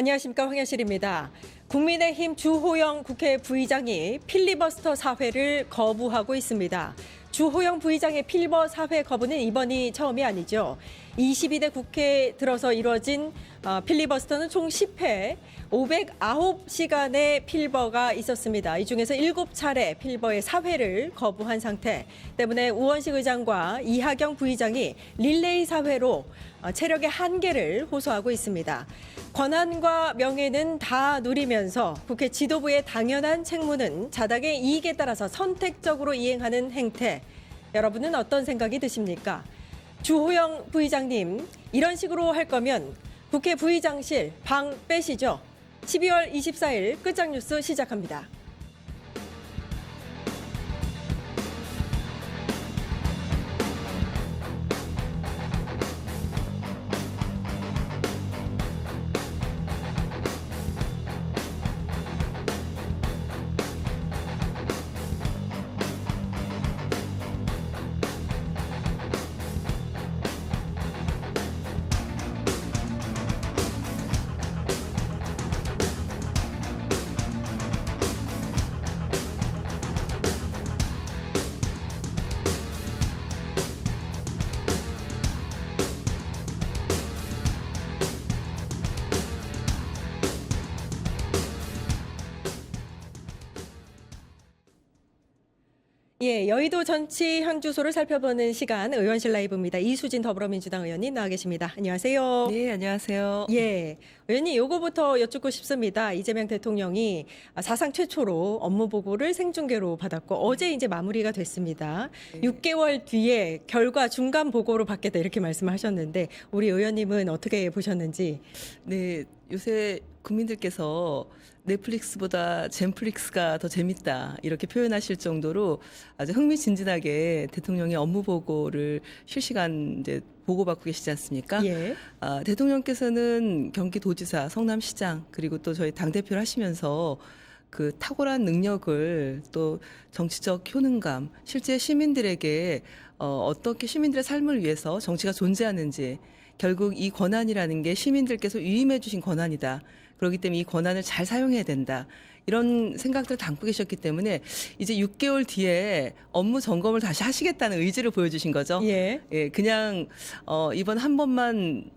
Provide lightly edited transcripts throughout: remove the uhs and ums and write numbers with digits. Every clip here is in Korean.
안녕하십니까, 황현실입니다. 국민의힘 주호영 국회 부의장이 필리버스터 사회를 거부하고 있습니다. 주호영 부의장의 필버 사회 거부는 이번이 처음이 아니죠. 22대 국회에 들어서 이뤄진 필리버스터는 총 10회 509시간의 필버가 있었습니다. 이 중에서 7차례 필버의 사회를 거부한 상태 때문에 우원식 의장과 이하경 부의장이 릴레이 사회로 체력의 한계를 호소하고 있습니다. 권한과 명예는 다 누리면서 국회 지도부의 당연한 책무는 자당의 이익에 따라서 선택적으로 이행하는 행태. 여러분은 어떤 생각이 드십니까? 주호영 부의장님, 이런 식으로 할 거면 국회 부의장실 방 빼시죠. 12월 24일 끝장뉴스 시작합니다. 예, 여의도 정치 현주소를 살펴보는 시간 의원실 라이브입니다. 이수진 더불어민주당 의원님 나와 계십니다. 안녕하세요. 네, 안녕하세요. 예, 의원님 요거부터 여쭙고 싶습니다. 이재명 대통령이 사상 최초로 업무 보고를 생중계로 받았고 어제 이제 마무리가 됐습니다. 네. 6개월 뒤에 결과 중간 보고로 받겠다 이렇게 말씀하셨는데 우리 의원님은 어떻게 보셨는지? 네, 요새 국민들께서 넷플릭스보다 젠플릭스가 더 재밌다 이렇게 표현하실 정도로 아주 흥미진진하게 대통령의 업무 보고를 실시간 이제 보고받고 계시지 않습니까? 예. 대통령께서는 경기도지사, 성남시장 그리고 또 저희 당대표를 하시면서 그 탁월한 능력을 또 정치적 효능감, 실제 시민들에게 어떻게 시민들의 삶을 위해서 정치가 존재하는지 결국 이 권한이라는 게 시민들께서 위임해 주신 권한이다. 그렇기 때문에 이 권한을 잘 사용해야 된다. 이런 생각들을 담고 계셨기 때문에 이제 6개월 뒤에 업무 점검을 다시 하시겠다는 의지를 보여주신 거죠. 예. 예, 그냥 이번 한 번만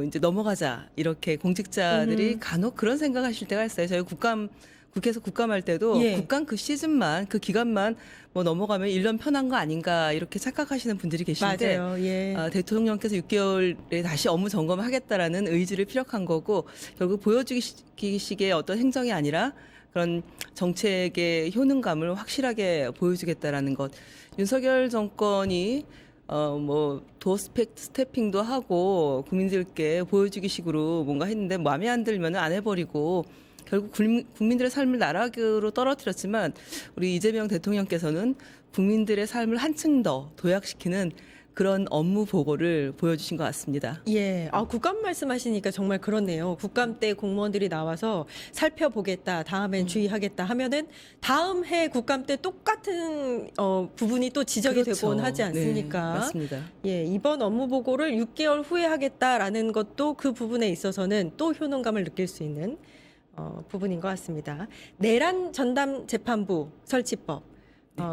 이제 넘어가자 이렇게 공직자들이 간혹 그런 생각하실 때가 있어요. 저희 국회에서 국감할 때도 예. 국감 그 시즌만 그 기간만 뭐 넘어가면 1년 편한 거 아닌가 이렇게 착각하시는 분들이 계신데 맞아요. 예. 대통령께서 6개월에 다시 업무 점검하겠다라는 의지를 피력한 거고 결국 보여주기식의 어떤 행정이 아니라 그런 정책의 효능감을 확실하게 보여주겠다라는 것. 윤석열 정권이 도어 스태핑도 하고 국민들께 보여주기식으로 뭔가 했는데 마음에 안 들면 안 해버리고 결국 국민들의 삶을 나락으로 떨어뜨렸지만 우리 이재명 대통령께서는 국민들의 삶을 한층 더 도약시키는 그런 업무 보고를 보여주신 것 같습니다. 예, 국감 말씀하시니까 정말 그렇네요. 국감 때 공무원들이 나와서 살펴보겠다, 다음엔 주의하겠다 하면은 다음 해 국감 때 똑같은 부분이 또 지적이 그렇죠. 되곤 하지 않습니까? 네, 맞습니다. 예, 이번 업무 보고를 6개월 후에 하겠다라는 것도 그 부분에 있어서는 또 효능감을 느낄 수 있는 부분인 것 같습니다. 내란 전담 재판부 설치법.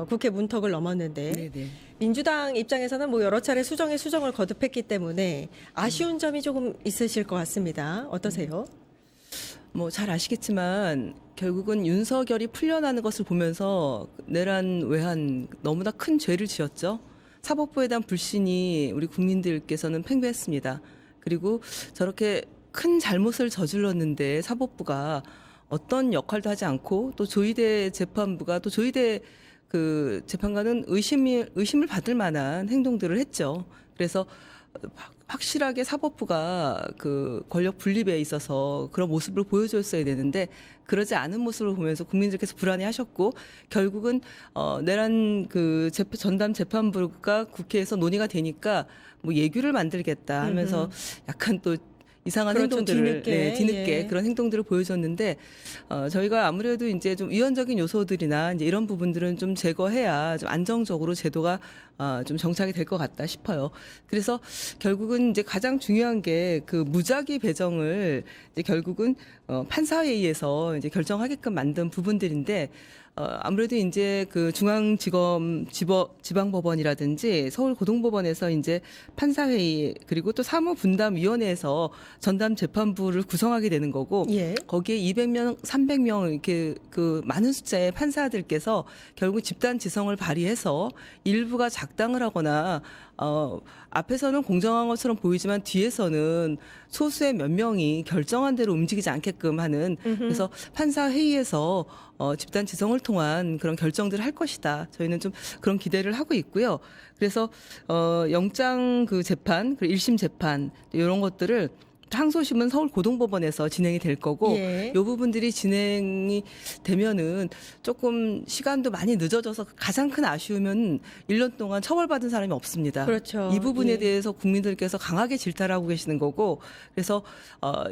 국회 문턱을 넘었는데 네네. 민주당 입장에서는 뭐 여러 차례 수정을 거듭했기 때문에 아쉬운 점이 조금 있으실 것 같습니다. 어떠세요? 뭐 잘 아시겠지만 결국은 윤석열이 풀려나는 것을 보면서 내란 외환 너무나 큰 죄를 지었죠. 사법부에 대한 불신이 우리 국민들께서는 팽배했습니다. 그리고 저렇게 큰 잘못을 저질렀는데 사법부가 어떤 역할도 하지 않고 또 조희대 재판부가 또 조희대 그 재판관은 의심을 받을 만한 행동들을 했죠. 그래서 확실하게 사법부가 그 권력 분립에 있어서 그런 모습을 보여줬어야 되는데 그러지 않은 모습을 보면서 국민들께서 불안해하셨고 결국은 내란 그 전담 재판부가 국회에서 논의가 되니까 뭐 예규를 만들겠다 하면서 약간 또 이상한 그렇죠. 행동들을 뒤늦게 예. 그런 행동들을 보여줬는데 저희가 아무래도 이제 좀 위헌적인 요소들이나 이제 이런 부분들은 좀 제거해야 좀 안정적으로 제도가 좀 정착이 될 것 같다 싶어요. 그래서 결국은 이제 가장 중요한 게 그 무작위 배정을 이제 결국은 판사회의에서 이제 결정하게끔 만든 부분들인데 아무래도 이제 그 중앙지검 지방법원이라든지 서울고등법원에서 이제 판사회의 그리고 또 사무분담위원회에서 전담 재판부를 구성하게 되는 거고 예. 거기에 200명, 300명 이렇게 그 많은 숫자의 판사들께서 결국 집단 지성을 발휘해서 일부가 작당을 하거나 앞에서는 공정한 것처럼 보이지만 뒤에서는 소수의 몇 명이 결정한 대로 움직이지 않게끔 하는 그래서 판사 회의에서 집단 지성을 통한 그런 결정들을 할 것이다. 저희는 좀 그런 기대를 하고 있고요. 그래서 영장 그 재판, 그리고 1심 재판 이런 것들을 항소심은 서울고등법원에서 진행이 될 거고 예. 이 부분들이 진행이 되면은 조금 시간도 많이 늦어져서 가장 큰 아쉬움은 1년 동안 처벌받은 사람이 없습니다. 그렇죠. 이 부분에 예. 대해서 국민들께서 강하게 질타를 하고 계시는 거고 그래서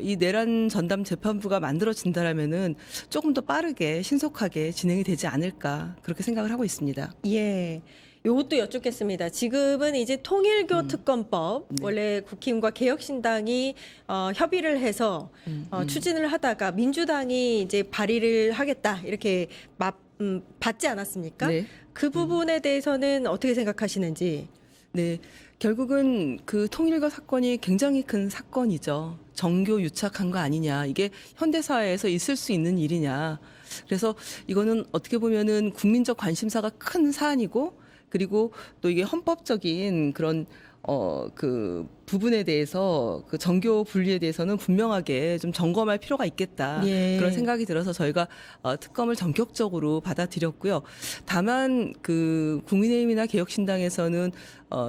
이 내란 전담 재판부가 만들어진다라면은 조금 더 빠르게 신속하게 진행이 되지 않을까 그렇게 생각을 하고 있습니다. 예. 요것도 여쭙겠습니다. 지금은 이제 통일교 특검법 네. 원래 국힘과 개혁신당이 협의를 해서 추진을 하다가 민주당이 이제 발의를 하겠다 이렇게 받지 않았습니까? 네. 그 부분에 대해서는 어떻게 생각하시는지? 네, 결국은 그 통일교 사건이 굉장히 큰 사건이죠. 정교 유착한 거 아니냐. 이게 현대사회에서 있을 수 있는 일이냐. 그래서 이거는 어떻게 보면은 국민적 관심사가 큰 사안이고 그리고 또 이게 헌법적인 그런 그 부분에 대해서 그 정교 분리에 대해서는 분명하게 좀 점검할 필요가 있겠다. 예. 그런 생각이 들어서 저희가 특검을 전격적으로 받아들였고요. 다만 그 국민의힘이나 개혁신당에서는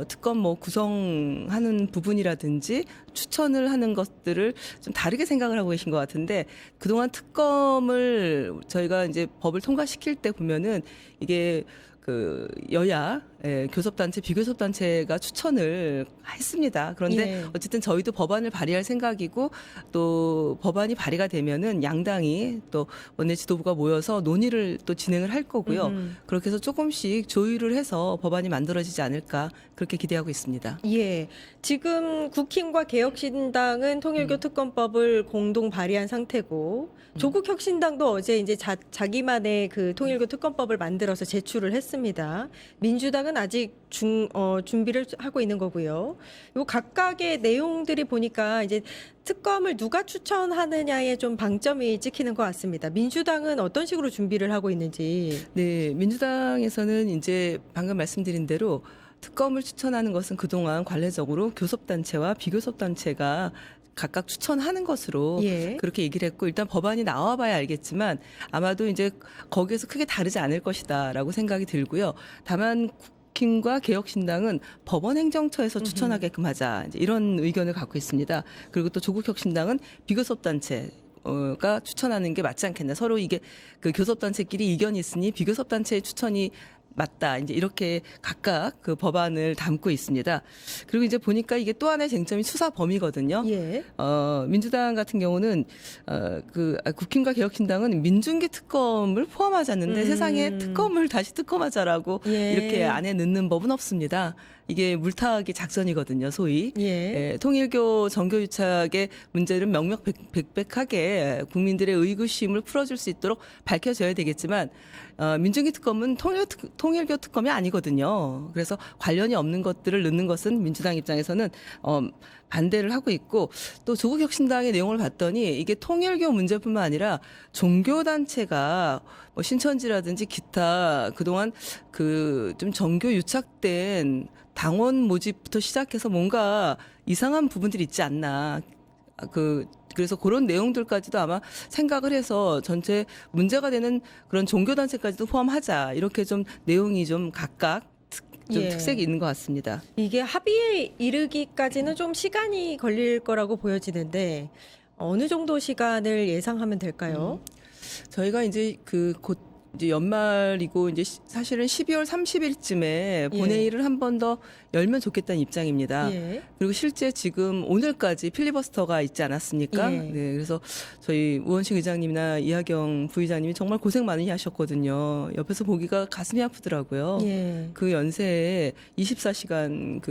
특검 뭐 구성하는 부분이라든지 추천을 하는 것들을 좀 다르게 생각을 하고 계신 것 같은데 그동안 특검을 저희가 이제 법을 통과시킬 때 보면은 이게 그 여야 교섭단체 비교섭단체가 추천을 했습니다. 그런데 예. 어쨌든 저희도 법안을 발의할 생각이고 또 법안이 발의가 되면은 양당이 또 원내 지도부가 모여서 논의를 또 진행을 할 거고요. 그렇게 해서 조금씩 조율을 해서 법안이 만들어지지 않을까 그렇게 기대하고 있습니다. 예. 지금 국힘과 개혁신당은 통일교 특검법을 공동 발의한 상태고 조국혁신당도 어제 이제 자기만의 그 통일교 특검법을 만들어서 제출을 했습니다. 민주당은 아직 준비를 하고 있는 거고요. 요 각각의 내용들이 보니까 이제 특검을 누가 추천하느냐에 좀 방점이 찍히는 것 같습니다. 민주당은 어떤 식으로 준비를 하고 있는지. 네, 민주당에서는 이제 방금 말씀드린 대로 특검을 추천하는 것은 그동안 관례적으로 교섭단체와 비교섭단체가 각각 추천하는 것으로 예. 그렇게 얘기를 했고 일단 법안이 나와봐야 알겠지만 아마도 이제 거기에서 크게 다르지 않을 것이다라고 생각이 들고요. 다만 국힘과 개혁신당은 법원 행정처에서 추천하게끔 하자 이제 이런 의견을 갖고 있습니다. 그리고 또 조국혁신당은 비교섭단체 가 추천하는 게 맞지 않겠나. 서로 이게 그 교섭단체끼리 이견이 있으니 비교섭단체의 추천이 맞다. 이제 이렇게 각각 그 법안을 담고 있습니다. 그리고 이제 보니까 이게 또 하나의 쟁점이 수사 범위거든요. 예. 민주당 같은 경우는 국힘과 개혁신당은 민중기 특검을 포함하지 않는데 세상에 특검을 다시 특검하자라고 예. 이렇게 안에 넣는 법은 없습니다. 이게 물타기 작전이거든요, 소위. 예. 통일교 정교유착의 문제를 명명백백하게 국민들의 의구심을 풀어줄 수 있도록 밝혀져야 되겠지만 민중기 특검은 통일교 특검이 아니거든요. 그래서 관련이 없는 것들을 넣는 것은 민주당 입장에서는 반대를 하고 있고 또 조국혁신당의 내용을 봤더니 이게 통일교 문제뿐만 아니라 종교단체가 뭐 신천지라든지 기타 그동안 그 좀 정교 유착된 당원 모집부터 시작해서 뭔가 이상한 부분들이 있지 않나. 그래서 그런 내용들까지도 아마 생각을 해서 전체 문제가 되는 그런 종교단체까지도 포함하자. 이렇게 좀 내용이 좀 각각 좀 예. 특색이 있는 것 같습니다. 이게 합의에 이르기까지는 좀 시간이 걸릴 거라고 보여지는데 어느 정도 시간을 예상하면 될까요? 저희가 이제 곧 이제 연말이고 이제 사실은 12월 30일쯤에 예. 본회의를 한 번 더 열면 좋겠다는 입장입니다. 예. 그리고 실제 지금 오늘까지 필리버스터가 있지 않았습니까? 예. 네, 그래서 저희 우원식 의장님이나 이하경 부의장님이 정말 고생 많이 하셨거든요. 옆에서 보기가 가슴이 아프더라고요. 예. 그 연세에 24시간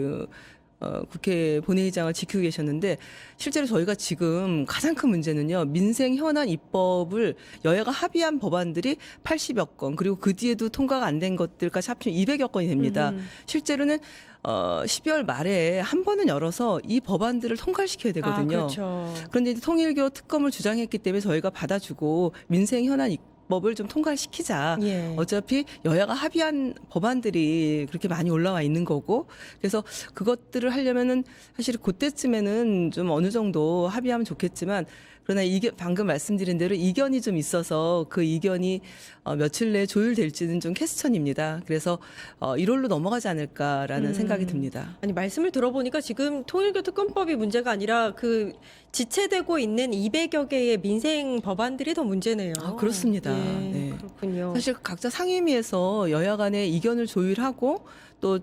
국회 본회의장을 지키고 계셨는데 실제로 저희가 지금 가장 큰 문제는요. 민생 현안 입법을 여야가 합의한 법안들이 80여 건 그리고 그 뒤에도 통과가 안 된 것들까지 합치면 200여 건이 됩니다. 실제로는 12월 말에 한 번은 열어서 이 법안들을 통과시켜야 되거든요. 그렇죠. 그런데 이제 통일교 특검을 주장했기 때문에 저희가 받아주고 민생 현안 입법을 좀 통과시키자. 예. 어차피 여야가 합의한 법안들이 그렇게 많이 올라와 있는 거고 그래서 그것들을 하려면은 사실 그때쯤에는 좀 어느 정도 합의하면 좋겠지만 그러나 이게 방금 말씀드린 대로 이견이 좀 있어서 그 이견이 며칠 내에 조율될지는 좀 퀘스천입니다. 그래서 1월로 넘어가지 않을까라는 생각이 듭니다. 아니 말씀을 들어보니까 지금 통일교 특검법이 문제가 아니라 그 지체되고 있는 200여 개의 민생 법안들이 더 문제네요. 그렇습니다. 예, 네. 그렇군요. 사실 각자 상임위에서 여야 간의 이견을 조율하고 또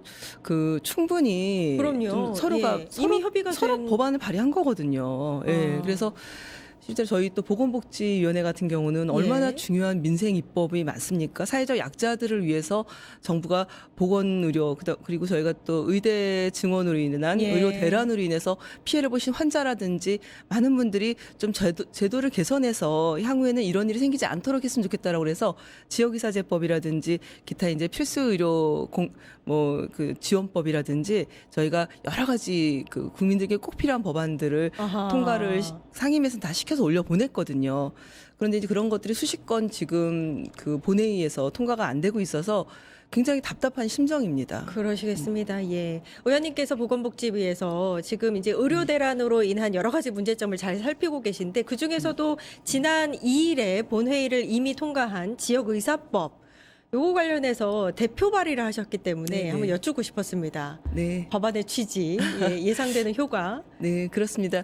충분히 그럼요. 좀 서로가 예, 이미 협의가 서로 된- 법안을 발의한 거거든요. 예. 그래서 실제 저희 또 보건복지위원회 같은 경우는 얼마나 예. 중요한 민생 입법이 많습니까? 사회적 약자들을 위해서 정부가 보건의료 그리고 저희가 또 의대 증원으로 인한 예. 의료 대란으로 인해서 피해를 보신 환자라든지 많은 분들이 좀 제도를 개선해서 향후에는 이런 일이 생기지 않도록 했으면 좋겠다라고 그래서 지역의사제법이라든지 기타 이제 필수 의료 지원법이라든지 저희가 여러 가지 국민들께 꼭 필요한 법안들을 아하. 통과를 상임위에서 다 시켜서 올려 보냈거든요. 그런데 이제 그런 것들이 수십 건 지금 본회의에서 통과가 안 되고 있어서 굉장히 답답한 심정입니다. 그러시겠습니다. 예. 의원님께서 보건복지부에서 지금 이제 의료 대란으로 인한 여러 가지 문제점을 잘 살피고 계신데 그 중에서도 지난 2일에 본회의를 이미 통과한 지역의사법 요거 관련해서 대표 발의를 하셨기 때문에 네네. 한번 여쭙고 싶었습니다. 네. 법안의 취지, 예상되는 효과. 네, 그렇습니다.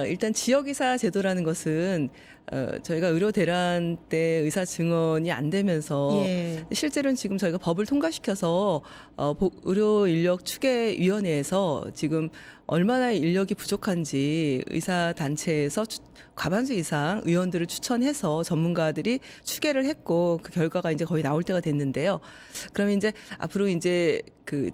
일단 지역의사 제도라는 것은 저희가 의료 대란 때 의사 증언이 안 되면서 예. 실제로는 지금 저희가 법을 통과시켜서 의료 인력 추계 위원회에서 지금 얼마나 인력이 부족한지 의사 단체에서 과반수 이상 의원들을 추천해서 전문가들이 추계를 했고 그 결과가 이제 거의 나올 때가 됐는데요. 그러면 이제 앞으로 이제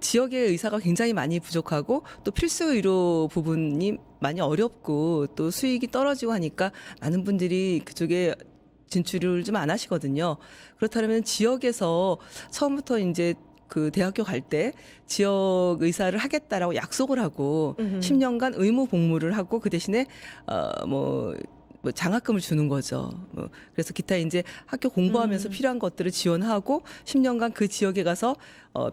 지역의 의사가 굉장히 많이 부족하고 또 필수 의료 부분이 많이 어렵고 또 수익이 떨어지고 하니까 많은 분들이 그쪽에 진출을 좀 안 하시거든요. 그렇다면 지역에서 처음부터 이제 대학교 갈 때 지역 의사를 하겠다라고 약속을 하고 10년간 의무 복무를 하고 그 대신에 장학금을 주는 거죠. 그래서 기타 이제 학교 공부하면서 필요한 것들을 지원하고 10년간 그 지역에 가서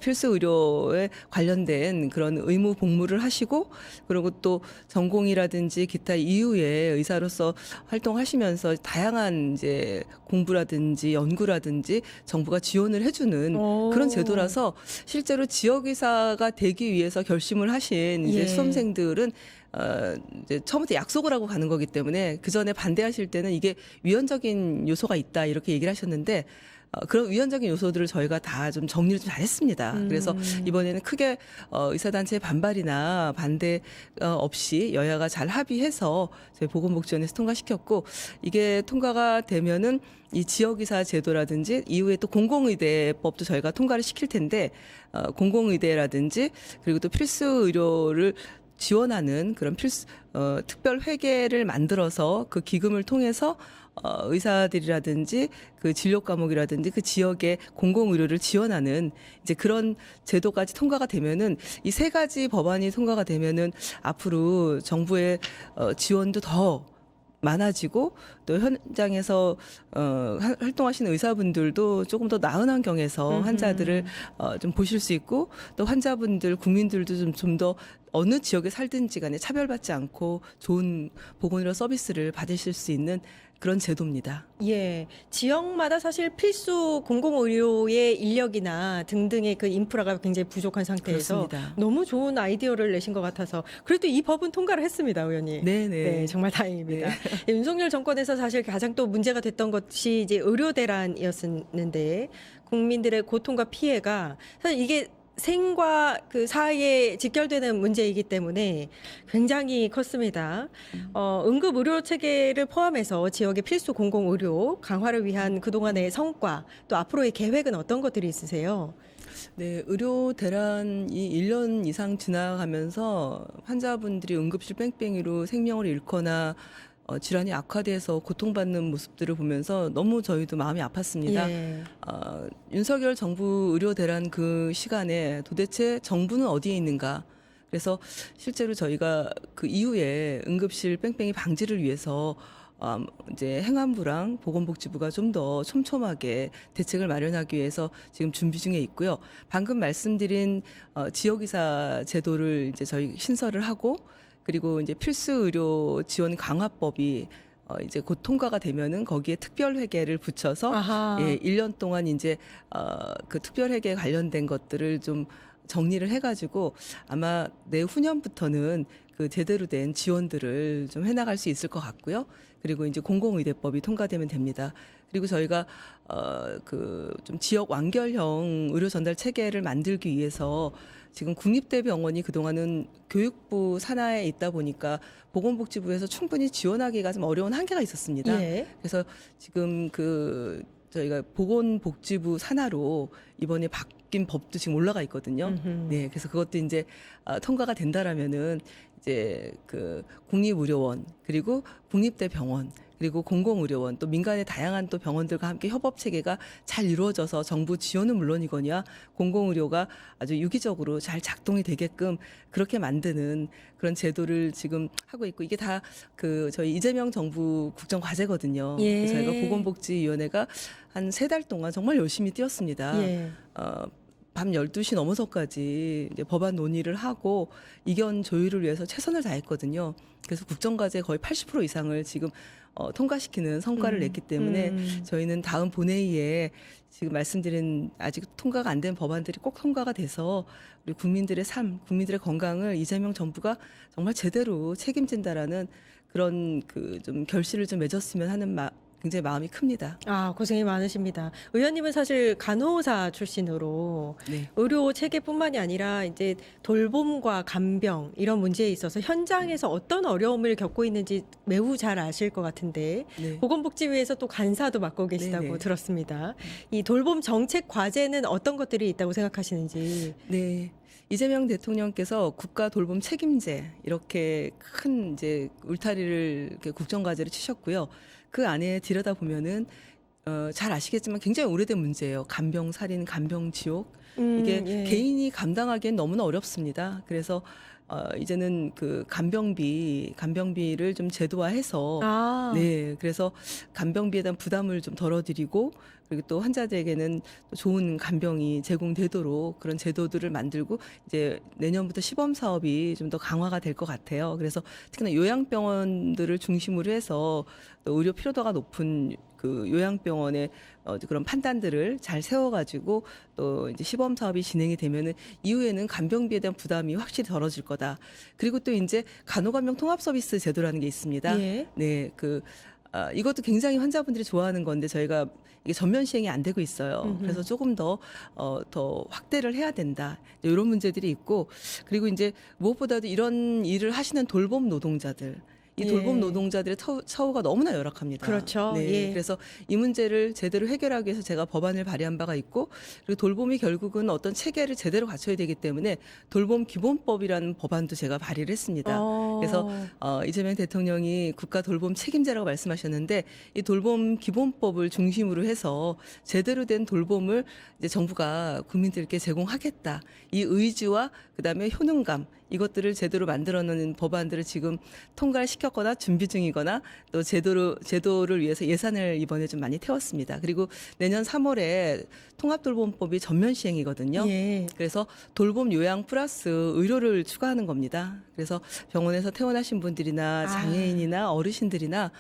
필수 의료에 관련된 그런 의무 복무를 하시고 그리고 또 전공이라든지 기타 이후에 의사로서 활동하시면서 다양한 이제 공부라든지 연구라든지 정부가 지원을 해주는 그런 제도라서 실제로 지역 의사가 되기 위해서 결심을 하신 이제 예. 수험생들은 이제 처음부터 약속을 하고 가는 거기 때문에 그 전에 반대하실 때는 이게 위헌적인 요소가 있다 이렇게 얘기를 하셨는데 그런 위헌적인 요소들을 저희가 다 좀 정리를 좀 잘했습니다. 그래서 이번에는 크게 의사단체의 반발이나 반대 없이 여야가 잘 합의해서 저희 보건복지원에서 통과시켰고 이게 통과가 되면은 이 지역의사 제도라든지 이후에 또 공공의대법도 저희가 통과를 시킬 텐데 공공의대라든지 그리고 또 필수 의료를 지원하는 그런 특별 회계를 만들어서 그 기금을 통해서 의사들이라든지 그 진료 과목이라든지 그 지역의 공공의료를 지원하는 이제 그런 제도까지 통과가 되면은 이 세 가지 법안이 통과가 되면은 앞으로 정부의 지원도 더 많아지고 또 현장에서 활동하시는 의사분들도 조금 더 나은 환경에서 환자들을 좀 보실 수 있고 또 환자분들 국민들도 좀 더 어느 지역에 살든지 간에 차별받지 않고 좋은 보건의료 서비스를 받으실 수 있는 그런 제도입니다. 예, 지역마다 사실 필수 공공의료의 인력이나 등등의 그 인프라가 굉장히 부족한 상태에서 그렇습니다. 너무 좋은 아이디어를 내신 것 같아서 그래도 이 법은 통과를 했습니다, 의원님. 네네. 네, 정말 다행입니다. 윤석열 정권에서 사실 가장 또 문제가 됐던 것이 이제 의료 대란이었는데 국민들의 고통과 피해가 사실 이게 생과 그 사이에 직결되는 문제이기 때문에 굉장히 컸습니다. 응급 의료 체계를 포함해서 지역의 필수 공공 의료 강화를 위한 그동안의 성과 또 앞으로의 계획은 어떤 것들이 있으세요? 네, 의료 대란이 1년 이상 지나가면서 환자분들이 응급실 뺑뺑이로 생명을 잃거나 질환이 악화돼서 고통받는 모습들을 보면서 너무 저희도 마음이 아팠습니다. 예. 윤석열 정부 의료 대란 그 시간에 도대체 정부는 어디에 있는가? 그래서 실제로 저희가 그 이후에 응급실 뺑뺑이 방지를 위해서 이제 행안부랑 보건복지부가 좀 더 촘촘하게 대책을 마련하기 위해서 지금 준비 중에 있고요. 방금 말씀드린 지역의사 제도를 이제 저희 신설을 하고 그리고 이제 필수 의료 지원 강화법이 이제 곧 통과가 되면은 거기에 특별 회계를 붙여서 아하. 예, 1년 동안 이제 그 특별 회계 관련된 것들을 좀 정리를 해가지고 아마 내후년부터는 그 제대로 된 지원들을 좀 해나갈 수 있을 것 같고요. 그리고 이제 공공의대법이 통과되면 됩니다. 그리고 저희가 그 좀 지역 완결형 의료 전달 체계를 만들기 위해서 지금 국립대병원이 그동안은 교육부 산하에 있다 보니까 보건복지부에서 충분히 지원하기가 좀 어려운 한계가 있었습니다. 예. 그래서 지금 그 저희가 보건복지부 산하로 이번에 바뀐 법도 지금 올라가 있거든요. 음흠. 네, 그래서 그것도 이제 통과가 된다라면은 이제 그 국립의료원 그리고 국립대병원 그리고 공공의료원 또 민간의 다양한 또 병원들과 함께 협업 체계가 잘 이루어져서 정부 지원은 물론이거니와 공공의료가 아주 유기적으로 잘 작동이 되게끔 그렇게 만드는 그런 제도를 지금 하고 있고 이게 다 그 저희 이재명 정부 국정과제거든요. 예. 저희가 보건복지위원회가 한 3달 동안 정말 열심히 뛰었습니다. 예. 밤 12시 넘어서까지 이제 법안 논의를 하고 이견 조율을 위해서 최선을 다했거든요. 그래서 국정과제 거의 80% 이상을 지금 통과시키는 성과를 냈기 때문에 저희는 다음 본회의에 지금 말씀드린 아직 통과가 안 된 법안들이 꼭 통과가 돼서 우리 국민들의 삶, 국민들의 건강을 이재명 정부가 정말 제대로 책임진다라는 그런 그 좀 결실을 좀 맺었으면 하는 굉장히 마음이 큽니다. 아, 고생이 많으십니다. 의원님은 사실 간호사 출신으로 네. 의료 체계뿐만이 아니라 이제 돌봄과 간병 이런 문제에 있어서 현장에서 어떤 어려움을 겪고 있는지 매우 잘 아실 것 같은데 네. 보건복지부에서 또 간사도 맡고 계시다고 네네. 들었습니다. 이 돌봄 정책 과제는 어떤 것들이 있다고 생각하시는지. 네. 이재명 대통령께서 국가 돌봄 책임제 이렇게 큰 이제 울타리를 이렇게 국정과제를 치셨고요. 그 안에 들여다 보면은 잘 아시겠지만 굉장히 오래된 문제예요. 간병 살인, 간병 지옥. 이게 예. 개인이 감당하기엔 너무나 어렵습니다. 그래서 이제는 그 간병비를 좀 제도화해서 아, 네, 그래서 간병비에 대한 부담을 좀 덜어드리고 그리고 또 환자들에게는 또 좋은 간병이 제공되도록 그런 제도들을 만들고 이제 내년부터 시범 사업이 좀 더 강화가 될 것 같아요. 그래서 특히나 요양병원들을 중심으로 해서 또 의료 필요도가 높은 그 요양병원의 그런 판단들을 잘 세워가지고 또 이제 시범 사업이 진행이 되면은 이후에는 간병비에 대한 부담이 확실히 덜어질 거다. 그리고 또 이제 간호간병 통합 서비스 제도라는 게 있습니다. 예. 네, 이것도 굉장히 환자분들이 좋아하는 건데 저희가 이게 전면 시행이 안 되고 있어요. 그래서 조금 더 확대를 해야 된다. 이런 문제들이 있고 그리고 이제 무엇보다도 이런 일을 하시는 돌봄 노동자들. 이 예. 돌봄 노동자들의 처우가 너무나 열악합니다. 그렇죠. 네, 예. 그래서 이 문제를 제대로 해결하기 위해서 제가 법안을 발의한 바가 있고 그리고 돌봄이 결국은 어떤 체계를 제대로 갖춰야 되기 때문에 돌봄 기본법이라는 법안도 제가 발의를 했습니다. 그래서 이재명 대통령이 국가 돌봄 책임제라고 말씀하셨는데 이 돌봄 기본법을 중심으로 해서 제대로 된 돌봄을 이제 정부가 국민들께 제공하겠다. 이 의지와 그다음에 효능감 이것들을 제대로 만들어놓는 법안들을 지금 통과를 시켰거나 준비 중이거나 또 제도를 위해서 예산을 이번에 좀 많이 태웠습니다. 그리고 내년 3월에 통합돌봄법이 전면 시행이거든요. 예. 그래서 돌봄 요양 플러스 의료를 추가하는 겁니다. 그래서 병원에서 퇴원하신 분들이나 장애인이나 어르신들이나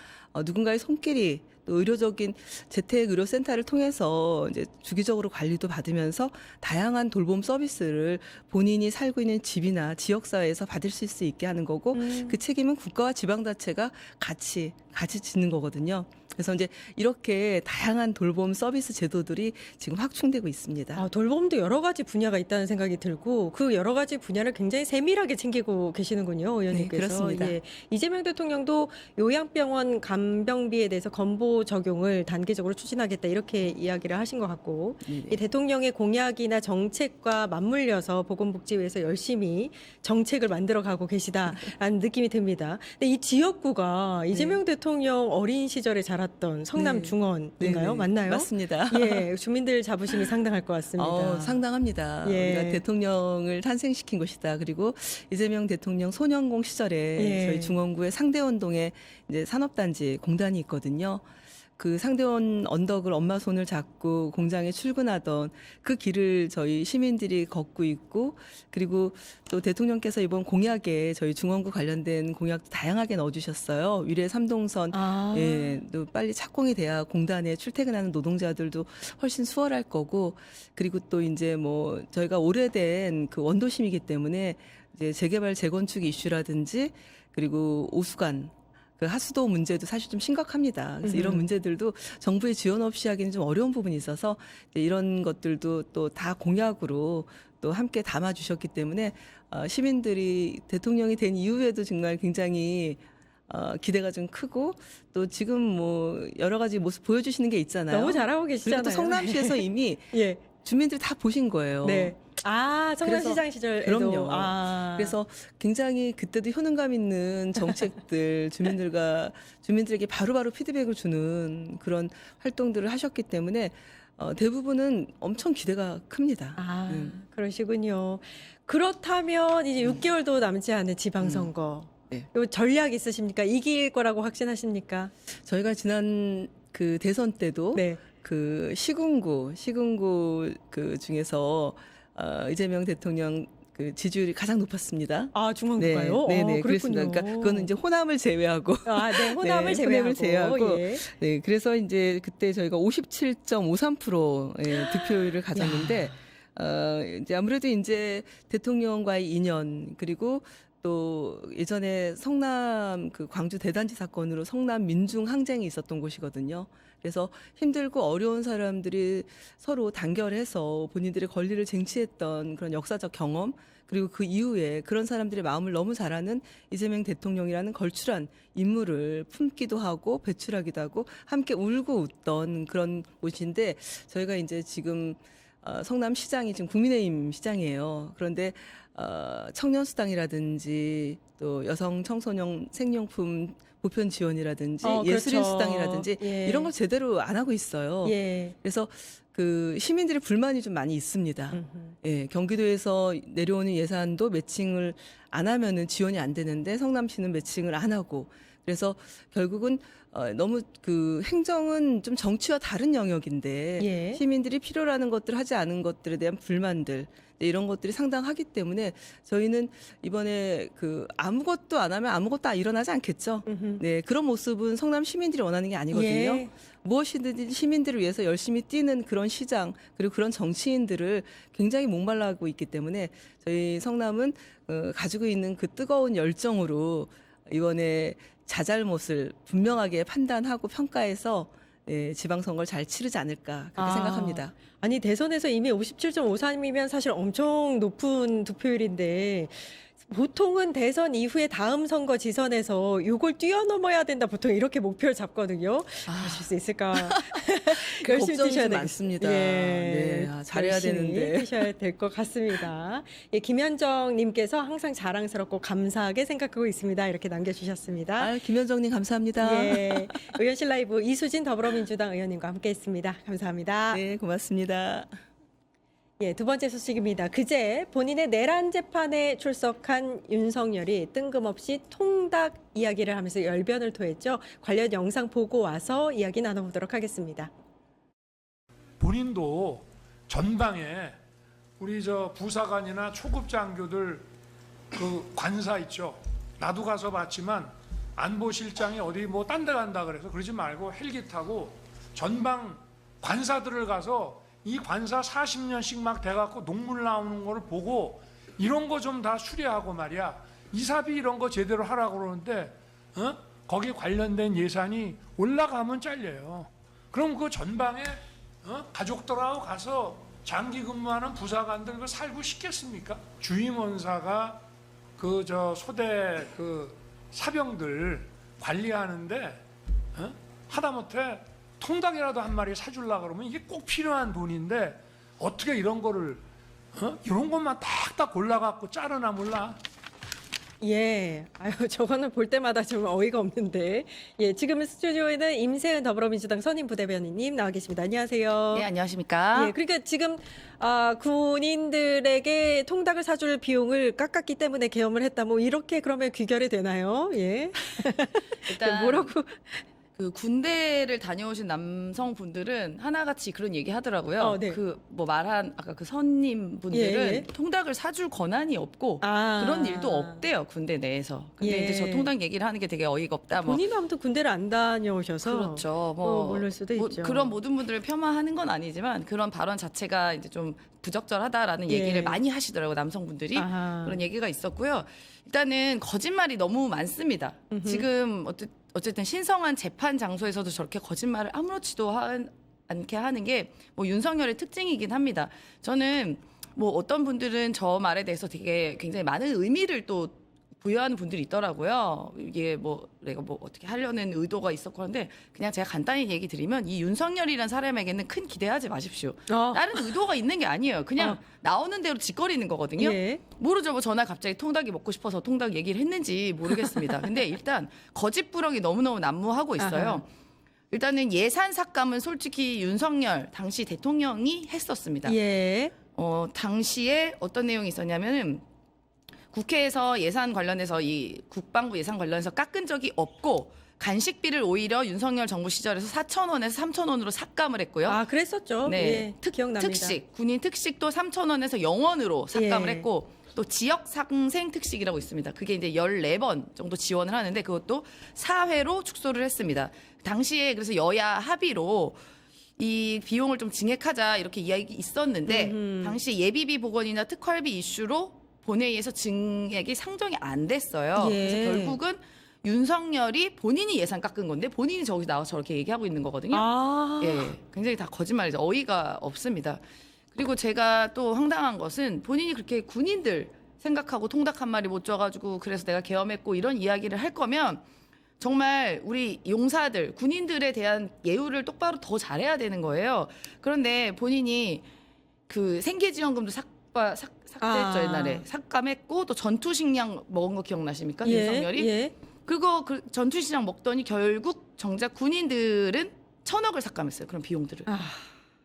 누군가의 손길이 또 의료적인 재택의료센터를 통해서 이제 주기적으로 관리도 받으면서 다양한 돌봄 서비스를 본인이 살고 있는 집이나 지역사회에서 받을 수 있게 하는 거고 그 책임은 국가와 지방자치가 같이 짓는 거거든요. 그래서 이제 이렇게 다양한 돌봄 서비스 제도들이 지금 확충되고 있습니다. 돌봄도 여러 가지 분야가 있다는 생각이 들고 그 여러 가지 분야를 굉장히 세밀하게 챙기고 계시는군요, 의원님께서. 네, 그렇습니다. 예. 이재명 대통령도 요양병원 간병비에 대해서 건보 적용을 단계적으로 추진하겠다 이렇게 이야기를 하신 것 같고 네네. 이 대통령의 공약이나 정책과 맞물려서 보건복지부에서 열심히 정책을 만들어가고 계시다라는 느낌이 듭니다. 근데 이 지역구가 이재명 대통령 어린 시절에 자랐던 성남 네. 중원인가요? 네네. 맞나요? 맞습니다. 예, 주민들 자부심이 상당할 것 같습니다. 상당합니다. 예. 우리가 대통령을 탄생시킨 곳이다. 그리고 이재명 대통령 소년공 시절에 예. 저희 중원구의 상대원동에 이제 산업단지 공단이 있거든요. 그 상대원 언덕을 엄마 손을 잡고 공장에 출근하던 그 길을 저희 시민들이 걷고 있고 그리고 또 대통령께서 이번 공약에 저희 중원구 관련된 공약도 다양하게 넣어주셨어요. 위례 3동선 예, 또 빨리 착공이 돼야 공단에 출퇴근하는 노동자들도 훨씬 수월할 거고 그리고 또 이제 뭐 저희가 오래된 그 원도심이기 때문에 이제 재개발 재건축 이슈라든지 그리고 오수관 그 하수도 문제도 사실 좀 심각합니다. 그래서 이런 문제들도 정부의 지원 없이 하기는 좀 어려운 부분이 있어서 이런 것들도 또 다 공약으로 또 함께 담아주셨기 때문에 시민들이 대통령이 된 이후에도 정말 굉장히 기대가 좀 크고 또 지금 뭐 여러 가지 모습 보여주시는 게 있잖아요. 너무 잘하고 그리고 계시잖아요. 또 성남시에서 이미 예. 주민들이 다 보신 거예요. 네. 성남시장 시절에도. 그럼요. 그래서 굉장히 그때도 효능감 있는 정책들 주민들에게 바로바로 피드백을 주는 그런 활동들을 하셨기 때문에 대부분은 엄청 기대가 큽니다. 그러시군요. 그렇다면 이제 6개월도 남지 않은 지방선거. 네. 요 전략 있으십니까? 이길 거라고 확신하십니까? 저희가 지난 그 대선 때도 네. 그 시군구 그 중에서 이재명 대통령 그 지지율이 가장 높았습니다. 중원구가요? 네, 그렇군요. 그렇습니다. 그러니까 그거는 이제 호남을 제외하고. 네, 호남을 네, 제외하고. 예. 네, 그래서 이제 그때 저희가 57.53%의 득표율을 가졌는데, 이제 아무래도 이제 대통령과의 인연 그리고 또 예전에 성남 그 광주 대단지 사건으로 성남 민중 항쟁이 있었던 곳이거든요. 그래서 힘들고 어려운 사람들이 서로 단결해서 본인들의 권리를 쟁취했던 그런 역사적 경험 그리고 그 이후에 그런 사람들의 마음을 너무 잘 아는 이재명 대통령이라는 걸출한 인물을 품기도 하고 배출하기도 하고 함께 울고 웃던 그런 곳인데 저희가 이제 지금 성남시장이 지금 국민의힘 시장이에요. 그런데 청년수당이라든지 또 여성 청소년 생용품 보편 지원이라든지 예술인 그렇죠. 수당이라든지 예. 이런 걸 제대로 안 하고 있어요. 예. 그래서 그 시민들의 불만이 좀 많이 있습니다. 예, 경기도에서 내려오는 예산도 매칭을 안 하면은 지원이 안 되는데 성남시는 매칭을 안 하고 그래서 결국은 너무 그 행정은 좀 정치와 다른 영역인데 예. 시민들이 필요로 하는 것들 하지 않은 것들에 대한 불만들 이런 것들이 상당하기 때문에 저희는 이번에 그 아무것도 안 하면 아무것도 일어나지 않겠죠. 네, 그런 모습은 성남 시민들이 원하는 게 아니거든요. 예. 무엇이든지 시민들을 위해서 열심히 뛰는 그런 시장 그리고 그런 정치인들을 굉장히 목말라하고 있기 때문에 저희 성남은 가지고 있는 그 뜨거운 열정으로 이번에 자잘못을 분명하게 판단하고 평가해서 지방선거를 잘 치르지 않을까 그렇게 생각합니다. 아니 대선에서 이미 57.53이면 사실 엄청 높은 투표율인데 보통은 대선 이후에 다음 선거 지선에서 이걸 뛰어넘어야 된다 보통 이렇게 목표를 잡거든요. 하실 수 있을까? 열심히 걱정이 뛰셔야 좀 되겠- 많습니다. 예, 네, 잘해야 열심히 되는데. 뛰셔야 될 것 같습니다. 예, 김현정님께서 항상 자랑스럽고 감사하게 생각하고 있습니다. 이렇게 남겨주셨습니다. 김현정님 감사합니다. 예, 의원실 라이브 이수진 더불어민주당 의원님과 함께했습니다. 감사합니다. 네, 고맙습니다. 예, 두 번째 소식입니다. 그제 본인의 내란 재판에 출석한 윤석열이 뜬금없이 통닭 이야기를 하면서 열변을 토했죠. 관련 영상 보고 와서 이야기 나눠보도록 하겠습니다. 본인도 전방에 우리 저 부사관이나 초급 장교들 그 관사 있죠. 나도 가서 봤지만 안보실장이 어디 뭐 딴 데 간다 그래서 그러지 말고 헬기 타고 전방 관사들을 가서 이 관사 40년씩 막 돼갖고 녹물 나오는 거를 보고 이런 거 좀 다 수리하고 말이야. 이사비 이런 거 제대로 하라고 그러는데 거기 관련된 예산이 올라가면 잘려요. 그럼 그 전방에 가족들하고 가서 장기 근무하는 부사관들 그 살고 싶겠습니까? 주임원사가 그 저 소대 그 사병들 관리하는데 하다못해 통닭이라도 한 마리 사주려고 그러면 이게 꼭 필요한 돈인데 어떻게 이런 거를 이런 것만 딱딱 골라갖고 자르나 몰라. 예, 아유, 저거는 볼 때마다 좀 어이가 없는데. 예, 지금 스튜디오에는 임세은 더불어민주당 선임 부대변인님 나와 계십니다. 안녕하세요. 네, 안녕하십니까? 예, 그러니까 지금 군인들에게 통닭을 사줄 비용을 깎았기 때문에 계엄을 했다. 뭐 이렇게 그러면 귀결이 되나요? 예. 일단 뭐라고? 그 군대를 다녀오신 남성분들은 하나같이 그런 얘기 하더라고요. 네. 그 뭐 말한 아까 그 선님 분들은 예, 예. 통닭을 사줄 권한이 없고 아. 그런 일도 없대요, 군대 내에서. 근데 예. 이제 저 통닭 얘기를 하는 게 되게 어이가 없다. 뭐 본인은 아무튼 군대를 안 다녀오셔서 그렇죠. 모를 수도 뭐 있죠. 그런 모든 분들을 폄하하는 건 아니지만 그런 발언 자체가 이제 좀 부적절하다라는 예. 얘기를 많이 하시더라고요, 남성분들이. 아하. 그런 얘기가 있었고요. 일단은 거짓말이 너무 많습니다. 지금 어쨌든 신성한 재판 장소에서도 저렇게 거짓말을 아무렇지도 않게 하는 게 뭐 윤석열의 특징이긴 합니다. 저는 뭐 어떤 분들은 저 말에 대해서 되게 굉장히 많은 의미를 또 부여하는 분들이 있더라고요. 이게 뭐 내가 뭐 어떻게 하려는 의도가 있었고 한데 그냥 제가 간단히 얘기 드리면 이 윤석열이라는 사람에게는 큰 기대하지 마십시오. 다른 의도가 있는 게 아니에요. 그냥 나오는 대로 짓거리는 거거든요. 예. 모르죠. 뭐 전날 갑자기 통닭이 먹고 싶어서 통닭 얘기를 했는지 모르겠습니다. 근데 일단 거짓부렁이 너무너무 난무하고 있어요. 아하. 일단은 예산 삭감은 솔직히 윤석열 당시 대통령이 했었습니다. 예. 당시에 어떤 내용이 있었냐면은 국회에서 예산 관련해서 이 국방부 예산 관련해서 깎은 적이 없고 간식비를 오히려 윤석열 정부 시절에서 4,000원에서 3,000원으로 삭감을 했고요. 아, 그랬었죠. 네, 예. 기억납니다. 특식 군인 특식도 3,000원에서 0원으로 삭감을 예. 했고 또 지역 상생 특식이라고 있습니다. 그게 이제 14번 정도 지원을 하는데 그것도 4회로 축소를 했습니다. 당시에 그래서 여야 합의로 이 비용을 좀 증액하자 이렇게 이야기 있었는데 당시 예비비 복원이나 특활비 이슈로 본회의에서 증액이 상정이 안 됐어요. 예. 그래서 결국은 윤석열이 본인이 예산 깎은 건데 본인이 저기서 나와서 저렇게 얘기하고 있는 거거든요. 아. 예, 굉장히 다 거짓말이죠. 어이가 없습니다. 그리고 제가 또 황당한 것은 본인이 그렇게 군인들 생각하고 통닭 한 마리 못 줘가지고 그래서 내가 계엄했고 이런 이야기를 할 거면 정말 우리 용사들, 군인들에 대한 예우를 똑바로 더 잘해야 되는 거예요. 그런데 본인이 그 생계지원금도 삭제했죠, 옛날에. 삭감했고 또 전투식량 먹은 거 기억나십니까? 예. 윤석열이. 예. 그거 그 전투식량 먹더니 결국 정작 군인들은 1,000억을 삭감했어요. 그런 비용들을. 아.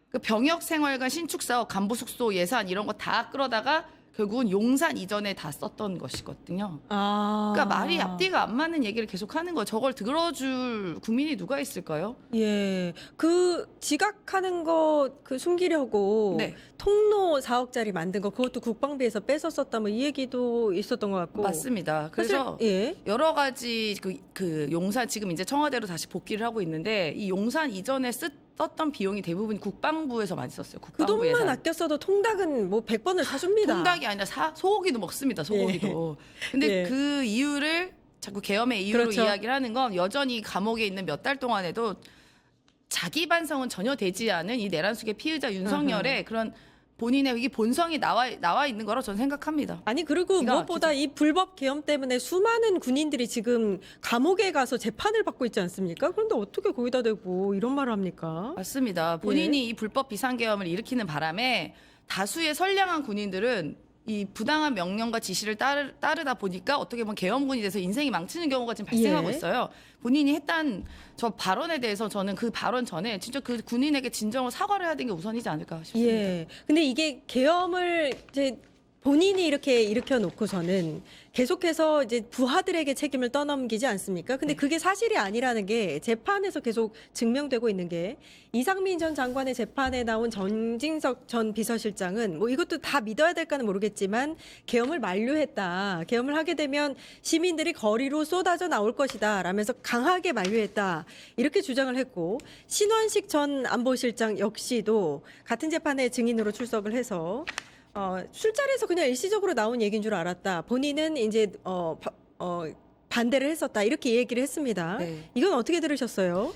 그 병역 생활관 신축 사업, 간부 숙소 예산 이런 거 다 끌어다가 결국은 용산 이전에 다 썼던 것이거든요. 아. 그러니까 말이 앞뒤가 안 맞는 얘기를 계속 하는 거예요. 저걸 들어줄 국민이 누가 있을까요? 예. 그 지각하는 거 그 숨기려고 네. 통로 4억짜리 만든 거 그것도 국방비에서 뺏어 썼다 뭐 이 얘기도 있었던 것 같고. 맞습니다. 그래서 사실, 예. 여러 가지 그 용산 지금 이제 청와대로 다시 복귀를 하고 있는데 이 용산 이전에 썼던 비용이 대부분 국방부에서 많이 썼어요. 그 국방부 돈만 예산. 아껴 써도 통닭은 뭐 100번을 사줍니다. 통닭이 아니라 소고기도 먹습니다. 소고기도. 근데 예. 그 이유를 자꾸 계엄의 이유로 그렇죠. 이야기를 하는 건 여전히 감옥에 있는 몇 달 동안에도 자기 반성은 전혀 되지 않은 이 내란 속의 피의자 윤석열의 그런 본인의 이 본성이 나와 있는 거라고 저는 생각합니다. 아니 그리고 기가 무엇보다 이 불법 계엄 때문에 수많은 군인들이 지금 감옥에 가서 재판을 받고 있지 않습니까? 그런데 어떻게 거기다 대고 이런 말을 합니까? 맞습니다. 본인이 이 불법 비상계엄을 일으키는 바람에 다수의 선량한 군인들은 이 부당한 명령과 지시를 따르다 보니까 어떻게 보면 계엄군이 돼서 인생이 망치는 경우가 지금 발생하고 예. 있어요. 본인이 했던 저 발언에 대해서 저는 그 발언 전에 진짜 그 군인에게 진정으로 사과를 해야 되는 게 우선이지 않을까 싶습니다. 예. 근데 이게 계엄을 이제 본인이 이렇게 일으켜 놓고서는 계속해서 이제 부하들에게 책임을 떠넘기지 않습니까? 근데 그게 사실이 아니라는 게 재판에서 계속 증명되고 있는 게 이상민 전 장관의 재판에 나온 정진석 전 비서실장은 뭐 이것도 다 믿어야 될까는 모르겠지만 계엄을 만류했다. 계엄을 하게 되면 시민들이 거리로 쏟아져 나올 것이다. 라면서 강하게 만류했다. 이렇게 주장을 했고 신원식 전 안보실장 역시도 같은 재판에 증인으로 출석을 해서 술자리에서 그냥 일시적으로 나온 얘기인 줄 알았다. 본인은 이제 반대를 했었다. 이렇게 얘기를 했습니다. 네. 이건 어떻게 들으셨어요?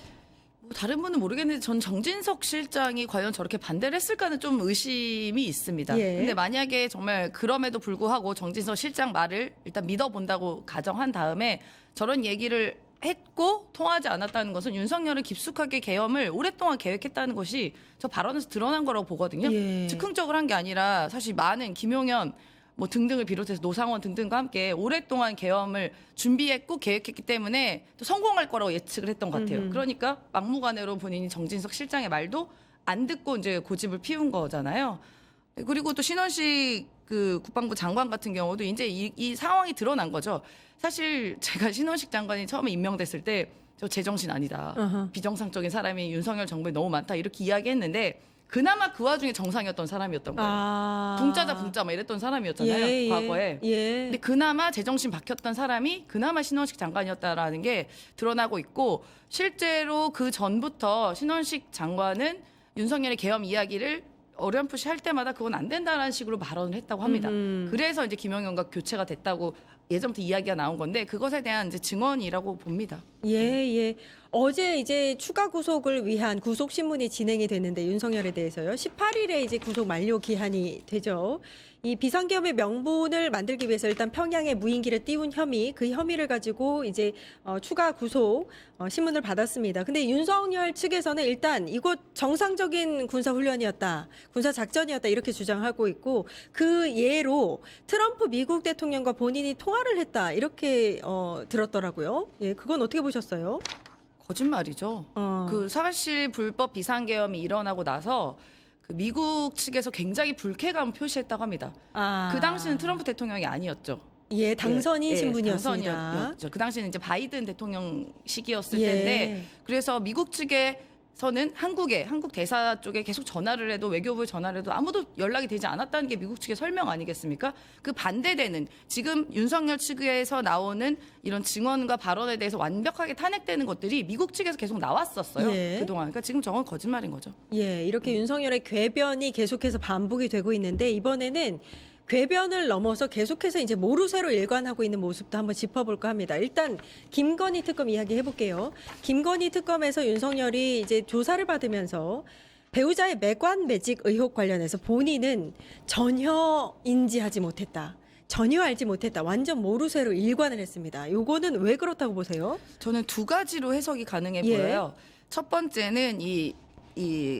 뭐 다른 분은 모르겠는데 전 정진석 실장이 과연 저렇게 반대를 했을까는 좀 의심이 있습니다. 예. 근데 만약에 정말 그럼에도 불구하고 정진석 실장 말을 일단 믿어본다고 가정한 다음에 저런 얘기를 했고 통하지 않았다는 것은 윤석열은 깊숙하게 계엄을 오랫동안 계획했다는 것이 저 발언에서 드러난 거라고 보거든요. 예. 즉흥적으로 한 게 아니라 사실 많은 김용현 뭐 등등을 비롯해서 노상원 등등과 함께 오랫동안 계엄을 준비했고 계획했기 때문에 또 성공할 거라고 예측을 했던 것 같아요. 그러니까 막무가내로 본인이 정진석 실장의 말도 안 듣고 이제 고집을 피운 거잖아요. 그리고 또 신원식 그 국방부 장관 같은 경우도 이제 이 상황이 드러난 거죠. 사실 제가 신원식 장관이 처음에 임명됐을 때 저 제정신 아니다. 어허. 비정상적인 사람이 윤석열 정부에 너무 많다. 이렇게 이야기했는데 그나마 그 와중에 정상이었던 사람이었던 거예요. 붕짜자 붕짜 막 이랬던 사람이었잖아요. 과거에. 예. 근데 그나마 제정신 박혔던 사람이 그나마 신원식 장관이었다라는 게 드러나고 있고 실제로 그 전부터 신원식 장관은 윤석열의 계엄 이야기를 어렴풋이 할 때마다 그건 안 된다라는 식으로 발언을 했다고 합니다. 그래서 이제 김용현과 교체가 됐다고 예전부터 이야기가 나온 건데 그것에 대한 이제 증언이라고 봅니다. 예. 어제 이제 추가 구속을 위한 구속 신문이 진행이 됐는데 윤석열에 대해서요. 18일에 이제 구속 만료 기한이 되죠. 이 비상계엄의 명분을 만들기 위해서 일단 평양에 무인기를 띄운 혐의, 그 혐의를 가지고 이제 추가 구속 신문을 받았습니다. 근데 윤석열 측에서는 일단 이곳 정상적인 군사 훈련이었다, 군사 작전이었다 이렇게 주장하고 있고 그 예로 트럼프 미국 대통령과 본인이 통화를 했다 이렇게 들었더라고요. 예, 그건 어떻게 보셨어요? 거짓말이죠. 그 사실 불법 비상계엄이 일어나고 나서 그 미국 측에서 굉장히 불쾌감을 표시했다고 합니다. 그 당시는 트럼프 대통령이 아니었죠. 예, 당선인신 분이었습니다. 당선이었죠. 그 당시는 이제 바이든 대통령 시기였을 예. 텐데 그래서 미국 측에서는 한국 대사 쪽에 계속 전화를 해도 외교부에 전화를 해도 아무도 연락이 되지 않았다는 게 미국 측의 설명 아니겠습니까? 그 반대되는 지금 윤석열 측에서 나오는 이런 증언과 발언에 대해서 완벽하게 탄핵되는 것들이 미국 측에서 계속 나왔었어요. 예. 그동안. 그러니까 지금 저건 거짓말인 거죠. 예, 이렇게 윤석열의 궤변이 계속해서 반복이 되고 있는데 이번에는 궤변을 넘어서 계속해서 이제 모르쇠로 일관하고 있는 모습도 한번 짚어볼까 합니다. 일단 김건희 특검 이야기 해볼게요. 김건희 특검에서 윤석열이 이제 조사를 받으면서 배우자의 매관 매직 의혹 관련해서 본인은 전혀 인지하지 못했다. 전혀 알지 못했다. 완전 모르쇠로 일관을 했습니다. 요거는 왜 그렇다고 보세요? 저는 두 가지로 해석이 가능해 예. 보여요. 첫 번째는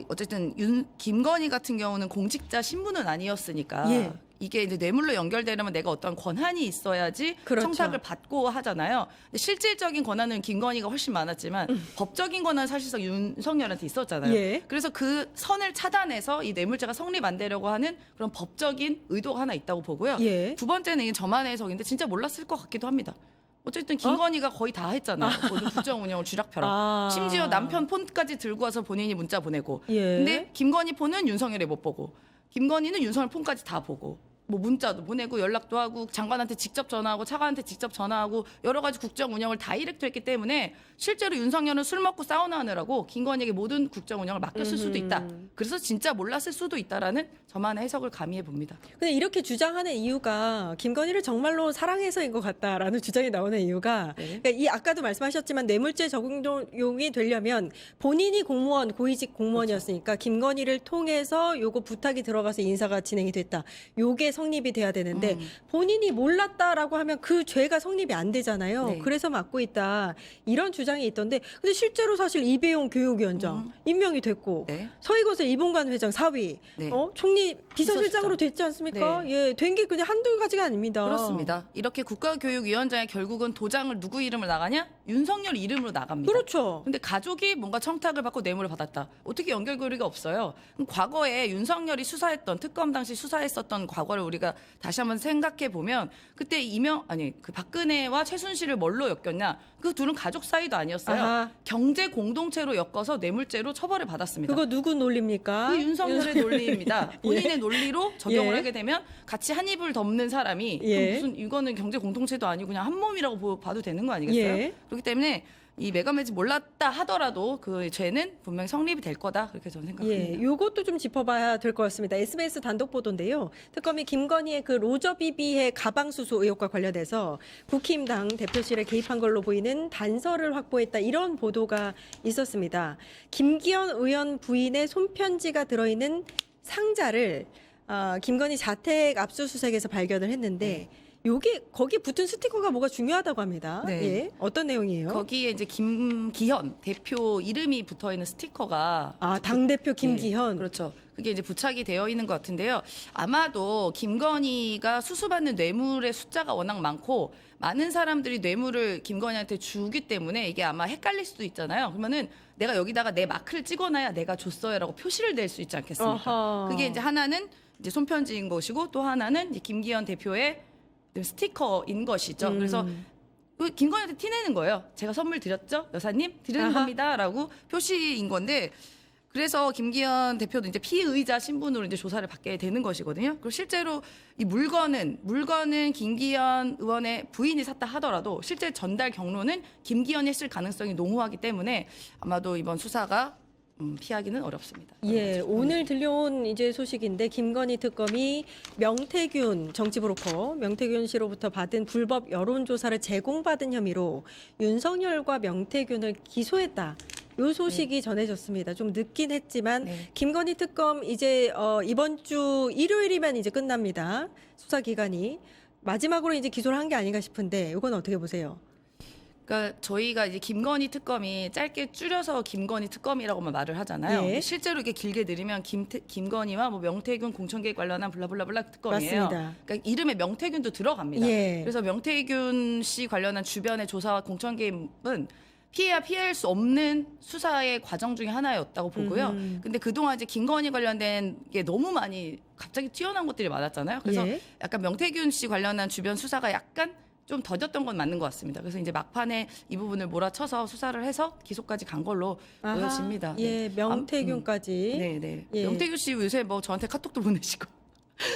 어쨌든 김건희 같은 경우는 공직자 신분은 아니었으니까 예. 이게 이제 뇌물로 연결되려면 내가 어떤 권한이 있어야지 그렇죠. 청탁을 받고 하잖아요. 근데 실질적인 권한은 김건희가 훨씬 많았지만 법적인 권한은 사실상 윤석열한테 있었잖아요. 예. 그래서 그 선을 차단해서 이 뇌물죄가 성립 안 되려고 하는 그런 법적인 의도가 하나 있다고 보고요. 예. 두 번째는 이게 저만의 해석인데 진짜 몰랐을 것 같기도 합니다. 어쨌든 김건희가 거의 다 했잖아요. 모든 국정 운영을 쥐락펴락. 심지어 남편 폰까지 들고 와서 본인이 문자 보내고. 예. 근데 김건희 폰은 윤석열이 못 보고 김건희는 윤석열 폰까지 다 보고. 뭐 문자도 보내고 연락도 하고 장관한테 직접 전화하고 차관한테 직접 전화하고 여러 가지 국정 운영을 다이렉트 했기 때문에 실제로 윤석열은 술 먹고 사우나 하느라고 김건희에게 모든 국정 운영을 맡겼을 수도 있다. 그래서 진짜 몰랐을 수도 있다라는 저만의 해석을 가미해 봅니다. 근데 이렇게 주장하는 이유가 김건희를 정말로 사랑해서인 것 같다라는 주장이 나오는 이유가 네. 그러니까 이 아까도 말씀하셨지만 뇌물죄 적용이 되려면 본인이 공무원 고위직 공무원이었으니까 김건희를 통해서 요거 부탁이 들어가서 인사가 진행이 됐다. 요게 성립이 돼야 되는데 본인이 몰랐다라고 하면 그 죄가 성립이 안 되잖아요. 네. 그래서 맡고 있다. 이런 주장 도장이 있던데 근데 실제로 사실 이배용 교육위원장 임명이 됐고 네. 서희건설 이봉관 회장 사위, 네. 총리 비서실장으로 됐지 않습니까? 예, 된 게 그냥 한두 가지가 아닙니다. 그렇습니다. 이렇게 국가교육위원장에 결국은 도장을 누구 이름으로 나가냐? 윤석열 이름으로 나갑니다. 그렇죠. 근데 가족이 뭔가 청탁을 받고 뇌물을 받았다. 어떻게 연결고리가 없어요? 그럼 과거에 윤석열이 수사했던 특검 당시 수사했었던 과거를 우리가 다시 한번 생각해 보면 그때 그 박근혜와 최순실을 뭘로 엮였냐? 그 둘은 가족 사이도 아니었어요. 아하. 경제 공동체로 엮어서 뇌물죄로 처벌을 받았습니다. 그거 누구 논리입니까? 그 윤석열의 논리입니다. 본인의 예. 논리로 적용을 예. 하게 되면 같이 한 입을 덮는 사람이 예. 그럼 무슨 이거는 경제 공동체도 아니고 그냥 한 몸이라고 봐도 되는 거 아니겠어요? 예. 그렇기 때문에 이 메가매지 몰랐다 하더라도 그 죄는 분명히 성립이 될 거다 그렇게 저는 생각합니다. 예, 요것도 좀 짚어봐야 될 것 같습니다. SBS 단독 보도인데요. 특검이 김건희의 그 로저비비의 가방 수수 의혹과 관련해서 국힘당 대표실에 개입한 걸로 보이는 단서를 확보했다 이런 보도가 있었습니다. 김기현 의원 부인의 손편지가 들어있는 상자를 김건희 자택 압수수색에서 발견을 했는데 요게 거기 붙은 스티커가 뭐가 중요하다고 합니다. 네. 예, 어떤 내용이에요? 거기에 이제 김기현 대표 이름이 붙어 있는 스티커가 당대표 김기현. 그렇죠. 그게 이제 부착이 되어 있는 것 같은데요. 아마도 김건희가 수수받는 뇌물의 숫자가 워낙 많고 많은 사람들이 뇌물을 김건희한테 주기 때문에 이게 아마 헷갈릴 수도 있잖아요. 그러면은 내가 여기다가 내 마크를 찍어놔야 내가 줬어요라고 표시를 낼 수 있지 않겠습니까? 어허. 그게 이제 하나는 이제 손편지인 것이고 또 하나는 이제 김기현 대표의 스티커인 것이죠. 그래서 그 김건희한테 티내는 거예요. 제가 선물 드렸죠, 여사님 드리는 아하. 겁니다라고 표시인 건데. 그래서 김기현 대표도 이제 피의자 신분으로 이제 조사를 받게 되는 것이거든요. 그리고 실제로 이 물건은 김기현 의원의 부인이 샀다 하더라도 실제 전달 경로는 김기현이 했을 가능성이 농후하기 때문에 아마도 이번 수사가 피하기는 어렵습니다. 예, 오늘 들려온 이제 소식인데 김건희 특검이 명태균 정치브로커 명태균 씨로부터 받은 불법 여론조사를 제공받은 혐의로 윤석열과 명태균을 기소했다. 요 소식이 전해졌습니다. 좀 늦긴 했지만 네. 김건희 특검 이제 이번 주 일요일이면 이제 끝납니다. 수사 기간이 마지막으로 이제 기소를 한 게 아닌가 싶은데 이건 어떻게 보세요? 그러니까 저희가 이제 김건희 특검이 짧게 줄여서 김건희 특검이라고만 말을 하잖아요. 예. 근데 실제로 이렇게 길게 들으면 김건희와 뭐 명태균 공천계획 관련한 블라블라블라 특검이에요. 맞습니다. 그러니까 이름에 명태균도 들어갑니다. 예. 그래서 명태균 씨 관련한 주변의 조사와 공천개입은 피해야 피할 수 없는 수사의 과정 중에 하나였다고 보고요. 근데 그동안 이제 김건희 관련된 게 너무 많이 갑자기 튀어나온 것들이 많았잖아요. 그래서 예. 약간 명태균 씨 관련한 주변 수사가 약간 좀 더뎠던 건 맞는 것 같습니다. 그래서 이제 막판에 이 부분을 몰아쳐서 수사를 해서 기소까지 간 걸로 아하, 보여집니다. 예, 네. 명태균까지. 네네. 예. 명태균 씨 요새 뭐 저한테 카톡도 보내시고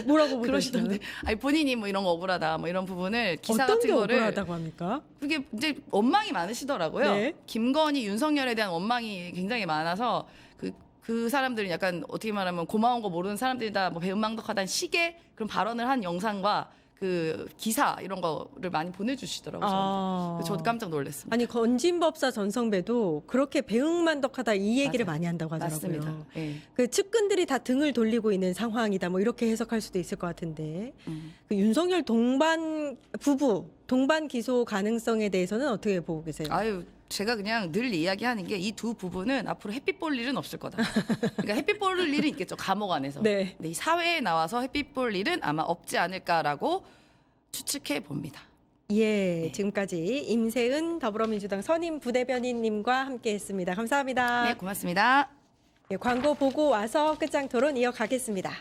뭐라고 그러시던데. 보시던데? 아니 본인이 뭐 이런 거 억울하다, 뭐 이런 부분을 기사 어떤 같은 게 거를 억울하다고 합니까? 그게 이제 원망이 많으시더라고요. 네. 김건희, 윤석열에 대한 원망이 굉장히 많아서 그 사람들은 약간 어떻게 말하면 고마운 거 모르는 사람들이다, 뭐 배은망덕하다는 식의 그런 발언을 한 영상과 그 기사 이런 거를 많이 보내주시더라고요. 저한테. 저도 깜짝 놀랐습니다. 아니 건진법사 전성배도 그렇게 배응만덕하다 이 얘기를 맞아요. 많이 한다고 하더라고요. 맞습니다. 예. 그 측근들이 다 등을 돌리고 있는 상황이다. 뭐 이렇게 해석할 수도 있을 것 같은데 그 윤석열 동반 기소 가능성에 대해서는 어떻게 보고 계세요? 아유, 제가 그냥 늘 이야기하는 게 이 두 부부는 앞으로 햇빛 볼 일은 없을 거다. 그러니까 햇빛 볼 일은 있겠죠, 감옥 안에서. 네. 근데 이 사회에 나와서 햇빛 볼 일은 아마 없지 않을까라고 추측해 봅니다. 예, 지금까지 임세은 더불어민주당 선임 부대변인님과 함께했습니다. 감사합니다. 네, 고맙습니다. 예, 광고 보고 와서 끝장 토론 이어가겠습니다.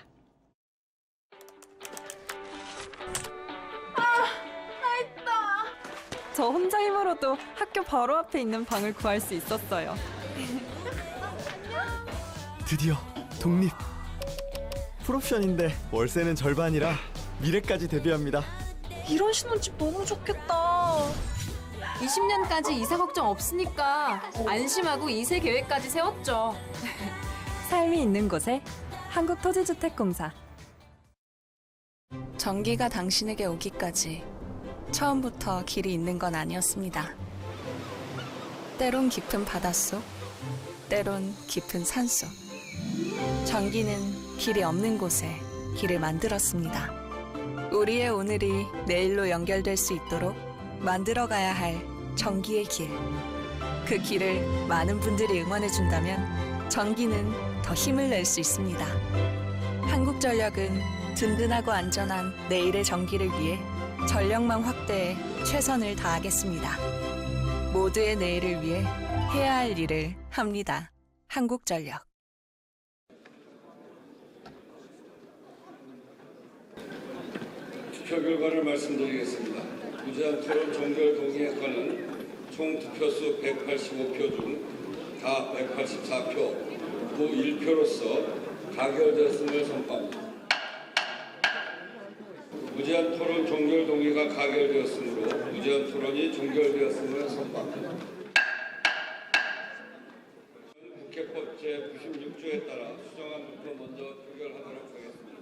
저 혼자 힘으로도 학교 바로 앞에 있는 방을 구할 수 있었어요. 드디어 독립. 풀옵션인데 월세는 절반이라 미래까지 대비합니다. 이런 신혼집 너무 좋겠다. 20년까지 이사 걱정 없으니까 안심하고 이세 계획까지 세웠죠. 삶이 있는 곳에 한국토지주택공사. 전기가 당신에게 오기까지 처음부터 길이 있는 건 아니었습니다. 때론 깊은 바닷속, 때론 깊은 산속. 전기는 길이 없는 곳에 길을 만들었습니다. 우리의 오늘이 내일로 연결될 수 있도록 만들어가야 할 전기의 길. 그 길을 많은 분들이 응원해준다면 전기는 더 힘을 낼 수 있습니다. 한국전력은 든든하고 안전한 내일의 전기를 위해 전력망 확대에 최선을 다하겠습니다. 모두의 내일을 위해 해야 할 일을 합니다. 한국전력. 투표 결과를 말씀드리겠습니다. 무제한 토론 종결 동의에 관한 총 득표수 185표 중 다 184표, 무 1표로서 가결되었음을 선포합니다. 무제한 토론 종결 동의가 가결되었으므로 무제한 토론이 종결되었음을 선포합니다. 국회법 제96조에 따라 수정안부터 먼저 표결하도록 하겠습니다.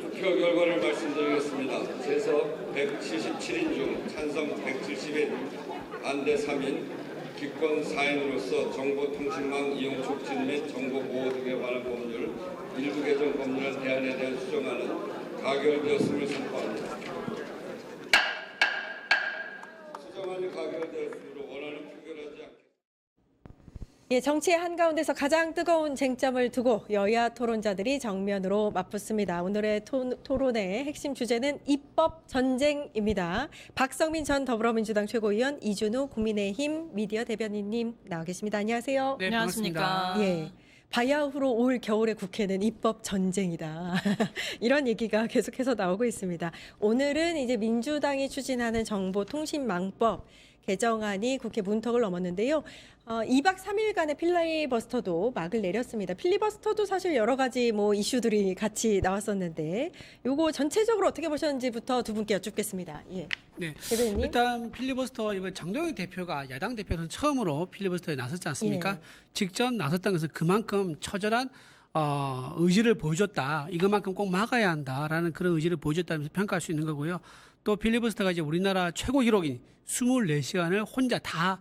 투표 결과를 말씀드리겠습니다. 재석 177인 중 찬성 170인, 반대 3인, 기권 4인으로서 정보통신망 이용 촉진 및 정보보호 등에 관한 법률 일부 개정 법률안 대안에 대한 수정안은 가결되었음을 선포합니다. 수정안이 가결되었으므로 원안은 표결하지 않겠습니다. 예, 정치의 한가운데서 가장 뜨거운 쟁점을 두고 여야 토론자들이 정면으로 맞붙습니다. 오늘의 토론의 핵심 주제는 입법 전쟁입니다. 박성민 전 더불어민주당 최고위원, 이준우 국민의힘 미디어 대변인님 나와 계십니다. 안녕하세요. 네, 반갑습니다. 예. 바야흐로 올 겨울의 국회는 입법 전쟁이다. 이런 얘기가 계속해서 나오고 있습니다. 오늘은 이제 민주당이 추진하는 정보통신망법 개정안이 국회 문턱을 넘었는데요. 2박 3일간의 필리버스터도 막을 내렸습니다. 필리버스터도 사실 여러 가지 이슈들이 같이 나왔었는데 요거 전체적으로 어떻게 보셨는지부터 두 분께 여쭙겠습니다. 예. 네. 대변인님. 일단 필리버스터 이번 장동혁 대표가 야당 대표는 처음으로 필리버스터에 나섰지 않습니까? 예. 직접 나섰다는 것은 그만큼 처절한 의지를 보여줬다. 이것만큼 꼭 막아야 한다라는 그런 의지를 보여줬다면서 평가할 수 있는 거고요. 또 필리버스터가 이제 우리나라 최고 기록인 24시간을 혼자 다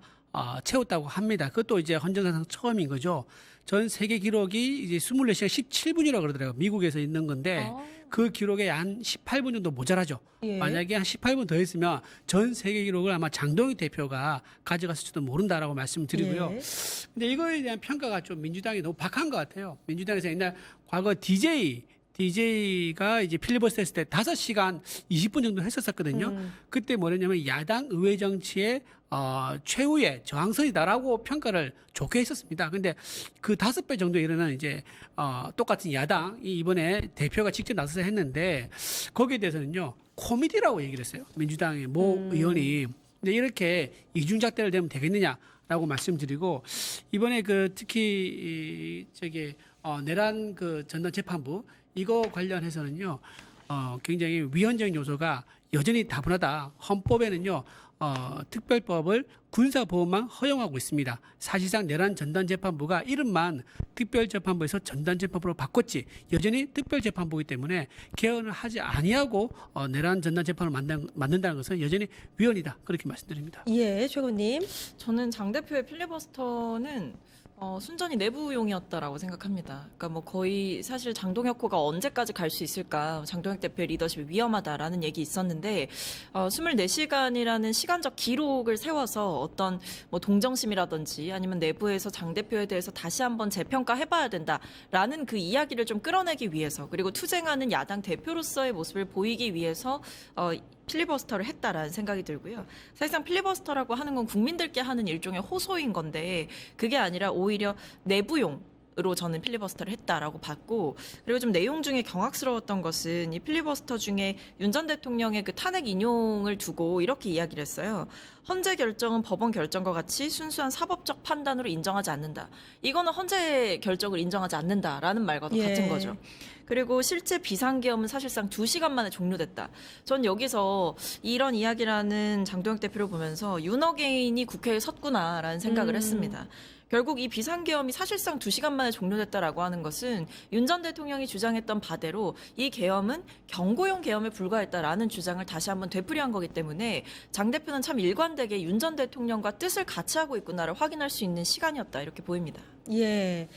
채웠다고 합니다. 그것도 이제 헌정사상 처음인 거죠. 전 세계 기록이 이제 24시간 17분이라고 그러더라고요. 미국에서 있는 건데 그 기록에 한 18분 정도 모자라죠. 예. 만약에 한 18분 더 했으면 전 세계 기록을 아마 장동희 대표가 가져갔을지도 모른다라고 말씀드리고요. 예. 근데 이거에 대한 평가가 좀 민주당이 너무 박한 것 같아요. 민주당에서 옛날 과거 DJ가 이제 필리버스터 했을 때 5시간 20분 정도 했었거든요. 그때 뭐랬냐면 야당 의회 정치의 최후의 저항선이다라고 평가를 좋게 했었습니다. 근데 그 5배 정도 이르는 이제 똑같은 야당이 이번에 대표가 직접 나서서 했는데 거기에 대해서는요 코미디라고 얘기를 했어요. 민주당의 모 의원이. 근데 이렇게 이중잣대를 대면 되겠느냐라고 말씀드리고 이번에 그 특히 내란 그 전담 재판부 이거 관련해서는요 굉장히 위헌적인 요소가 여전히 다분하다. 헌법에는요 특별법을 군사보호만 허용하고 있습니다. 사실상 내란 전담재판부가 이름만 특별재판부에서 전담재판부로 바꿨지 여전히 특별재판부이기 때문에 개헌을 하지 아니하고 내란 전담재판을 만든다는 것은 여전히 위헌이다. 그렇게 말씀드립니다. 예, 최고님. 저는 장 대표의 필리버스터는 순전히 내부용이었다라고 생각합니다. 그러니까 거의 사실 장동혁 호가 언제까지 갈 수 있을까? 장동혁 대표의 리더십이 위험하다라는 얘기 있었는데 24시간이라는 시간적 기록을 세워서 어떤 동정심이라든지 아니면 내부에서 장 대표에 대해서 다시 한번 재평가해봐야 된다라는 그 이야기를 좀 끌어내기 위해서 그리고 투쟁하는 야당 대표로서의 모습을 보이기 위해서 필리버스터를 했다라는 생각이 들고요. 사실상 필리버스터라고 하는 건 국민들께 하는 일종의 호소인 건데 그게 아니라 오히려 내부용으로 저는 필리버스터를 했다라고 봤고 그리고 좀 내용 중에 경악스러웠던 것은 이 필리버스터 중에 윤 전 대통령의 그 탄핵 인용을 두고 이렇게 이야기를 했어요. 헌재 결정은 법원 결정과 같이 순수한 사법적 판단으로 인정하지 않는다. 이거는 헌재 결정을 인정하지 않는다라는 말과도 예. 같은 거죠. 그리고 실제 비상계엄은 사실상 2시간 만에 종료됐다. 전 여기서 이런 이야기라는 장동혁 대표를 보면서 윤어게인이 국회에 섰구나라는 생각을 했습니다. 결국 이 비상계엄이 사실상 2시간 만에 종료됐다라고 하는 것은 윤 전 대통령이 주장했던 바대로 이 계엄은 경고용 계엄에 불과했다라는 주장을 다시 한번 되풀이한 거기 때문에 장 대표는 참 일관되게 윤 전 대통령과 뜻을 같이 하고 있구나를 확인할 수 있는 시간이었다 이렇게 보입니다. 예.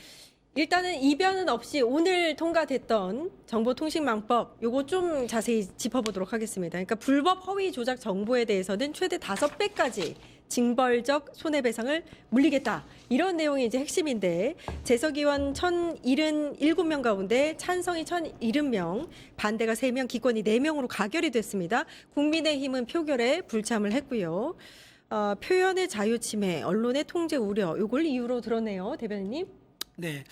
일단은 이변은 없이 오늘 통과됐던 정보통신망법 요거 좀 자세히 짚어보도록 하겠습니다. 그러니까 불법 허위 조작 정보에 대해서는 최대 5배까지 징벌적 손해배상을 물리겠다. 이런 내용이 이제 핵심인데 재석 의원 1,077명 가운데 찬성이 1,070명, 반대가 3명, 기권이 4명으로 가결이 됐습니다. 국민의힘은 표결에 불참을 했고요. 표현의 자유 침해, 언론의 통제 우려, 이걸 이유로 들었네요, 대변인님. 네.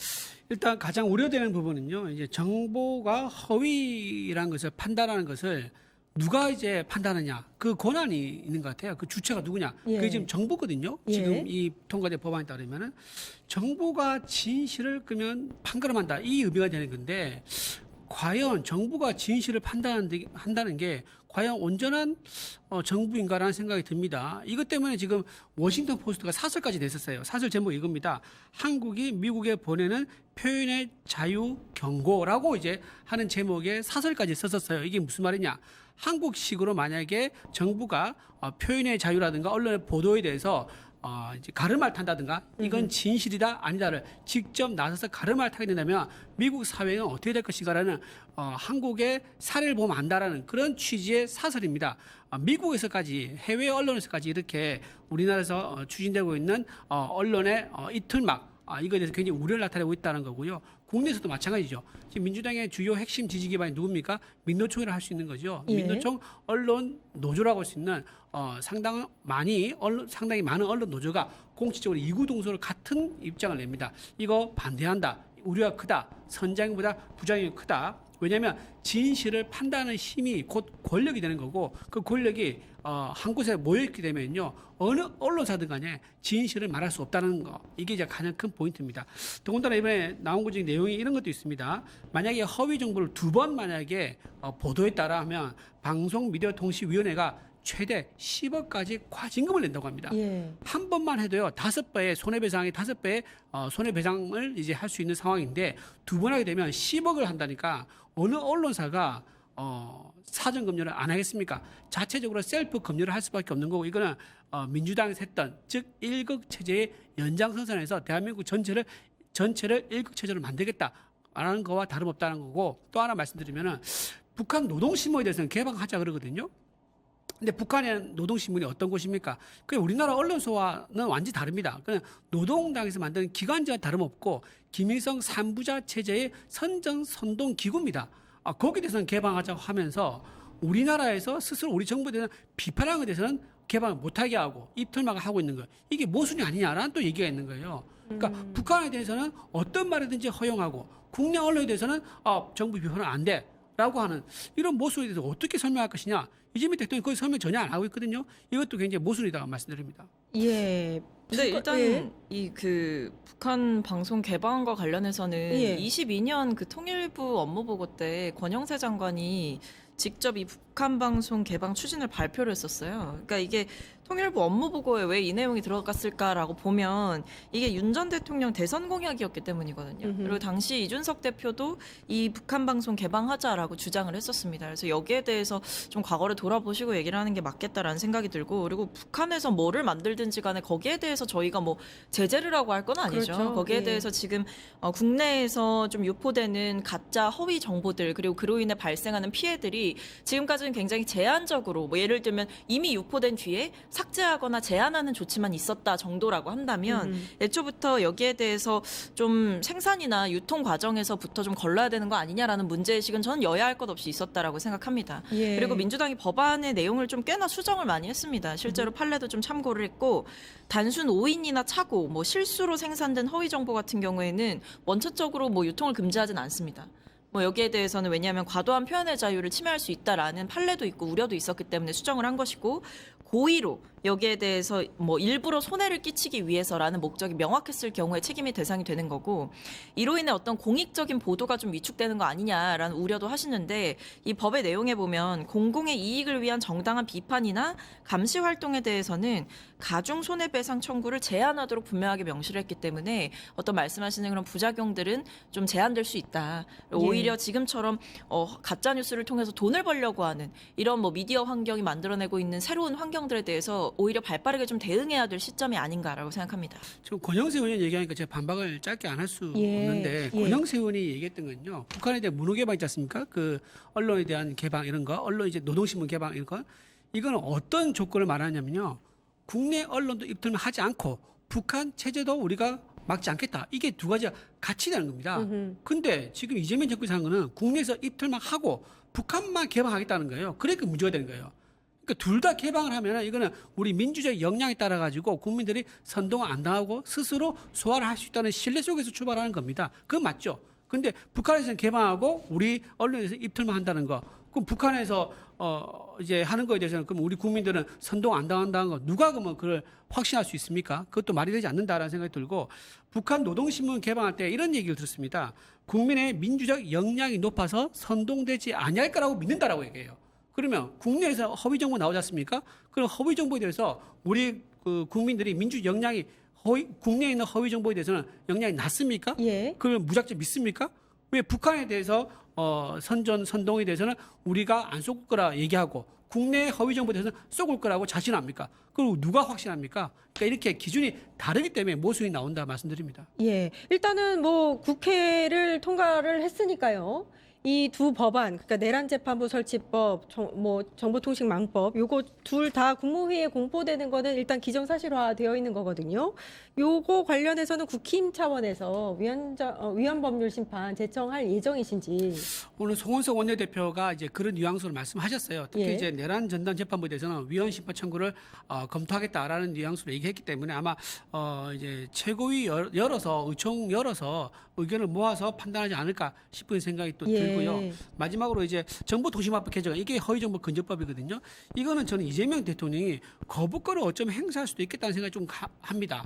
일단 가장 우려되는 부분은요. 이제 정보가 허위라는 것을 판단하는 것을 누가 이제 판단하냐. 그 권한이 있는 것 같아요. 그 주체가 누구냐. 예. 그게 지금 정부거든요. 예. 지금 이 통과된 법안에 따르면은 정보가 진실을 끄면 판가름한다. 이 의미가 되는 건데 과연 정부가 진실을 판단한다는 게 과연 온전한 정부인가라는 생각이 듭니다. 이것 때문에 지금 워싱턴 포스트가 사설까지 냈었어요. 사설 제목이 이겁니다. 한국이 미국에 보내는 표현의 자유 경고라고 이제 하는 제목의 사설까지 썼었어요. 이게 무슨 말이냐? 한국식으로 만약에 정부가 표현의 자유라든가 언론의 보도에 대해서 이제 가르마를 탄다든가 이건 진실이다 아니다를 직접 나서서 가르마를 타게 된다면 미국 사회는 어떻게 될 것인가라는 한국의 사례를 보면 안다라는 그런 취지의 사설입니다. 미국에서까지 해외 언론에서까지 이렇게 우리나라에서 추진되고 있는 언론의 이틀막 이거에 대해서 굉장히 우려를 나타내고 있다는 거고요. 국내에서도 마찬가지죠. 지금 민주당의 주요 핵심 지지 기반이 누굽니까? 민노총이라 할 수 있는 거죠. 예. 민노총 언론 노조라고 할 수 있는 상당히 많은 언론 노조가 공식적으로 이구동성으로 같은 입장을 냅니다. 이거 반대한다. 우려가 크다. 선장보다 부작용이 크다. 왜냐하면 진실을 판단하는 힘이 곧 권력이 되는 거고 그 권력이 한 곳에 모여있게 되면요 어느 언론사든 간에 진실을 말할 수 없다는 거 이게 이제 가장 큰 포인트입니다. 더군다나 이번에 나온 것 중에 내용이 이런 것도 있습니다. 만약에 허위 정보를 2번 만약에 보도했다라 하면 방송미디어통신위원회가 최대 10억까지 과징금을 낸다고 합니다. 예. 한 번만 해도요 5배의 손해배상이 5배의 손해배상을 이제 할 수 있는 상황인데 2번 하게 되면 10억을 한다니까 어느 언론사가 사전 검열을 안 하겠습니까? 자체적으로 셀프 검열을 할 수밖에 없는 거고 이거는 민주당에서 했던 즉 1극 체제의 연장선상에서 대한민국 전체를 1극 체제로 만들겠다라는 거와 다름없다는 거고 또 하나 말씀드리면은 북한 노동신문에 대해서는 개방하자 그러거든요. 근데 북한의 노동신문이 어떤 곳입니까? 그냥 우리나라 언론사와는 완전히 다릅니다. 그냥 노동당에서 만든 기관지와 다름없고 김일성 3부자 체제의 선전 기구입니다. 거기에 대해서는 개방하자고 하면서 우리나라에서 스스로 우리 정부에 대해서 비판하는 것에 대해서는 개방을 못하게 하고 입틀막을 하고 있는 거예요. 이게 모순이 아니냐라는 또 얘기가 있는 거예요. 그러니까 북한에 대해서는 어떤 말이든지 허용하고 국내 언론에 대해서는 정부 비판은 안 돼라고 하는 이런 모순에 대해서 어떻게 설명할 것이냐. 이재명 대통령이 거기 설명 전혀 안 하고 있거든요. 이것도 굉장히 모순이다 말씀드립니다. 예. 근데 일단 예. 이 그 북한 방송 개방과 관련해서는 예. 22년 그 통일부 업무보고 때 권영세 장관이 직접 이 북한 방송 개방 추진을 발표를 했었어요. 그러니까 이게 통일부 업무보고에 왜 이 내용이 들어갔을까라고 보면 이게 윤 전 대통령 대선 공약이었기 때문이거든요. 그리고 당시 이준석 대표도 이 북한 방송 개방하자라고 주장을 했었습니다. 그래서 여기에 대해서 좀 과거를 돌아보시고 얘기를 하는 게 맞겠다라는 생각이 들고 그리고 북한에서 뭐를 만들든지 간에 거기에 대해서 저희가 뭐 제재를 하고 할 건 아니죠. 그렇죠. 거기에 예. 대해서 지금 국내에서 좀 유포되는 가짜 허위 정보들 그리고 그로 인해 발생하는 피해들이 지금까지는 굉장히 제한적으로 뭐 예를 들면 이미 유포된 뒤에 삭제하거나 제한하는 조치만 있었다 정도라고 한다면 애초부터 여기에 대해서 좀 생산이나 유통 과정에서부터 좀 걸러야 되는 거 아니냐라는 문제의식은 저는 여야 할 것 없이 있었다라고 생각합니다. 예. 그리고 민주당이 법안의 내용을 좀 꽤나 수정을 많이 했습니다. 실제로 판례도 좀 참고를 했고 단순 오인이나 착오, 뭐 실수로 생산된 허위 정보 같은 경우에는 원천적으로 뭐 유통을 금지하진 않습니다. 뭐 여기에 대해서는 왜냐하면 과도한 표현의 자유를 침해할 수 있다라는 판례도 있고 우려도 있었기 때문에 수정을 한 것이고 고의로 여기에 대해서 뭐 일부러 손해를 끼치기 위해서라는 목적이 명확했을 경우에 책임이 대상이 되는 거고 이로 인해 어떤 공익적인 보도가 좀 위축되는 거 아니냐라는 우려도 하시는데 이 법의 내용에 보면 공공의 이익을 위한 정당한 비판이나 감시 활동에 대해서는 가중 손해배상 청구를 제한하도록 분명하게 명시를 했기 때문에 어떤 말씀하시는 그런 부작용들은 좀 제한될 수 있다. 오히려 지금처럼 가짜 뉴스를 통해서 돈을 벌려고 하는 이런 뭐 미디어 환경이 만들어내고 있는 새로운 환경들에 대해서 오히려 발빠르게 좀 대응해야 될 시점이 아닌가라고 생각합니다. 지금 권영세 의원이 얘기하니까 제가 반박을 짧게 안 할 수 예. 없는데 예. 권영세 의원이 얘기했던 건요. 북한에 대한 문호 개방 있지 않습니까? 그 언론에 대한 개방 이런 거, 언론 이제 노동신문 개방 이런 거 이거는 어떤 조건을 말하냐면요. 국내 언론도 입틀만 하지 않고 북한 체제도 우리가 막지 않겠다. 이게 두 가지가 같이 되는 겁니다. 근데 지금 이재명 정권이 하는 거는 국내에서 입틀만 하고 북한만 개방하겠다는 거예요. 그러니까 문제가 되는 거예요. 그러니까 둘 다 개방을 하면은 이거는 우리 민주적 역량에 따라 가지고 국민들이 선동 안 당하고 스스로 소화를 할 수 있다는 신뢰 속에서 출발하는 겁니다. 그건 맞죠. 근데 북한에서는 개방하고 우리 언론에서 입틀만 한다는 거. 그럼 북한에서 이제 하는 거에 대해서는 그럼 우리 국민들은 선동 안 당한다는 거 누가 그러면 그걸 확신할 수 있습니까? 그것도 말이 되지 않는다라는 생각이 들고 북한 노동신문 개방할 때 이런 얘기를 들었습니다. 국민의 민주적 역량이 높아서 선동되지 아니할 거라고 믿는다라고 얘기해요. 그러면 국내에서 허위 정보 나오지 않습니까? 그럼 허위 정보에 대해서 우리 그 국민들이 민주 역량이 국내에 있는 허위 정보에 대해서는 역량이 낮습니까? 예. 그걸 무작정 믿습니까? 왜 북한에 대해서 선동에 대해서는 우리가 안 쏘을 거라 얘기하고 국내 허위 정보에 대해서는 쏘을 거라고 자신합니까? 그리고 누가 확신합니까? 그러니까 이렇게 기준이 다르기 때문에 모순이 나온다 말씀드립니다. 예. 일단은 뭐 국회를 통과를 했으니까요. 이 두 법안, 그러니까 내란재판부 설치법, 정보통신망법, 요거 둘 다 국무회의에 공포되는 거는 일단 기정사실화 되어 있는 거거든요. 요거 관련해서는 국힘 차원에서 위헌법률 심판 제청할 예정이신지. 오늘 송원석 원내대표가 이제 그런 뉘앙스로 말씀하셨어요. 특히 예. 이제 내란 전담 재판부에 대해서는 위헌 심판 청구를 검토하겠다라는 뉘앙스로 얘기했기 때문에 아마 이제 최고위 열어서 의총 열어서 의견을 모아서 판단하지 않을까 싶은 생각이 또 예. 들고요. 마지막으로 이제 정보통신망법 개정 이게 허위정보 근절법이거든요. 이거는 저는 이재명 대통령이 거부권을 어쩌면 행사할 수도 있겠다는 생각이 좀 합니다.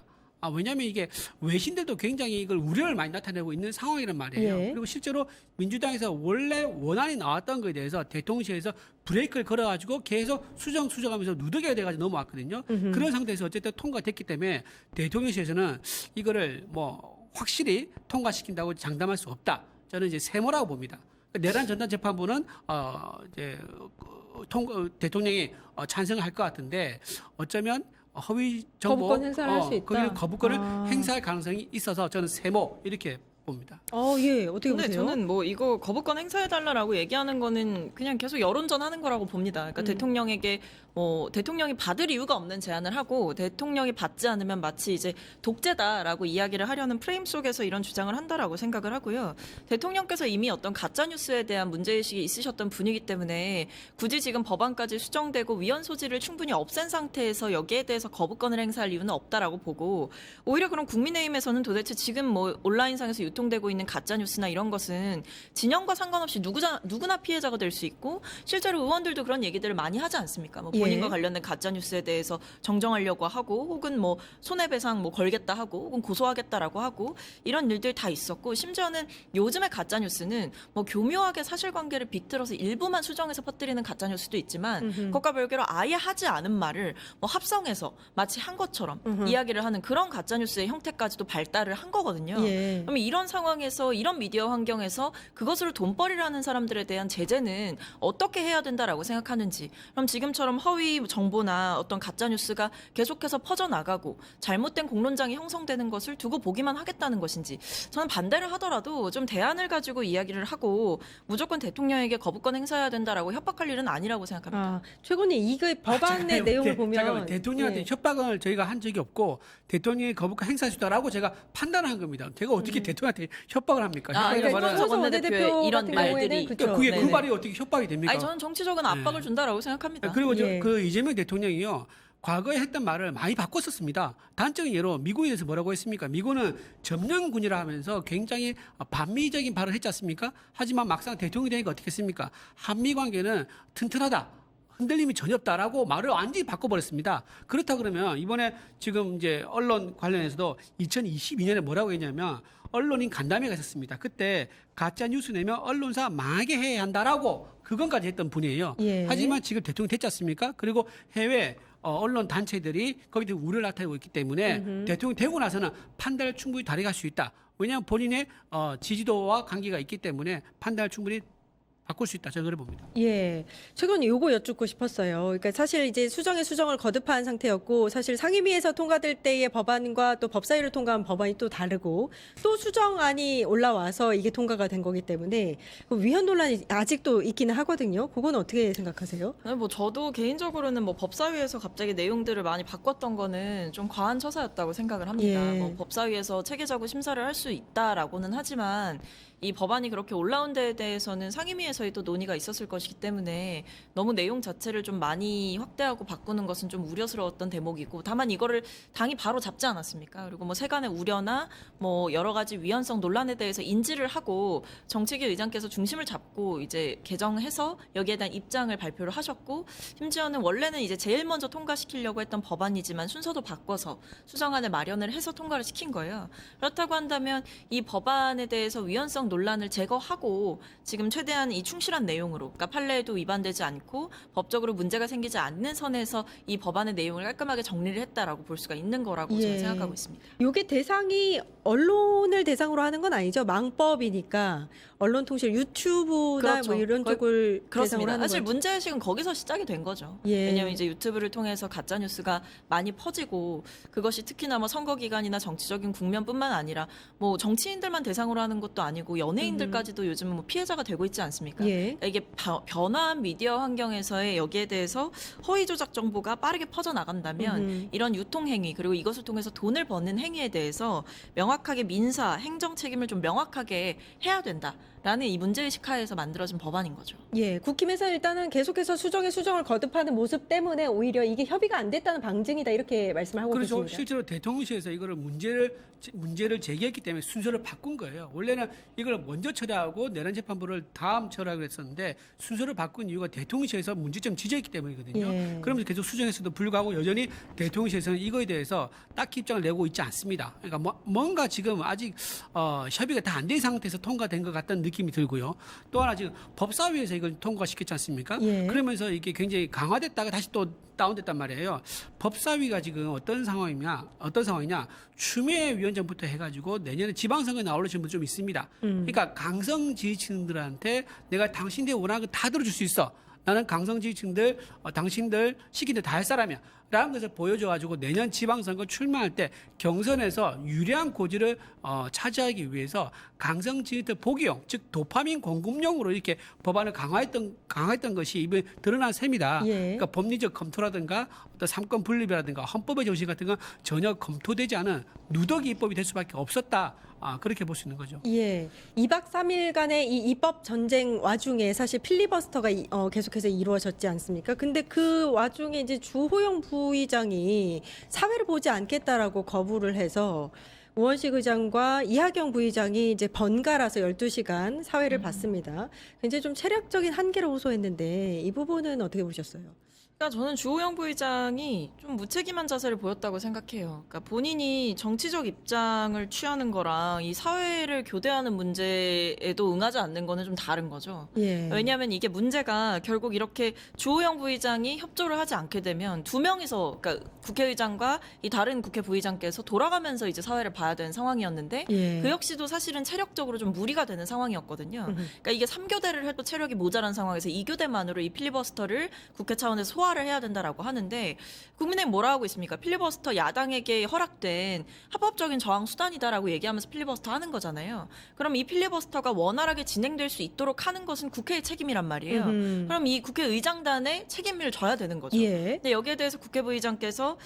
왜냐하면 이게 외신들도 굉장히 이걸 우려를 많이 나타내고 있는 상황이란 말이에요. 예. 그리고 실제로 민주당에서 원래 원안이 나왔던 거에 대해서 대통령실에서 브레이크를 걸어가지고 계속 수정하면서 누더기가 돼가지고 넘어왔거든요. 그런 상태에서 어쨌든 통과됐기 때문에 대통령실에서는 이거를 뭐 확실히 통과시킨다고 장담할 수 없다. 저는 이제 세모라고 봅니다. 내란 전담 재판부는 이제 대통령이 찬성을 할 것 같은데 어쩌면 허위 정보 거부권 행사를 할 수 있다. 거기는 거부권을 행사할 가능성이 있어서 저는 세모 이렇게 봅니다. 예. 어떻게 근데 보세요? 저는 뭐 이거 거부권 행사해달라고 얘기하는 거는 그냥 계속 여론전 하는 거라고 봅니다. 그러니까 대통령에게 대통령이 받을 이유가 없는 제안을 하고 대통령이 받지 않으면 마치 이제 독재다라고 이야기를 하려는 프레임 속에서 이런 주장을 한다라고 생각을 하고요. 대통령께서 이미 어떤 가짜 뉴스에 대한 문제의식이 있으셨던 분이기 때문에 굳이 지금 법안까지 수정되고 위헌 소지를 충분히 없앤 상태에서 여기에 대해서 거부권을 행사할 이유는 없다라고 보고 오히려 그럼 국민의힘에서는 도대체 지금 뭐 온라인상에서 유통되고 있는 가짜 뉴스나 이런 것은 진영과 상관없이 누구나 피해자가 될 수 있고 실제로 의원들도 그런 얘기들을 많이 하지 않습니까? 뭐 본인과 관련된 가짜 뉴스에 대해서 정정하려고 하고 혹은 뭐 손해배상 뭐 걸겠다 하고 혹은 고소하겠다라고 하고 이런 일들 다 있었고 심지어는 요즘의 가짜 뉴스는 뭐 교묘하게 사실관계를 비틀어서 일부만 수정해서 퍼뜨리는 가짜 뉴스도 있지만 그것과 별개로 아예 하지 않은 말을 뭐 합성해서 마치 한 것처럼 이야기를 하는 그런 가짜 뉴스의 형태까지도 발달을 한 거거든요. 예. 그럼 이런 상황에서 이런 미디어 환경에서 그것으로 돈벌이를 하는 사람들에 대한 제재는 어떻게 해야 된다라고 생각하는지 그럼 지금처럼 허위 정보나 어떤 가짜 뉴스가 계속해서 퍼져나가고 잘못된 공론장이 형성되는 것을 두고 보기만 하겠다는 것인지 저는 반대를 하더라도 좀 대안을 가지고 이야기를 하고 무조건 대통령에게 거부권 행사해야 된다라고 협박할 일은 아니라고 생각합니다. 최근에 이거 법안의 내용을 보면 잠깐만, 대통령한테 예. 협박을 저희가 한 적이 없고 대통령이 거부권 행사할 수 있다라고 제가 판단한 겁니다. 제가 어떻게 대통령한테 협박을 합니까? 협박이란 그러니까 말은 윤석열 원내대표 이런 같은 말들이 경우에는 그쵸. 그게 네네. 그 말이 어떻게 협박이 됩니까? 아니 저는 정치적인 압박을 네. 준다라고 생각합니다. 그리고 예. 그 이재명 대통령이요. 과거에 했던 말을 많이 바꿨었습니다. 단적인 예로 미국에 대해서 뭐라고 했습니까? 미국은 점령군이라 하면서 굉장히 반미적인 발언을 했지 않습니까? 하지만 막상 대통령이 되니까 어떻게 했습니까? 한미 관계는 튼튼하다. 흔들림이 전혀 없다라고 말을 완전히 바꿔버렸습니다. 그렇다 그러면 이번에 지금 이제 언론 관련해서도 2022년에 뭐라고 했냐면 언론인 간담회가 있었습니다. 그때 가짜 뉴스 내면 언론사 망하게 해야 한다라고 그건까지 했던 분이에요. 예. 하지만 지금 대통령 됐지 않습니까? 그리고 해외 언론 단체들이 거기서 우려를 나타내고 있기 때문에 대통령 되고 나서는 판단을 충분히 다르게 할 수 있다. 왜냐하면 본인의 지지도와 관계가 있기 때문에 판단을 충분히 바꿀 수 있다. 저는 그래 봅니다. 예. 최근 요거 여쭙고 싶었어요. 그러니까 사실 이제 수정의 수정을 거듭한 상태였고 사실 상임위에서 통과될 때의 법안과 또 법사위를 통과한 법안이 또 다르고 또 수정안이 올라와서 이게 통과가 된 거기 때문에 그 위헌 논란이 아직도 있기는 하거든요. 그건 어떻게 생각하세요? 네, 뭐 저도 개인적으로는 뭐 법사위에서 갑자기 내용들을 많이 바꿨던 거는 좀 과한 처사였다고 생각을 합니다. 예. 뭐 법사위에서 체계적으로 심사를 할 수 있다라고는 하지만 이 법안이 그렇게 올라온 데에 대해서는 상임위에서의 또 논의가 있었을 것이기 때문에 너무 내용 자체를 좀 많이 확대하고 바꾸는 것은 좀 우려스러웠던 대목이고 다만 이거를 당이 바로 잡지 않았습니까? 그리고 뭐 세간의 우려나 뭐 여러 가지 위헌성 논란에 대해서 인지를 하고 정책위 의장께서 중심을 잡고 이제 개정해서 여기에 대한 입장을 발표를 하셨고 심지어는 원래는 이제 제일 먼저 통과시키려고 했던 법안이지만 순서도 바꿔서 수정안을 마련을 해서 통과를 시킨 거예요. 그렇다고 한다면 이 법안에 대해서 위헌성 논란을 제거하고 지금 최대한 이 충실한 내용으로 그러니까 판례에도 위반되지 않고 법적으로 문제가 생기지 않는 선에서 이 법안의 내용을 깔끔하게 정리를 했다라고 볼 수가 있는 거라고 저는 예. 생각하고 있습니다. 요게 대상이 언론을 대상으로 하는 건 아니죠. 망법이니까 언론통신 유튜브나 그렇죠. 뭐 이런 거의 쪽을 대상으로 그렇습니다. 하는 사실 거죠. 문제의식은 거기서 시작이 된 거죠. 예. 왜냐하면 이제 유튜브를 통해서 가짜 뉴스가 많이 퍼지고 그것이 특히나 뭐 선거 기간이나 정치적인 국면뿐만 아니라 뭐 정치인들만 대상으로 하는 것도 아니고 연예인들까지도 요즘은 뭐 피해자가 되고 있지 않습니까? 예. 그러니까 이게 변화한 미디어 환경에서의 여기에 대해서 허위 조작 정보가 빠르게 퍼져 나간다면 이런 유통 행위 그리고 이것을 통해서 돈을 버는 행위에 대해서 명확하게 민사 행정 책임을 좀 명확하게 해야 된다라는 이 문제의식 하에서 만들어진 법안인 거죠. 예, 국힘에서 일단은 계속해서 수정에 수정을 거듭하는 모습 때문에 오히려 이게 협의가 안 됐다는 방증이다 이렇게 말씀을 하고 그렇죠. 계십니다. 실제로 대통령실에서 이거를 문제를 제기했기 때문에 순서를 바꾼 거예요. 원래는 이걸 먼저 처리하고 내란 재판부를 다음 처리하기로 했었는데 순서를 바꾼 이유가 대통령실에서 문제점 지적했기 때문이거든요. 예. 그러면서 계속 수정했어도 불구하고 여전히 대통령실에서는 이거에 대해서 딱히 입장을 내고 있지 않습니다. 그러니까 뭔가 지금 아직 협의가 다 안 된 상태에서 통과된 것 같다는 느낌이 들고요. 또 하나 지금 법사위에서 이걸 통과시켰지 않습니까? 예. 그러면서 이게 굉장히 강화됐다가 다시 또 다운됐단 말이에요. 법사위가 지금 어떤 상황이냐? 추미애 위원장부터 해가지고 내년에 지방선거 나오려는 분들 좀 있습니다. 그러니까 강성 지지층들한테 내가 당신들이 원하는 거 다 들어줄 수 있어. 나는 강성 지지층들, 당신들 시킨 대로 다 할 사람이야. 라는 것을 보여줘가지고 내년 지방선거 출마할 때 경선에서 유리한 고지를 차지하기 위해서 강성 지지층 보기용, 즉 도파민 공급용으로 이렇게 법안을 강화했던 것이 이번에 드러난 셈이다. 예. 그러니까 법리적 검토라든가 어떤 삼권 분립이라든가 헌법의 정신 같은 건 전혀 검토되지 않은 누더기 입법이 될 수밖에 없었다. 그렇게 볼 수 있는 거죠. 예, 2박 3일간의 이 입법 전쟁 와중에 사실 필리버스터가 계속해서 이루어졌지 않습니까? 근데 그 와중에 이제 주호영 부의장이 사회를 보지 않겠다라고 거부를 해서 우원식 의장과 이하경 부의장이 이제 번갈아서 12시간 사회를 봤습니다. 굉장히 좀 체력적인 한계를 호소했는데 이 부분은 어떻게 보셨어요? 그러니까 저는 주호영 부의장이 좀 무책임한 자세를 보였다고 생각해요. 그러니까 본인이 정치적 입장을 취하는 거랑 이 사회를 교대하는 문제에도 응하지 않는 거는 좀 다른 거죠. 예. 왜냐하면 이게 문제가 결국 이렇게 주호영 부의장이 협조를 하지 않게 되면 두 명이서 그러니까 국회의장과 이 다른 국회 부의장께서 돌아가면서 이제 사회를 봐야 되는 상황이었는데 예. 그 역시도 사실은 체력적으로 좀 무리가 되는 상황이었거든요. 그러니까 이게 3교대를 해도 체력이 모자란 상황에서 2교대만으로 이 필리버스터를 국회 차원에서 소화를 해야 된다라고 하는데 국민의힘 뭐라 하고 있습니까? 필리버스터 야당에게 허락된 합법적인 저항 수단이다라고 얘기하면서 필리버스터 하는 거잖아요. 그럼 이 필리버스터가 원활하게 진행될 수 있도록 하는 것은 국회의 책임이란 말이에요. 그럼 이 국회의장단의 책임을 져야 되는 거죠. 예. 근데 여기에 대해서 국회부의장께서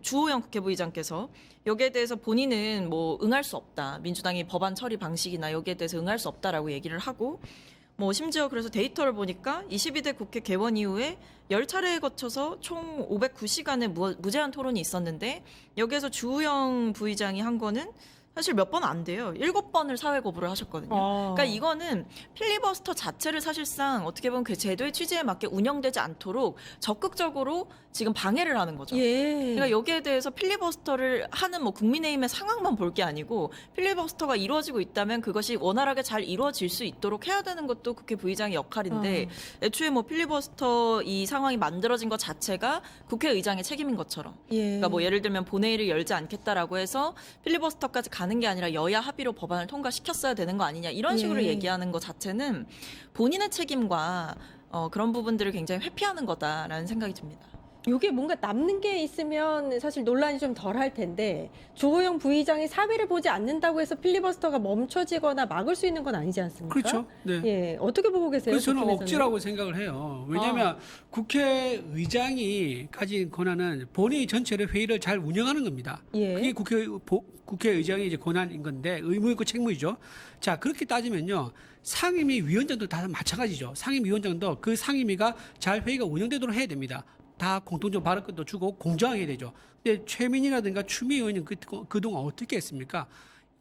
주호영 국회부의장께서 여기에 대해서 본인은 뭐 응할 수 없다. 민주당이 법안 처리 방식이나 여기에 대해서 응할 수 없다라고 얘기를 하고 뭐 심지어 그래서 데이터를 보니까 22대 국회 개원 이후에 10차례에 거쳐서 총 509시간의 무제한 토론이 있었는데 여기에서 주호영 부의장이 한 거는 사실 몇 번 안 돼요. 7번을 사회 거부를 하셨거든요. 그러니까 이거는 필리버스터 자체를 사실상 어떻게 보면 그 제도의 취지에 맞게 운영되지 않도록 적극적으로 지금 방해를 하는 거죠. 예. 그러니까 여기에 대해서 필리버스터를 하는 뭐 국민의힘의 상황만 볼 게 아니고 필리버스터가 이루어지고 있다면 그것이 원활하게 잘 이루어질 수 있도록 해야 되는 것도 국회 부의장의 역할인데 애초에 뭐 필리버스터 이 상황이 만들어진 것 자체가 국회의장의 책임인 것처럼 예. 그러니까 뭐 예를 들면 본회의를 열지 않겠다라고 해서 필리버스터까지 가는 게 아니라 여야 합의로 법안을 통과시켰어야 되는 거 아니냐 이런 식으로 예. 얘기하는 것 자체는 본인의 책임과 그런 부분들을 굉장히 회피하는 거다라는 생각이 듭니다. 이게 뭔가 남는 게 있으면 사실 논란이 좀 덜 할 텐데 주호영 부의장이 사회를 보지 않는다고 해서 필리버스터가 멈춰지거나 막을 수 있는 건 아니지 않습니까? 그렇죠. 네. 예, 어떻게 보고 계세요? 그래서 저는 국힘에서는? 억지라고 생각을 해요. 왜냐하면 국회의장이 가진 권한은 본회의 전체를 회의를 잘 운영하는 겁니다. 예. 그게 국회의장의 이제 권한인 건데 의무이고 책무이죠. 자, 그렇게 따지면요. 상임위 위원장도 다 마찬가지죠. 상임위원장도 그 상임위가 잘 회의가 운영되도록 해야 됩니다. 다 공통적 발언권도 주고 공정하게 해야 되죠. 근데 최민희라든가 추미애 의원은 그동안 어떻게 했습니까?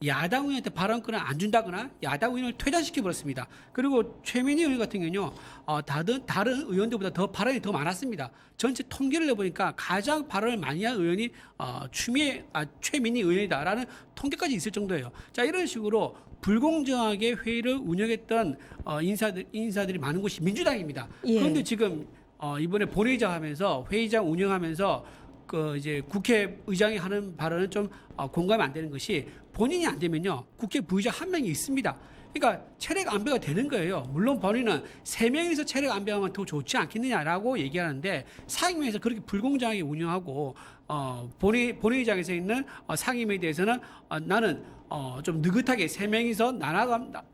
야당 의원한테 발언권을 안 준다거나 야당 의원을 퇴장시켜버렸습니다. 그리고 최민희 의원 같은 경우는요, 다른 의원들보다 더 발언이 더 많았습니다. 전체 통계를 내보니까 가장 발언을 많이 한 의원이 최민희 의원이다라는 통계까지 있을 정도예요. 자, 이런 식으로 불공정하게 회의를 운영했던 인사들이 많은 곳이 민주당입니다. 예. 그런데 지금 이번에 본회의장 하면서 회의장 운영하면서 이제 국회의장이 하는 발언은 좀 공감이 안 되는 것이 본인이 안 되면요. 국회 부의장 한 명이 있습니다. 그러니까 체력 안배가 되는 거예요. 물론 본인은 3명이서 체력 안배하면 더 좋지 않겠느냐라고 얘기하는데 상임위에서 그렇게 불공정하게 운영하고 본회의장에서 있는 상임위에 대해서는 나는 좀 느긋하게 3명이서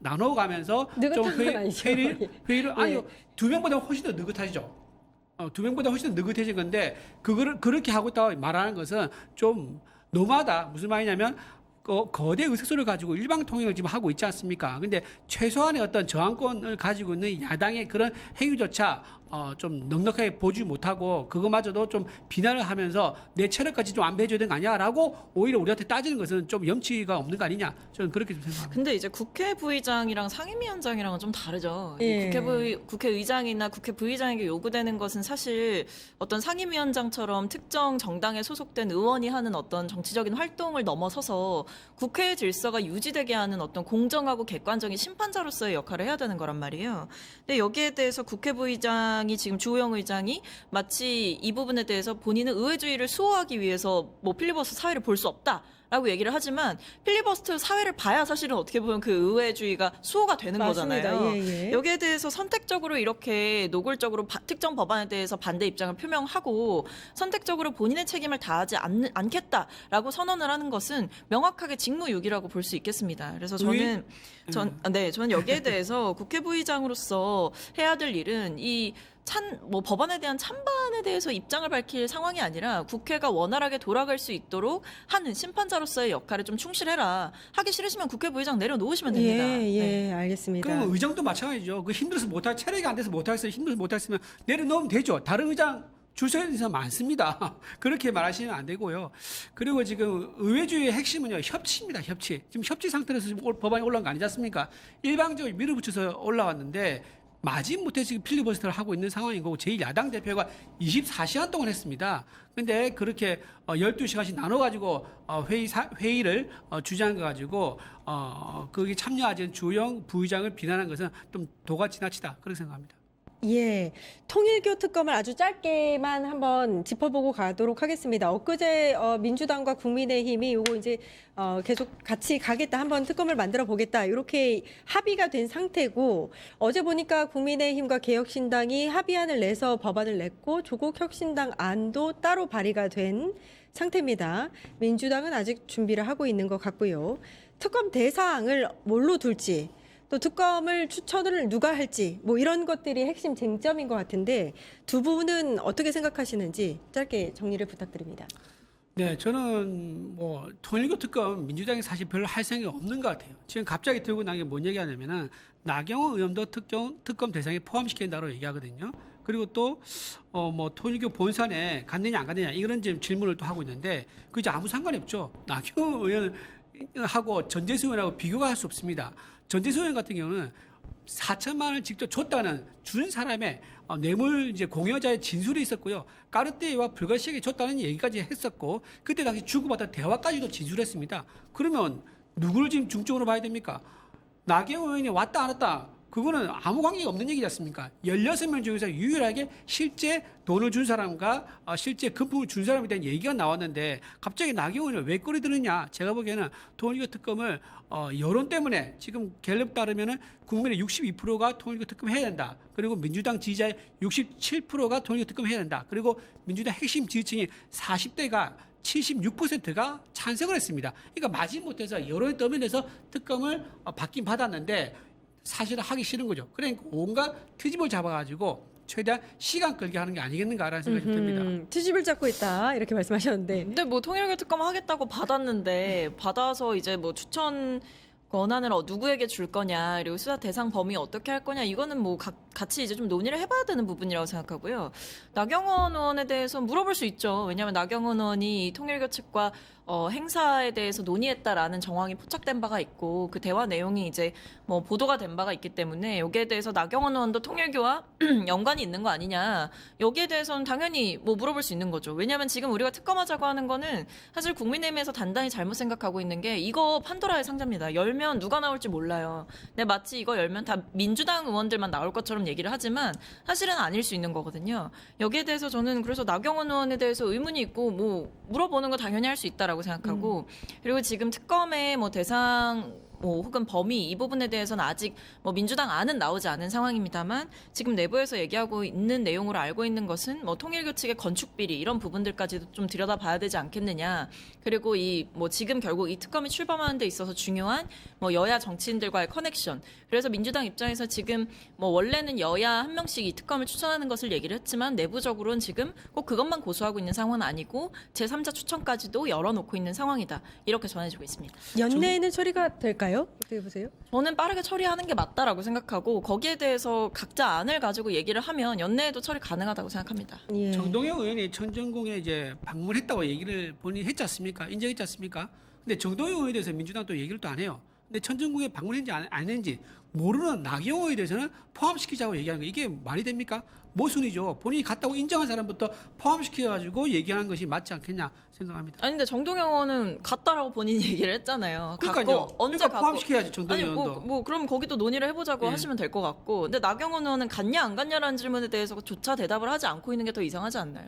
나눠가면서 좀 느긋한 건 아니죠. 회의를 예. 아니요 2명보다 훨씬 더 느긋하죠. 2명보다 훨씬 더 느긋해진 건데 그거를 그렇게 하고 있다고 말하는 것은 좀 너무하다. 무슨 말이냐면 거대 의석수를 가지고 일방 통행을 지금 하고 있지 않습니까? 근데 최소한의 어떤 저항권을 가지고 있는 야당의 그런 행위조차 좀 넉넉하게 보지 못하고 그거마저도 좀 비난을 하면서 내 체력까지 좀 안배해줘야 되는 거 아니야라고 오히려 우리한테 따지는 것은 좀 염치가 없는 거 아니냐 저는 그렇게 좀 생각합니다. 근데 이제 국회 부의장이랑 상임위원장이랑은 좀 다르죠. 예. 국회의장이나 국회 부의장에게 요구되는 것은 사실 어떤 상임위원장처럼 특정 정당에 소속된 의원이 하는 어떤 정치적인 활동을 넘어서서 국회의 질서가 유지되게 하는 어떤 공정하고 객관적인 심판자로서의 역할을 해야 되는 거란 말이에요. 근데 여기에 대해서 국회 부의장이 지금 주호영 의장이 마치 이 부분에 대해서 본인은 의회주의를 수호하기 위해서 뭐 필리버스터 사회를 볼 수 없다라고 얘기를 하지만 필리버스터 사회를 봐야 사실은 어떻게 보면 그 의회주의가 수호가 되는 맞습니다. 거잖아요. 예, 예. 여기에 대해서 선택적으로 이렇게 노골적으로 특정 법안에 대해서 반대 입장을 표명하고 선택적으로 본인의 책임을 다하지 않겠다라고 선언을 하는 것은 명확하게 직무유기라고 볼 수 있겠습니다. 그래서 저는 여기에 대해서 국회 부의장으로서 해야 될 일은 법안에 대한 찬반에 대해서 입장을 밝힐 상황이 아니라 국회가 원활하게 돌아갈 수 있도록 하는 심판자로서의 역할을 좀 충실해라. 하기 싫으시면 국회 부의장 내려놓으시면 됩니다. 예, 알겠습니다. 그럼 의장도 마찬가지죠. 그 힘들어서 못할 체력이 안 돼서 못하겠어요. 힘들어서 못하겠으면 내려놓으면 되죠. 다른 의장 줄 서야 되는 사람 많습니다. 그렇게 말하시면 안 되고요. 그리고 지금 의회주의의 핵심은요, 협치입니다. 협치. 지금 협치 상태에서 지금 법안이 올라온 거 아니지 않습니까? 일방적으로 밀어붙여서 올라왔는데 마지못해 지금 필리버스터를 하고 있는 상황인 거고 제1야당 대표가 24시간 동안 했습니다. 근데 그렇게 12시간씩 나눠가지고 회의를 주재한 거 가지고 거기 참여하지 않은 주호영 부의장을 비난한 것은 좀 도가 지나치다 그렇게 생각합니다. 예, 통일교 특검을 아주 짧게만 한번 짚어보고 가도록 하겠습니다. 엊그제 민주당과 국민의힘이 요거 이제 계속 같이 가겠다, 한번 특검을 만들어 보겠다 이렇게 합의가 된 상태고 어제 보니까 국민의힘과 개혁신당이 합의안을 내서 법안을 냈고 조국 혁신당 안도 따로 발의가 된 상태입니다. 민주당은 아직 준비를 하고 있는 것 같고요. 특검 대상을 뭘로 둘지 또 특검을 추천을 누가 할지 뭐 이런 것들이 핵심 쟁점인 것 같은데 두 분은 어떻게 생각하시는지 짧게 정리를 부탁드립니다. 네, 저는 뭐 통일교 특검 민주당이 사실 별로 할 생각이 없는 것 같아요. 지금 갑자기 들고 나온 게 뭔 얘기하냐면은 나경원 의원도 특검 대상에 포함시킨다고 얘기하거든요. 그리고 또 뭐 통일교 본산에 갔느냐 안 갔느냐 이런 지금 질문을 또 하고 있는데 그게 아무 상관이 없죠. 나경원 의원하고 전재수 의원하고 비교가 할 수 없습니다. 전재수 의원 같은 경우는 4천만 원을 직접 줬다는 준 사람의 뇌물 이제 공여자의 진술이 있었고요. 까르띠에와 불가시에게 줬다는 얘기까지 했었고 그때 당시 주고받은 대화까지도 진술했습니다. 그러면 누구를 지금 중점으로 봐야 됩니까? 나경원 의원이 왔다 안 왔다 그거는 아무 관계가 없는 얘기지 않습니까? 16명 중에서 유일하게 실제 돈을 준 사람과 실제 금품을 준 사람에 대한 얘기가 나왔는데 갑자기 나경원 의원이 왜 꺼내드느냐? 제가 보기에는 통일교 특검을 여론 때문에 지금 갤럽 따르면은 국민의 62%가 통일교 특검 해야 된다. 그리고 민주당 지지자의 67%가 통일교 특검 해야 된다. 그리고 민주당 핵심 지지층이 40대가 76%가 찬성을 했습니다. 그러니까 마지못해서 여론에 떠밀려서 특검을 받긴 받았는데 사실은 하기 싫은 거죠. 그러니까 온갖 트집을 잡아가지고 최대한 시간 끌게 하는 게 아니겠는가라는 생각이 좀 듭니다. 트집을 잡고 있다 이렇게 말씀하셨는데 근데 뭐 통일교 특검 하겠다고 받았는데 받아서 이제 뭐 추천 권한을 누구에게 줄 거냐 그리고 수사 대상 범위 어떻게 할 거냐 이거는 뭐 같이 이제 좀 논의를 해봐야 되는 부분이라고 생각하고요. 나경원 의원에 대해서 물어볼 수 있죠. 왜냐하면 나경원 의원이 이 통일교 측과 행사에 대해서 논의했다라는 정황이 포착된 바가 있고 그 대화 내용이 이제 뭐 보도가 된 바가 있기 때문에 여기에 대해서 나경원 의원도 통일교와 연관이 있는 거 아니냐 여기에 대해서는 당연히 뭐 물어볼 수 있는 거죠. 왜냐하면 지금 우리가 특검하자고 하는 거는 사실 국민의힘에서 단단히 잘못 생각하고 있는 게 이거 판도라의 상자입니다. 열면 누가 나올지 몰라요. 근데 마치 이거 열면 다 민주당 의원들만 나올 것처럼 얘기를 하지만 사실은 아닐 수 있는 거거든요. 여기에 대해서 저는 그래서 나경원 의원에 대해서 의문이 있고 뭐 물어보는 거 당연히 할 수 있다라고 생각하고 그리고 지금 특검의 뭐 대상 뭐 혹은 범위 이 부분에 대해서는 아직 뭐 민주당 안은 나오지 않은 상황입니다만 지금 내부에서 얘기하고 있는 내용으로 알고 있는 것은 뭐 통일교 측의 건축 비리 이런 부분들까지도 좀 들여다봐야 되지 않겠느냐. 그리고 이 뭐 지금 결국 이 특검이 출범하는 데 있어서 중요한 뭐 여야 정치인들과의 커넥션. 그래서 민주당 입장에서 지금 뭐 원래는 여야 한 명씩 이 특검을 추천하는 것을 얘기를 했지만 내부적으로는 지금 꼭 그것만 고수하고 있는 상황은 아니고 제3자 추천까지도 열어놓고 있는 상황이다. 이렇게 전해지고 있습니다. 연내에는 처리가 될까요? 어떻게 보세요? 저는 빠르게 처리하는 게 맞다라고 생각하고 거기에 대해서 각자 안을 가지고 얘기를 하면 연내에도 처리 가능하다고 생각합니다. 예. 정동영 의원이 천정궁에 이제 방문했다고 얘기를 본인이 했지 않습니까? 인정했지 않습니까? 근데 정동영 의원에 대해서 민주당 또 얘기를 또 안 해요. 근데 천정궁에 방문했는지 안 했는지 모르는 나경원 의원에 대해서는 포함시키자고 얘기하는 거 이게 말이 됩니까? 모순이죠. 본인이 갔다고 인정한 사람부터 포함시켜가지고 얘기하는 것이 맞지 않겠냐 생각합니다. 아니 근데 정동영 의원은 갔다라고 본인이 얘기를 했잖아요. 그러니까요. 갔고 언제 그러니까 갔고 포함시켜야지 정동영 아니 의원도. 뭐 그럼 거기도 논의를 해보자고 예. 하시면 될 것 같고 근데 나경원 의원은 갔냐 안 갔냐라는 질문에 대해서조차 대답을 하지 않고 있는 게 더 이상하지 않나요?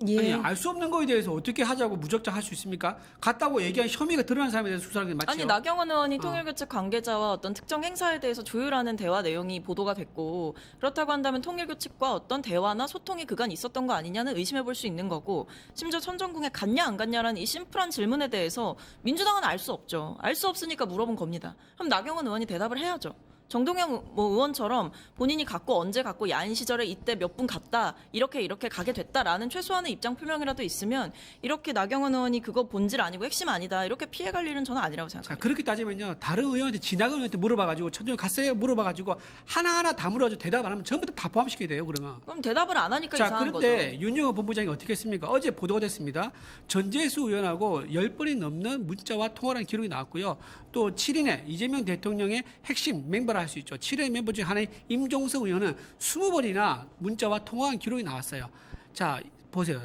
예. 아니 알 수 없는 거에 대해서 어떻게 하자고 무적정 할 수 있습니까? 갔다고 얘기한 혐의가 드러난 사람에 대해서 수사하는 게 맞죠? 아니 나경원 의원이 통일교 측 관계자와 어떤 특정 행사에 대해서 조율하는 대화 내용이 보도가 됐고 그렇다고 한다면 통일교 측과 어떤 대화나 소통이 그간 있었던 거 아니냐는 의심해 볼 수 있는 거고 심지어 천정궁에 갔냐 안 갔냐라는 이 심플한 질문에 대해서 민주당은 알 수 없죠. 알 수 없으니까 물어본 겁니다. 그럼 나경원 의원이 대답을 해야죠. 정동영 뭐 의원처럼 본인이 갔고 언제 갔고 야인 시절에 이때 몇 분 갔다 이렇게 가게 됐다라는 최소한의 입장 표명이라도 있으면 이렇게 나경원 의원이 그거 본질 아니고 핵심 아니다 이렇게 피해갈 일은 저는 아니라고 자, 생각합니다. 그렇게 따지면요. 다른 의원한테 지나간 의원한테 물어봐가지고 천정궁 갔어요? 물어봐가지고 하나하나 다 물어가지고 대답 안 하면 전부 다 포함시켜야 돼요. 그러면. 그럼 대답을 안 하니까 자, 이상한 그런데 거죠. 윤영호 본부장이 어떻게 했습니까? 어제 보도가 됐습니다. 전재수 의원하고 10번이 넘는 문자와 통화라는 기록이 나왔고요. 또 7인의 이재명 대통령의 핵심 멤버라 할 수 있죠. 7인 멤버 중에 하나의 임종석 의원은 20번이나 문자와 통화한 기록이 나왔어요. 자, 보세요.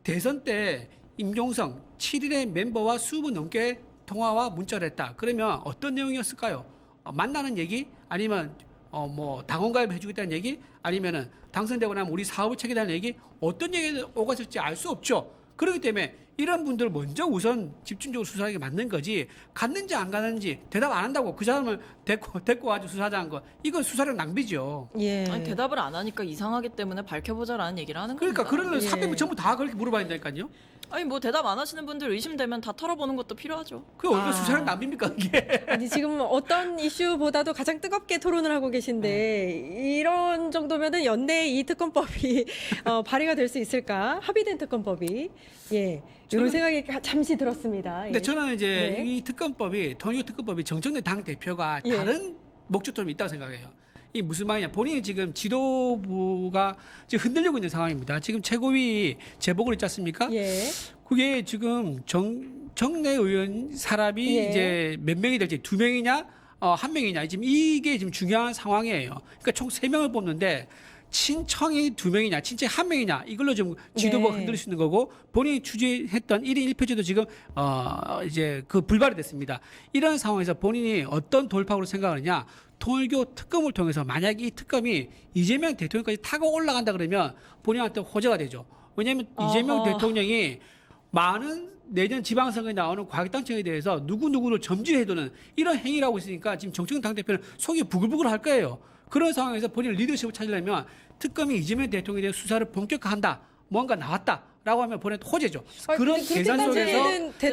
대선 때 임종석 7인의 멤버와 20번 넘게 통화와 문자를 했다. 그러면 어떤 내용이었을까요? 만나는 얘기? 아니면 뭐 당원 가입 해주겠다는 얘기? 아니면은 당선되고 나면 우리 사업을 체계다는 얘기? 어떤 얘기가 오갔을지 알 수 없죠. 그렇기 때문에 이런 분들 먼저 우선 집중적으로 수사하는 게 맞는 거지. 갔는지 안 갔는지 대답 안 한다고 그 사람을 데리고 가지고 수사하자는 거 이건 수사력 낭비죠. 예. 아니 대답을 안 하니까 이상하기 때문에 밝혀보자라는 얘기를 하는 그러니까 겁니다. 그런 예. 사람들 전부 다 그렇게 물어봐야 된다니까요. 아니 뭐 대답 안 하시는 분들 의심되면 다 털어보는 것도 필요하죠. 그게 얼마나 수사력 낭비입니까 그게. 아니 지금 어떤 이슈보다도 가장 뜨겁게 토론을 하고 계신데 이런 정도면은 연내에 이 특검법이 발의가 될 수 있을까? 합의된 특검법이 이런 생각이 잠시 들었습니다. 근데 저는 이제 네. 이 특검법이 통일교 특검법이 정청래 당 대표가 예. 다른 목적점이 있다고 생각해요. 이 무슨 말이냐? 본인이 지금 지도부가 지금 흔들리고 있는 상황입니다. 지금 최고위 재보궐 있지 않습니까? 예. 그게 지금 정내 의원 사람이 예. 이제 몇 명이 될지 2명이냐 한 명이냐. 지금 이게 지금 중요한 상황이에요. 그러니까 총 3명을 뽑는데 친청이 2명이냐, 친청이 1명이냐, 이걸로 좀 지도부가 네. 흔들릴 수 있는 거고, 본인이 추진했던 1인 1표제도 지금, 이제 그 불발이 됐습니다. 이런 상황에서 본인이 어떤 돌파구로 생각하느냐, 통일교 특검을 통해서 만약 이 특검이 이재명 대통령까지 타고 올라간다 그러면 본인한테 호재가 되죠. 왜냐하면 이재명 어허. 대통령이 많은 내년 지방선거에 나오는 과격단체에 대해서 누구누구를 점지해두는 이런 행위를 하고 있으니까 지금 정청래 당대표는 속이 부글부글 할 거예요. 그런 상황에서 본인 리더십을 찾으려면 특검이 이재명 대통령에 대해 수사를 본격화한다. 뭔가 나왔다라고 하면 본인 호재죠. 그런 계산 속에서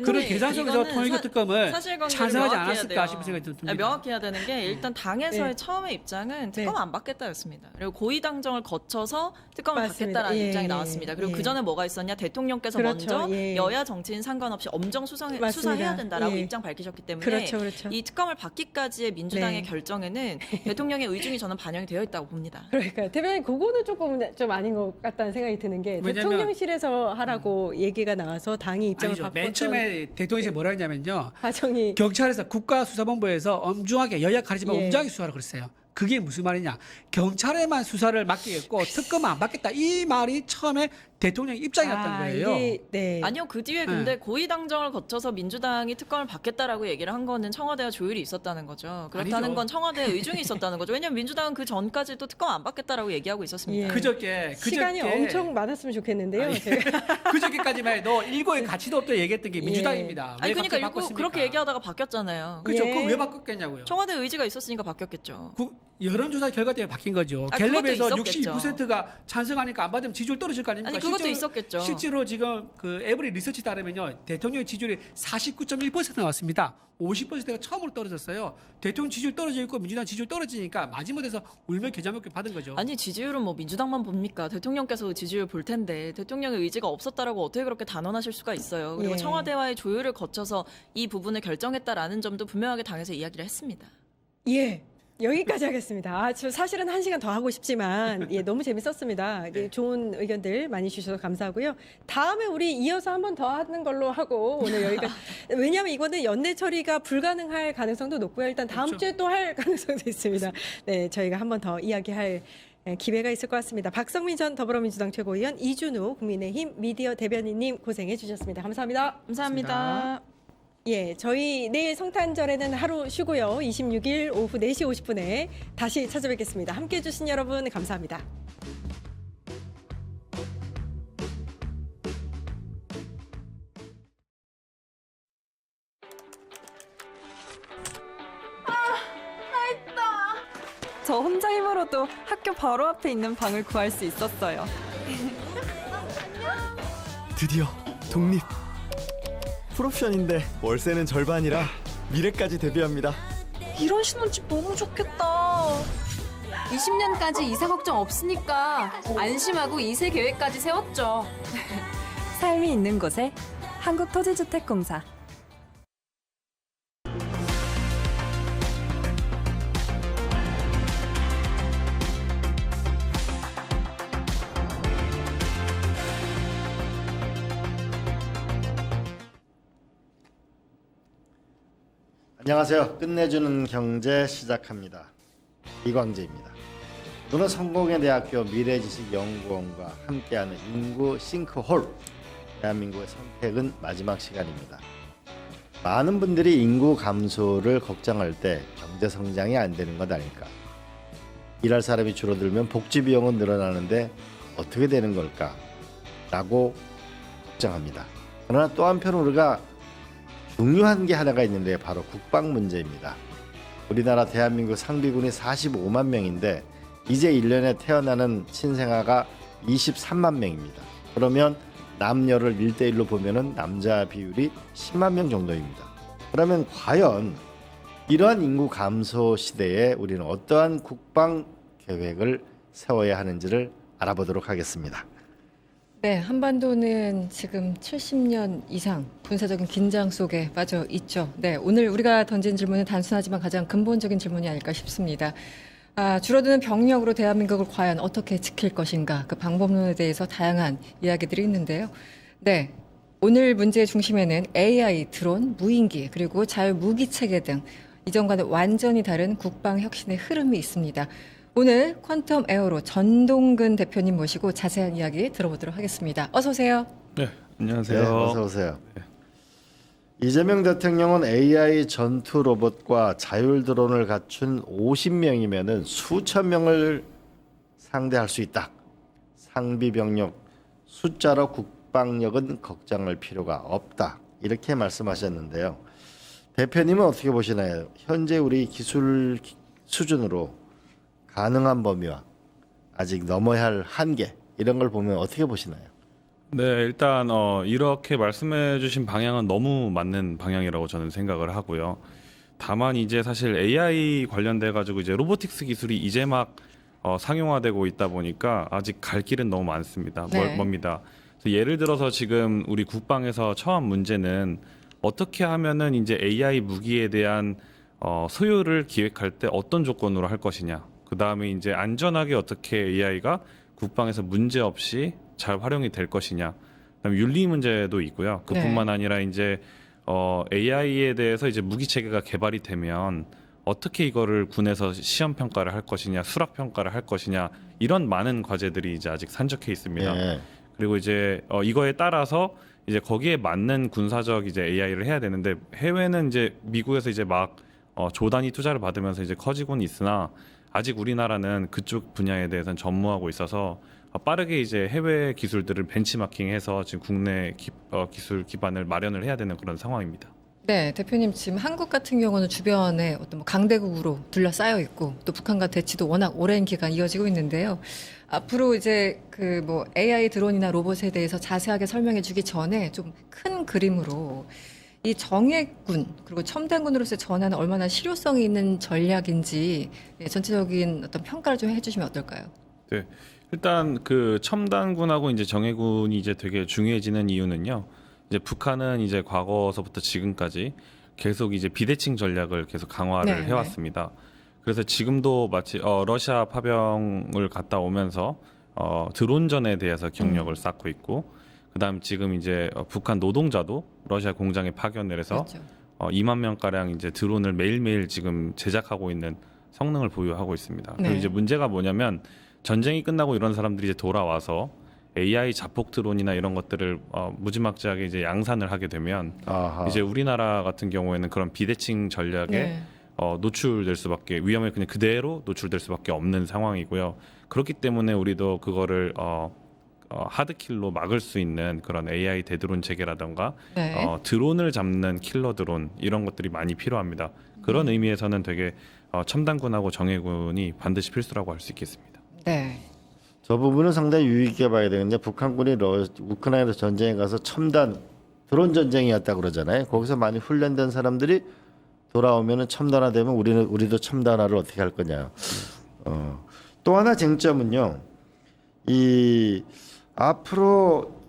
그런 계산 속에서 이거는 통일교 특검을 사실관계를 찬성하지 명확히 해야 않았을까 돼요. 싶은 생각이 듭니다. 아니, 명확히 해야 되는 게 일단 당에서의 네. 처음의 입장은 특검 네. 안 받겠다였습니다. 그리고 고위당정을 거쳐서 특검을 맞습니다. 받겠다라는 예, 입장이 예, 나왔습니다. 그리고 예. 그 전에 뭐가 있었냐? 대통령께서 그렇죠. 먼저 예. 여야 정치인 상관없이 엄정 맞습니다. 수사해야 된다라고 예. 입장 밝히셨기 때문에 그렇죠, 그렇죠. 이 특검을 받기까지의 민주당의 네. 결정에는 대통령의 의중이 저는 반영이 되어 있다고 봅니다. 그러니까 대변인 그거는 조금 좀 아닌 것 같다는 생각이 드는 게 왜냐면- 대통령실에서 하라고 얘기가 나와서 당이 입장을 아니죠. 맨 바꿨던 처음에 대통령이 뭐라 했냐면요. 과정이 경찰에서 국가수사본부에서 엄중하게 여야 가리지만 예. 엄중하게 수사를 그랬어요. 그게 무슨 말이냐? 경찰에만 수사를 맡기겠고 특검은 안 받겠다. 이 말이 처음에 대통령 입장이었던 거예요. 이게, 네. 아니요, 그 뒤에 근데 고위당정을 거쳐서 민주당이 특검을 받겠다라고 얘기를 한 거는 청와대와 조율이 있었다는 거죠. 그렇다는 아니죠. 건 청와대의 의중이 있었다는 거죠. 왜냐하면 민주당은 그 전까지도 특검 안 받겠다라고 얘기하고 있었습니다. 예. 그저께 시간이 엄청 많았으면 좋겠는데요. 아니, 제가. 그저께까지만 해도 일고의 가치도 없다 얘기했던 게 민주당입니다. 아니 왜 그러니까 갑자기 바꿨습니까? 그렇게 얘기하다가 바뀌었잖아요. 그죠? 예. 그거 왜 바꿨겠냐고요. 청와대 의지가 있었으니까 바뀌었겠죠. 여론조사 결과 때문에 바뀐 거죠. 아, 그것도 갤럽에서 있었겠죠. 62%가 찬성하니까 안 받으면 지지율 떨어질 거 아닙니까? 아니 그것도 있었겠죠. 실제로 지금 그 에브리 리서치 따르면요. 대통령 지지율이 49.1% 나왔습니다. 50%가 처음으로 떨어졌어요. 대통령 지지율 떨어져 있고 민주당 지지율 떨어지니까 마지못해서 울며 겨자 먹기 받은 거죠. 아니 지지율은 뭐 민주당만 봅니까? 대통령께서 지지율 볼 텐데 대통령의 의지가 없었다라고 어떻게 그렇게 단언하실 수가 있어요. 그리고 예. 청와대와의 조율을 거쳐서 이 부분을 결정했다라는 점도 분명하게 당에서 이야기를 했습니다. 예. 여기까지 하겠습니다. 저 사실은 1시간 더 하고 싶지만 예, 너무 재밌었습니다. 예, 좋은 의견들 많이 주셔서 감사하고요. 다음에 우리 이어서 한 번 더 하는 걸로 하고 오늘 여기까지. 왜냐하면 이거는 연내 처리가 불가능할 가능성도 높고요. 일단 다음 그렇죠. 주에 또 할 가능성도 있습니다. 네, 저희가 한 번 더 이야기할 기회가 있을 것 같습니다. 박성민 전 더불어민주당 최고위원, 이준우 국민의힘 미디어 대변인님 고생해 주셨습니다. 감사합니다. 감사합니다. 예, 저희 내일 성탄절에는 하루 쉬고요. 26일 오후 4시 50분에 다시 찾아뵙겠습니다. 함께해 주신 여러분 감사합니다. 저 혼자 힘으로도 학교 바로 앞에 있는 방을 구할 수 있었어요. 드디어 독립. 풀옵션인데 월세는 절반이라 미래까지 대비합니다. 이런 신혼집 너무 좋겠다. 20년까지 이사 걱정 없으니까 안심하고 2세 계획까지 세웠죠. 삶이 있는 곳에 한국토지주택공사. 안녕하세요. 끝내주는 경제 시작합니다. 이광재입니다. 오늘 성공회대학교 미래지식연구원과 함께하는 인구 싱크홀, 대한민국의 선택은 마지막 시간입니다. 많은 분들이 인구 감소를 걱정할 때 경제 성장이 안 되는 것 아닐까? 일할 사람이 줄어들면 복지 비용은 늘어나는데 어떻게 되는 걸까? 라고 걱정합니다. 그러나 또 한편 우리가 중요한 게 하나가 있는데 바로 국방 문제입니다. 우리나라 대한민국 상비군이 45만 명인데 이제 1년에 태어나는 신생아가 23만 명입니다. 그러면 남녀를 1대1로 보면은 남자 비율이 10만 명 정도입니다. 그러면 과연 이러한 인구 감소 시대에 우리는 어떠한 국방 계획을 세워야 하는지를 알아보도록 하겠습니다. 네, 한반도는 지금 70년 이상 군사적인 긴장 속에 빠져 있죠. 네, 오늘 우리가 던진 질문은 단순하지만 가장 근본적인 질문이 아닐까 싶습니다. 줄어드는 병력으로 대한민국을 과연 어떻게 지킬 것인가, 그 방법론에 대해서 다양한 이야기들이 있는데요. 네, 오늘 문제의 중심에는 AI, 드론, 무인기, 그리고 자유무기 체계 등 이전과는 완전히 다른 국방 혁신의 흐름이 있습니다. 오늘 퀀텀 에어로 전동근 대표님 모시고 자세한 이야기 들어보도록 하겠습니다. 어서 오세요. 네, 안녕하세요. 네, 어서 오세요. 이재명 대통령은 AI 전투 로봇과 자율 드론을 갖춘 50명이면은 수천 명을 상대할 수 있다. 상비 병력 숫자로 국방력은 걱정할 필요가 없다. 이렇게 말씀하셨는데요. 대표님은 어떻게 보시나요? 현재 우리 기술 수준으로 가능한 범위와 아직 넘어야 할 한계 이런 걸 보면 어떻게 보시나요? 네, 일단 이렇게 말씀해 주신 방향은 너무 맞는 방향이라고 저는 생각을 하고요. 다만 이제 사실 AI 관련돼 가지고 이제 로보틱스 기술이 이제 막 상용화되고 있다 보니까 아직 갈 길은 너무 많습니다. 네. 멉니다. 그래서 예를 들어서 지금 우리 국방에서 처한 문제는 어떻게 하면은 이제 AI 무기에 대한 소요를 기획할 때 어떤 조건으로 할 것이냐. 그 다음에 이제 안전하게 어떻게 AI가 국방에서 문제 없이 잘 활용이 될 것이냐. 그다음에 윤리 문제도 있고요. 그뿐만 아니라 이제 AI에 대해서 이제 무기 체계가 개발이 되면 어떻게 이거를 군에서 시험 평가를 할 것이냐, 수락 평가를 할 것이냐 이런 많은 과제들이 이제 아직 산적해 있습니다. 네. 그리고 이제 이거에 따라서 이제 거기에 맞는 군사적 이제 AI를 해야 되는데 해외는 이제 미국에서 이제 막 조단위 투자를 받으면서 이제 커지고는 있으나 아직 우리나라는 그쪽 분야에 대해서는 전무하고 있어서 빠르게 이제 해외 기술들을 벤치마킹해서 지금 국내 기술 기반을 마련을 해야 되는 그런 상황입니다. 네, 대표님 지금 한국 같은 경우는 주변에 어떤 뭐 강대국으로 둘러싸여 있고 또 북한과 대치도 워낙 오랜 기간 이어지고 있는데요. 앞으로 이제 그 뭐 AI 드론이나 로봇에 대해서 자세하게 설명해 주기 전에 좀 큰 그림으로 이 정예군 그리고 첨단군으로서의 전환은 얼마나 실효성이 있는 전략인지 전체적인 어떤 평가를 좀 해주시면 어떨까요? 네, 일단 그 첨단군하고 이제 정예군이 이제 되게 중요해지는 이유는요. 이제 북한은 이제 과거서부터 지금까지 계속 이제 비대칭 전략을 계속 강화를 해왔습니다. 그래서 지금도 마치 러시아 파병을 갔다 오면서 드론전에 대해서 경력을 쌓고 있고, 그다음 지금 이제 북한 노동자도 러시아 공장에 파견을 해서 2만 명 가량 이제 드론을 매일매일 지금 제작하고 있는 성능을 보유하고 있습니다. 그리고 이제 문제가 뭐냐면 전쟁이 끝나고 이런 사람들이 이제 돌아와서 AI 자폭 드론이나 이런 것들을 무지막지하게 이제 양산을 하게 되면 이제 우리나라 같은 경우에는 그런 비대칭 전략에 노출될 수밖에 위험에 그냥 그대로 노출될 수밖에 없는 상황이고요. 그렇기 때문에 우리도 그거를 하드킬로 막을 수 있는 그런 AI 대드론 체계라던가 드론을 잡는 킬러 드론 이런 것들이 많이 필요합니다. 그런 의미에서는 되게 첨단군하고 정예군이 반드시 필수라고 할 수 있겠습니다. 네. 저 부분은 상당히 유의 있게 봐야 되는데 북한군이 우크라이나 전쟁에 가서 첨단 드론 전쟁이었다 그러잖아요. 거기서 많이 훈련된 사람들이 돌아오면은 첨단화되면 우리도 첨단화를 어떻게 할 거냐. 또 하나 쟁점은요. 이 앞으로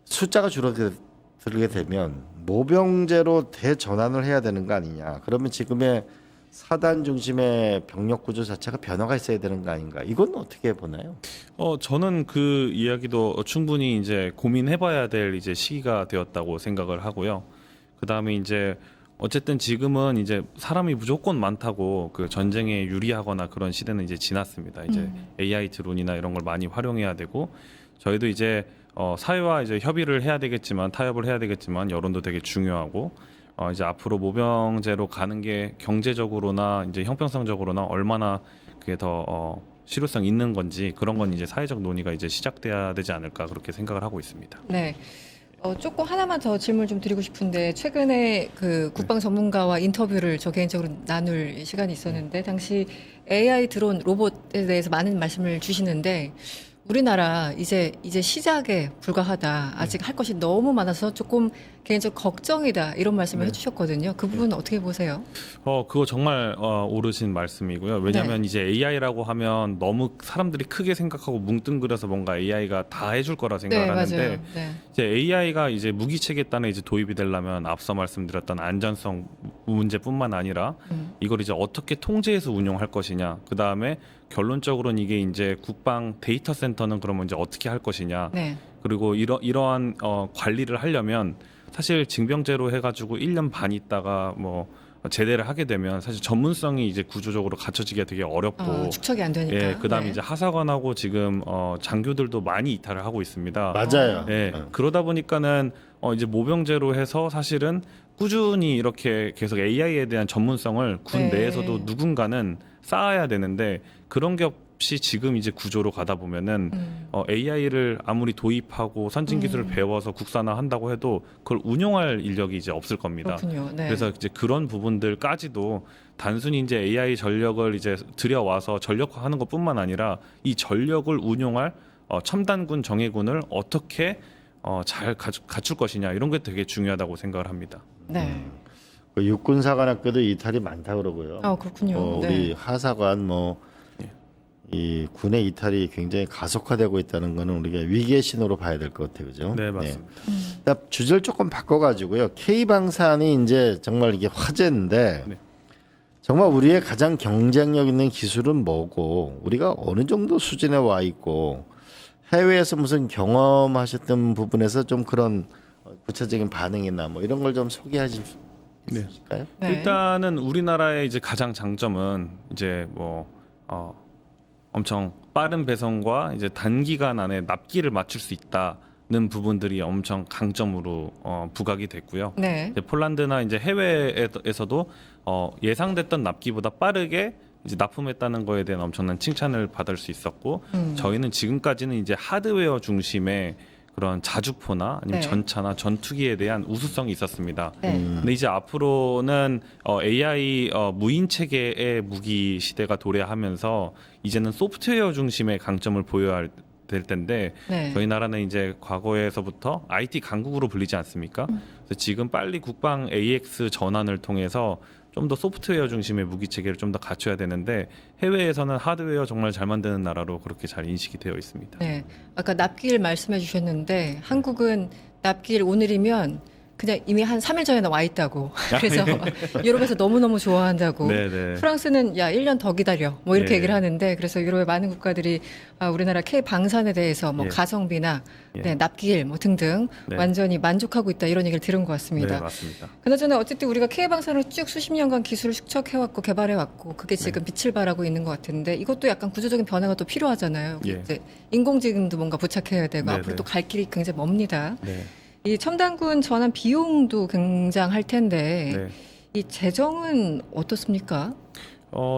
숫자가 줄어들게 되면 모병제로 대전환을 해야 되는 거 아니냐. 그러면 지금의 사단 중심의 병력 구조 자체가 변화가 있어야 되는 거 아닌가? 이건 어떻게 보나요? 저는 그 이야기도 충분히 이제 고민해봐야 될 이제 시기가 되었다고 생각을 하고요. 그 다음에 이제 어쨌든 지금은 이제 사람이 무조건 많다고 그 전쟁에 유리하거나 그런 시대는 이제 지났습니다. 이제 AI 드론이나 이런 걸 많이 활용해야 되고 저희도 이제 사회와 이제 협의를 해야 되겠지만 타협을 해야 되겠지만 여론도 되게 중요하고. 이제 앞으로 모병제로 가는 게 경제적으로나 이제 형평성적으로나 얼마나 그게 더 실효성 있는 건지 그런 건 이제 사회적 논의가 이제 시작돼야 되지 않을까 그렇게 생각을 하고 있습니다. 네. 조금 하나만 더 질문 좀 드리고 싶은데 최근에 그 국방 전문가와 인터뷰를 저 개인적으로 나눌 시간이 있었는데 당시 AI 드론 로봇에 대해서 많은 말씀을 주시는데 우리나라 이제 시작에 불과하다. 아직 할 것이 너무 많아서 조금 개인적으로 걱정이다. 이런 말씀을 해주셨거든요. 그 부분은 어떻게 보세요? 그거 정말 옳으신 말씀이고요. 왜냐하면 이제 AI라고 하면 너무 사람들이 크게 생각하고 뭉뚱그려서 뭔가 AI가 다 해줄 거라 생각을 하는데 이제 AI가 이제 무기 체계단에 이제 도입이 되려면 앞서 말씀드렸던 안전성 문제뿐만 아니라 이걸 이제 어떻게 통제해서 운용할 것이냐. 그 다음에 결론적으로는 이게 이제 국방 데이터 센터는 그러면 이제 어떻게 할 것이냐. 그리고 이러한 관리를 하려면 사실 징병제로 해가지고 1년 반 있다가 뭐 제대를 하게 되면 사실 전문성이 이제 구조적으로 갖춰지기가 되게 어렵고 축척이 안 되니까. 예, 그다음에 네. 이제 하사관하고 지금 장교들도 많이 이탈을 하고 있습니다. 맞아요. 예, 그러다 보니까는 이제 모병제로 해서 사실은 꾸준히 이렇게 계속 AI에 대한 전문성을 군 네. 내에서도 누군가는 쌓아야 되는데 그런 게 없이 지금 이제 구조로 가다 보면은 AI를 아무리 도입하고 선진 기술을 배워서 국산화한다고 해도 그걸 운용할 인력이 이제 없을 겁니다. 그렇군요. 네. 그래서 이제 그런 부분들까지도 단순히 이제 AI 전력을 이제 들여와서 전력화하는 것뿐만 아니라 이 전력을 운용할 첨단군 정예군을 어떻게 잘 갖출 것이냐 이런 게 되게 중요하다고 생각을 합니다. 네. 그 육군사관학교도 이탈이 많다 그러고요. 그렇군요. 네. 우리 하사관 이 군의 이탈이 굉장히 가속화되고 있다는 거는 우리가 위기의 신호로 봐야 될 것 같아요, 그죠? 네, 맞습니다. 주제를 조금 바꿔가지고요. K 방산이 이제 정말 이게 화제인데 네. 정말 우리의 가장 경쟁력 있는 기술은 뭐고 우리가 어느 정도 수준에 와 있고 해외에서 무슨 경험하셨던 부분에서 좀 그런 구체적인 반응이나 뭐 이런 걸 좀 소개하실 수 있을까요? 네. 일단은 우리나라의 이제 가장 장점은 이제 엄청 빠른 배송과 이제 단기간 안에 납기를 맞출 수 있다는 부분들이 엄청 강점으로 부각이 됐고요. 네. 이제 폴란드나 이제 해외에서도 예상됐던 납기보다 빠르게 이제 납품했다는 거에 대한 엄청난 칭찬을 받을 수 있었고 저희는 지금까지는 이제 하드웨어 중심의 그런 자주포나 아니면 네. 전차나 전투기에 대한 우수성이 있었습니다. 네. 근데 이제 앞으로는 AI 무인 체계의 무기 시대가 도래하면서 이제는 소프트웨어 중심의 강점을 보여야 될 텐데 네. 저희 나라는 이제 과거에서부터 IT 강국으로 불리지 않습니까? 그래서 지금 빨리 국방 AX 전환을 통해서 좀 더 소프트웨어 중심의 무기 체계를 좀 더 갖춰야 되는데 해외에서는 하드웨어 정말 잘 만드는 나라로 그렇게 잘 인식이 되어 있습니다. 네. 아까 납기일 말씀해 주셨는데 한국은 납기일 오늘이면 그냥 이미 한 3일 전에 와 있다고. 그래서 유럽에서 너무너무 좋아한다고. 네네. 프랑스는 야 1년 더 기다려. 뭐 이렇게 네. 얘기를 하는데 그래서 유럽의 많은 국가들이 우리나라 K 방산에 대해서 뭐 예. 가성비나 예. 네, 납기일 뭐 등등 네. 완전히 만족하고 있다 이런 얘기를 들은 것 같습니다. 네, 맞습니다. 그나저나 어쨌든 우리가 K 방산을 쭉 수십 년간 기술을 축적해왔고 개발해왔고 그게 지금 빛을 발하고 있는 것 같은데 이것도 약간 구조적인 변화가 또 필요하잖아요. 예. 이제 인공지능도 뭔가 부착해야 되고 네네. 앞으로 또 갈 길이 굉장히 멉니다. 네. 이 첨단군 전환 비용도 굉장할 텐데 네. 이 재정은 어떻습니까?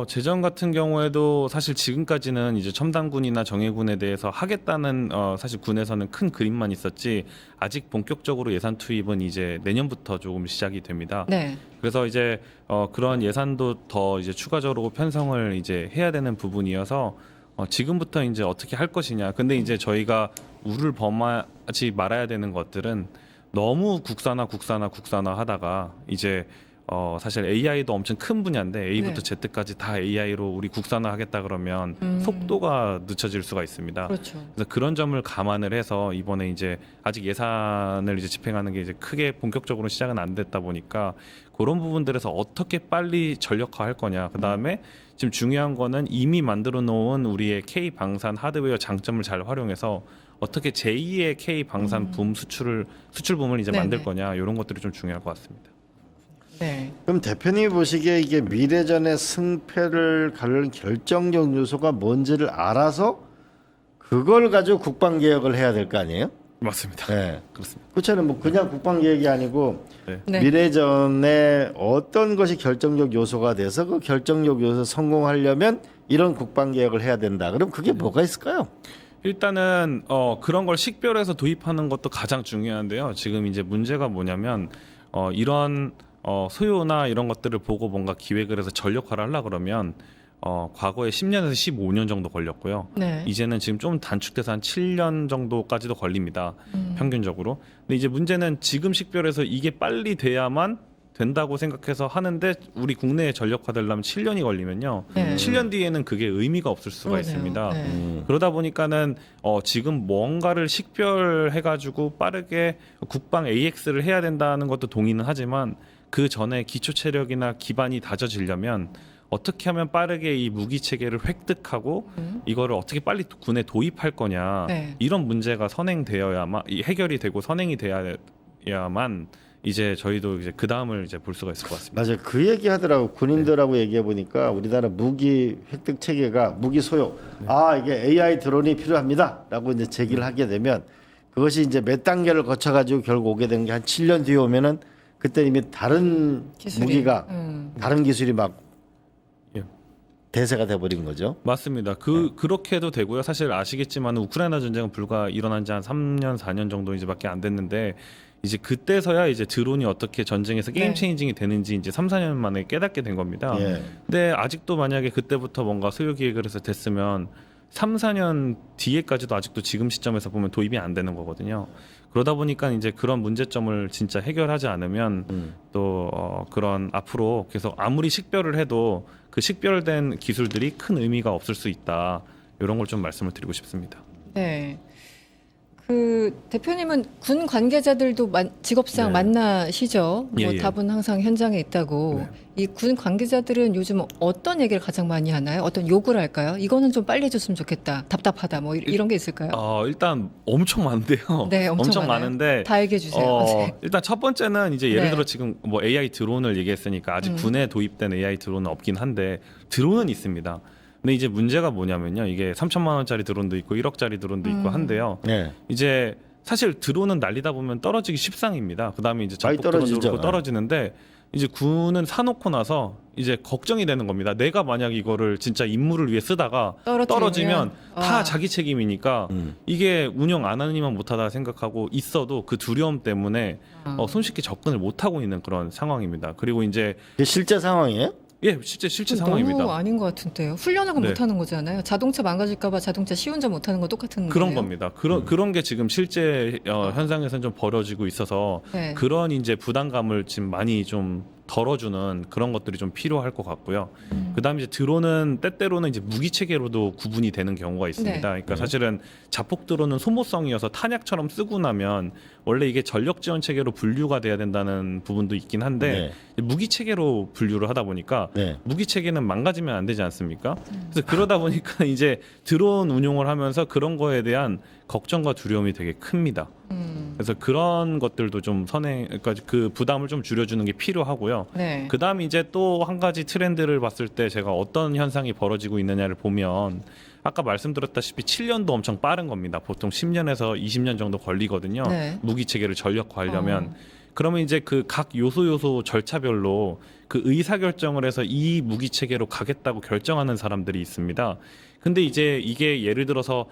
재정 같은 경우에도 사실 지금까지는 이제 첨단군이나 정예군에 대해서 하겠다는 사실 군에서는 큰 그림만 있었지 아직 본격적으로 예산 투입은 이제 내년부터 조금 시작이 됩니다. 네. 그래서 이제 그런 예산도 더 이제 추가적으로 편성을 이제 해야 되는 부분이어서 지금부터 이제 어떻게 할 것이냐. 근데 이제 저희가 우를 범하지 말아야 되는 것들은 너무 국산화 하다가 이제 사실 AI도 엄청 큰 분야인데 A부터 네. Z까지 다 AI로 우리 국산화 하겠다 그러면 속도가 늦춰질 수가 있습니다. 그렇죠. 그래서 그런 점을 감안을 해서 이번에 이제 아직 예산을 이제 집행하는 게 이제 크게 본격적으로 시작은 안 됐다 보니까 그런 부분들에서 어떻게 빨리 전력화할 거냐. 그다음에 지금 중요한 거는 이미 만들어 놓은 우리의 K 방산 하드웨어 장점을 잘 활용해서 어떻게 제2의 K 방산 붐 수출 붐을 이제 네네. 만들 거냐. 이런 것들이 좀 중요할 것 같습니다. 네. 그럼 대표님이 보시기에 이게 미래전의 승패를 가르는 결정적 요소가 뭔지를 알아서 그걸 가지고 국방 개혁을 해야 될 거 아니에요? 맞습니다. 네. 그렇습니다. 그렇잖아요. 뭐 그냥 국방 개혁이 아니고 네. 네. 미래전에 어떤 것이 결정적 요소가 돼서 그 결정적 요소 성공하려면 이런 국방 개혁을 해야 된다. 그럼 그게 뭐가 있을까요? 일단은 그런 걸 식별해서 도입하는 것도 가장 중요한데요. 지금 이제 문제가 뭐냐면 이런 소요나 이런 것들을 보고 뭔가 기획을 해서 전력화를 하려 그러면 과거에 10년에서 15년 정도 걸렸고요. 네. 이제는 지금 좀 단축돼서 한 7년 정도까지도 걸립니다. 평균적으로. 근데 이제 문제는 지금 식별해서 이게 빨리 돼야만 된다고 생각해서 하는데 우리 국내에 전력화되려면 7년이 걸리면요. 네. 7년 뒤에는 그게 의미가 없을 수가 그러네요. 있습니다. 네. 그러다 보니까는 지금 뭔가를 식별해가지고 빠르게 국방 AX를 해야 된다는 것도 동의는 하지만 그 전에 기초 체력이나 기반이 다져지려면 어떻게 하면 빠르게 이 무기 체계를 획득하고 이거를 어떻게 빨리 군에 도입할 거냐 네. 이런 문제가 선행되어야만 해결이 되고 선행이 돼야만 이제 저희도 이제 그 다음을 이제 볼 수가 있을 것 같습니다. 맞아요. 그 얘기 하더라고. 군인들하고 얘기해 보니까 우리나라 무기 획득 체계가 무기 소요. 이게 AI 드론이 필요합니다라고 이제 제기를 하게 되면 그것이 이제 몇 단계를 거쳐 가지고 결국 오게 되는 게 한 7년 뒤에 오면은 그때 이미 다른 무기가 다른 기술이 막 대세가 돼 버린 거죠. 맞습니다. 그렇게도 되고요. 사실 아시겠지만 우크라이나 전쟁은 불과 일어난 지 한 3년, 4년 정도 이제밖에 안 됐는데 이제 그때서야 이제 드론이 어떻게 전쟁에서 게임 체인징이 되는지 이제 3, 4년 만에 깨닫게 된 겁니다. 근데 아직도 만약에 그때부터 뭔가 소요 기획을 해서 됐으면 3, 4년 뒤에까지도 아직도 지금 시점에서 보면 도입이 안 되는 거거든요. 그러다 보니까 이제 그런 문제점을 진짜 해결하지 않으면 또 그런 앞으로 계속 아무리 식별을 해도 그 식별된 기술들이 큰 의미가 없을 수 있다. 이런 걸 좀 말씀을 드리고 싶습니다. 네. 그 대표님은 군 관계자들도 직업상 만나시죠? 뭐 답은 항상 현장에 있다고. 이 군 관계자들은 요즘 어떤 얘기를 가장 많이 하나요? 어떤 요구를 할까요? 이거는 좀 빨리 해줬으면 좋겠다. 답답하다. 뭐 이런 게 있을까요? 일단 엄청 많은데요. 네, 엄청 많은데 다 얘기해 주세요. 일단 첫 번째는 이제 예를 들어 지금 뭐 AI 드론을 얘기했으니까 아직 군에 도입된 AI 드론은 없긴 한데 드론은 있습니다. 근데 이제 문제가 뭐냐면요. 이게 3천만 원짜리 드론도 있고 1억짜리 드론도 있고 한데요. 이제 사실 드론은 날리다 보면 떨어지기 십상입니다. 그다음에 이제 전폭 드론도 그렇고 떨어지는데 이제 군은 사놓고 나서 이제 걱정이 되는 겁니다. 내가 만약 이거를 진짜 임무를 위해 쓰다가 떨어지면 다 자기 책임이니까 이게 운영 안 하니만 못하다 생각하고 있어도 그 두려움 때문에 손쉽게 접근을 못 하고 있는 그런 상황입니다. 그리고 이제 실제 상황이에요? 예, 실제 상황입니다. 너무 아닌 것 같은데요. 훈련을 못하는 거잖아요. 자동차 망가질까봐 자동차 시운전 못하는 거 똑같은 그런 거예요? 겁니다. 그런 게 지금 실제 현상에서는 좀 벌어지고 있어서 그런 이제 부담감을 지금 많이 좀 덜어주는 그런 것들이 좀 필요할 것 같고요. 그다음에 이제 드론은 때때로는 이제 무기 체계로도 구분이 되는 경우가 있습니다. 그러니까 사실은 자폭 드론은 소모성이어서 탄약처럼 쓰고 나면 원래 이게 전력 지원 체계로 분류가 돼야 된다는 부분도 있긴 한데 무기 체계로 분류를 하다 보니까 무기 체계는 망가지면 안 되지 않습니까? 그래서 그러다 보니까 이제 드론 운용을 하면서 그런 거에 대한 걱정과 두려움이 되게 큽니다. 그래서 그런 것들도 좀 그러니까 그 부담을 좀 줄여주는 게 필요하고요. 그다음 이제 또 한 가지 트렌드를 봤을 때 제가 어떤 현상이 벌어지고 있느냐를 보면 아까 말씀드렸다시피 7년도 엄청 빠른 겁니다. 보통 10년에서 20년 정도 걸리거든요. 무기 체계를 전력화하려면. 그러면 이제 그 각 요소 절차별로 그 의사 결정을 해서 이 무기 체계로 가겠다고 결정하는 사람들이 있습니다. 근데 이제 이게 예를 들어서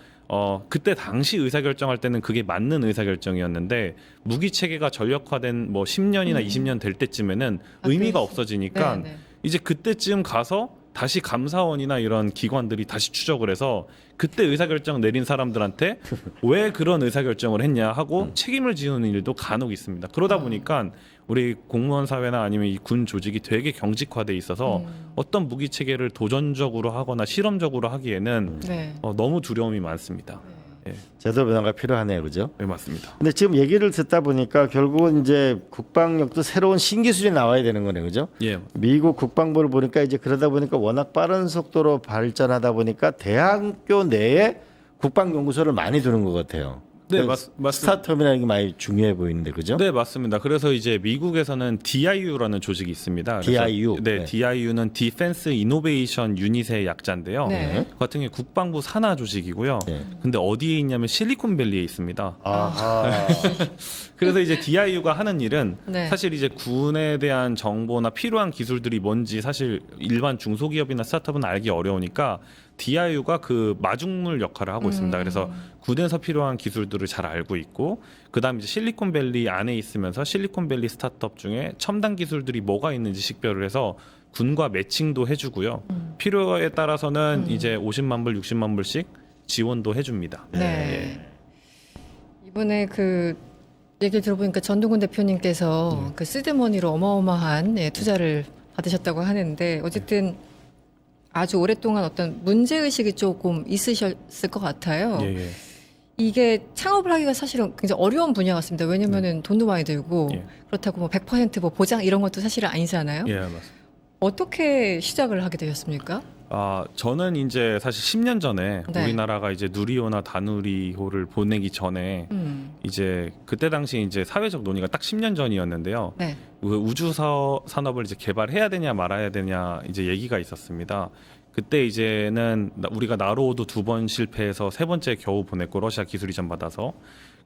그때 당시 의사결정할 때는 그게 맞는 의사결정이었는데 무기 체계가 전력화된 뭐 10년이나 20년 될 때쯤에는 의미가 없어지니까 이제 그때쯤 가서 다시 감사원이나 이런 기관들이 다시 추적을 해서 그때 의사결정 내린 사람들한테 왜 그런 의사결정을 했냐 하고 책임을 지우는 일도 간혹 있습니다. 그러다 보니까 우리 공무원 사회나 아니면 이 군 조직이 되게 경직화돼 있어서 어떤 무기 체계를 도전적으로 하거나 실험적으로 하기에는 너무 두려움이 많습니다. 제도 변화가 필요하네요, 그죠? 네, 맞습니다. 근데 지금 얘기를 듣다 보니까 결국은 이제 국방력도 새로운 신기술이 나와야 되는 거네요, 그죠? 미국 국방부를 보니까 이제 그러다 보니까 워낙 빠른 속도로 발전하다 보니까 대학교 내에 국방연구소를 많이 두는 것 같아요. 네, 스타트업이라는 게 많이 중요해 보이는데, 그죠? 네, 맞습니다. 그래서 이제 미국에서는 DIU라는 조직이 있습니다. DIU. DIU는 Defense Innovation Unit의 약자인데요. 그 같은 경우 국방부 산하 조직이고요. 근데 어디에 있냐면 실리콘밸리에 있습니다. 그래서 이제 DIU가 하는 일은 사실 이제 군에 대한 정보나 필요한 기술들이 뭔지 사실 일반 중소기업이나 스타트업은 알기 어려우니까 DIU가 그 마중물 역할을 하고 있습니다. 그래서 군에서 필요한 기술들을 잘 알고 있고 그다음 이제 실리콘밸리 안에 있으면서 실리콘밸리 스타트업 중에 첨단 기술들이 뭐가 있는지 식별을 해서 군과 매칭도 해주고요. 필요에 따라서는 이제 50만 불, 60만 불씩 지원도 해줍니다. 이번에 그 얘기를 들어보니까 전동근 대표님께서 그 시드머니로 어마어마한 투자를 받으셨다고 하는데 어쨌든 아주 오랫동안 어떤 문제의식이 조금 있으셨을 것 같아요. 이게 창업을 하기가 사실은 굉장히 어려운 분야 같습니다. 왜냐면은 돈도 많이 들고 그렇다고 뭐 100% 뭐 보장 이런 것도 사실은 아니잖아요. 맞습니다. 어떻게 시작을 하게 되었습니까? 저는 이제 사실 10년 전에 네. 우리나라가 이제 누리호나 다누리호를 보내기 전에 이제 그때 당시 이제 사회적 논의가 딱 10년 전이었는데요. 네. 우주 산업을 이제 개발해야 되냐 말아야 되냐 이제 얘기가 있었습니다. 그때 이제는 우리가 나로호도 2번 실패해서 3번째 겨우 보냈고 러시아 기술 이전 받아서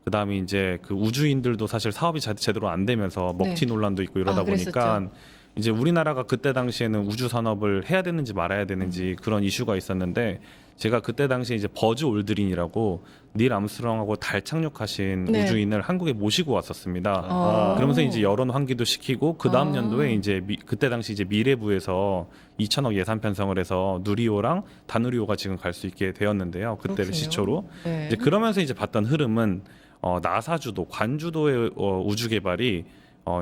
그다음에 이제 그 우주인들도 사실 사업이 제대로 안 되면서 먹튀 네. 논란도 있고 이러다 보니까 그랬었죠. 이제 우리나라가 그때 당시에는 우주 산업을 해야 되는지 말아야 되는지 그런 이슈가 있었는데 제가 그때 당시에 이제 버즈 올드린이라고 닐 암스트롱하고 달 착륙하신 네. 우주인을 한국에 모시고 왔었습니다. 그러면서 이제 여론 환기도 시키고 그 다음 연도에 이제 그때 당시 이제 미래부에서 2천억 예산 편성을 해서 누리호랑 다누리호가 지금 갈 수 있게 되었는데요. 그때를 그렇군요. 시초로 네. 이제 그러면서 이제 봤던 흐름은 나사 주도 관주도의 우주 개발이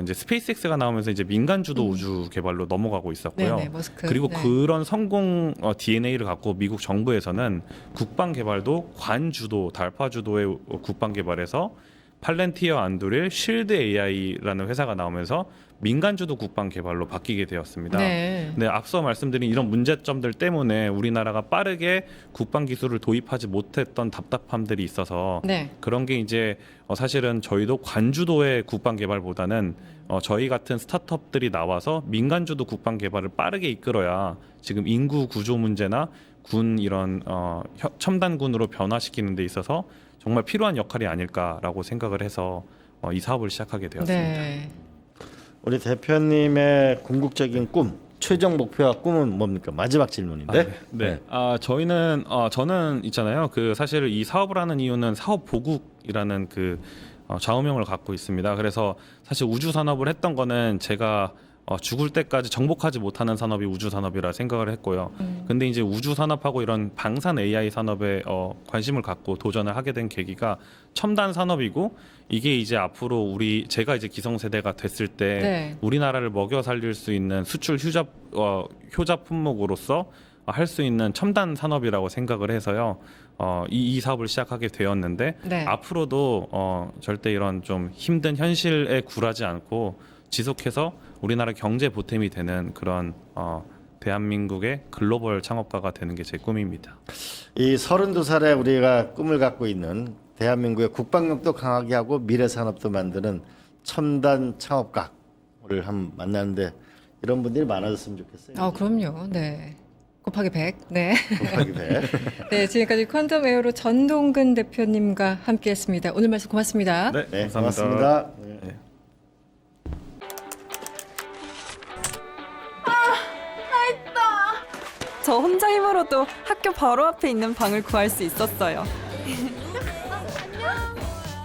이제 스페이스X가 나오면서 이제 민간 주도 우주 개발로 넘어가고 있었고요. 네네, 머스크. 그리고 네. 그런 성공 DNA를 갖고 미국 정부에서는 국방 개발도 관 주도, 달파 주도의 국방 개발에서 팔렌티어 안드릴 실드 AI라는 회사가 나오면서 민간 주도 국방 개발로 바뀌게 되었습니다. 네. 네, 앞서 말씀드린 이런 문제점들 때문에 우리나라가 빠르게 국방 기술을 도입하지 못했던 답답함들이 있어서 네. 그런 게 이제 사실은 저희도 관주도의 국방 개발보다는 저희 같은 스타트업들이 나와서 민간 주도 국방 개발을 빠르게 이끌어야 지금 인구 구조 문제나 군 이런 첨단군으로 변화시키는 데 있어서 정말 필요한 역할이 아닐까라고 생각을 해서 이 사업을 시작하게 되었습니다. 네. 우리 대표님의 궁극적인 꿈, 최종 목표와 꿈은 뭡니까? 마지막 질문인데. 네. 저는 있잖아요. 그 사실 이 사업을 하는 이유는 사업 보국이라는 그 좌우명을 갖고 있습니다. 그래서 사실 우주 산업을 했던 거는 제가 죽을 때까지 정복하지 못하는 산업이 우주 산업이라 생각을 했고요. 근데 이제 우주 산업하고 이런 방산 AI 산업에 관심을 갖고 도전을 하게 된 계기가 첨단 산업이고 이게 이제 앞으로 제가 이제 기성세대가 됐을 때 네. 우리나라를 먹여 살릴 수 있는 수출 효자 품목으로서 할 수 있는 첨단 산업이라고 생각을 해서요. 이 사업을 시작하게 되었는데 네. 앞으로도 절대 이런 좀 힘든 현실에 굴하지 않고 지속해서 우리나라 경제 보탬이 되는 그런 대한민국의 글로벌 창업가가 되는 게 제 꿈입니다. 이 32살에 우리가 꿈을 갖고 있는 대한민국의 국방력도 강하게 하고 미래 산업도 만드는 첨단 창업가를 한번 만나는데 이런 분들이 많아졌으면 좋겠어요. 그럼요. 네. 곱하기 100. 네. 곱하기 100. 네, 지금까지 퀀텀 에어로 전동근 대표님과 함께했습니다. 오늘 말씀 고맙습니다. 네, 고맙습니다. 네. 저 혼자 힘으로도 학교 바로 앞에 있는 방을 구할 수 있었어요.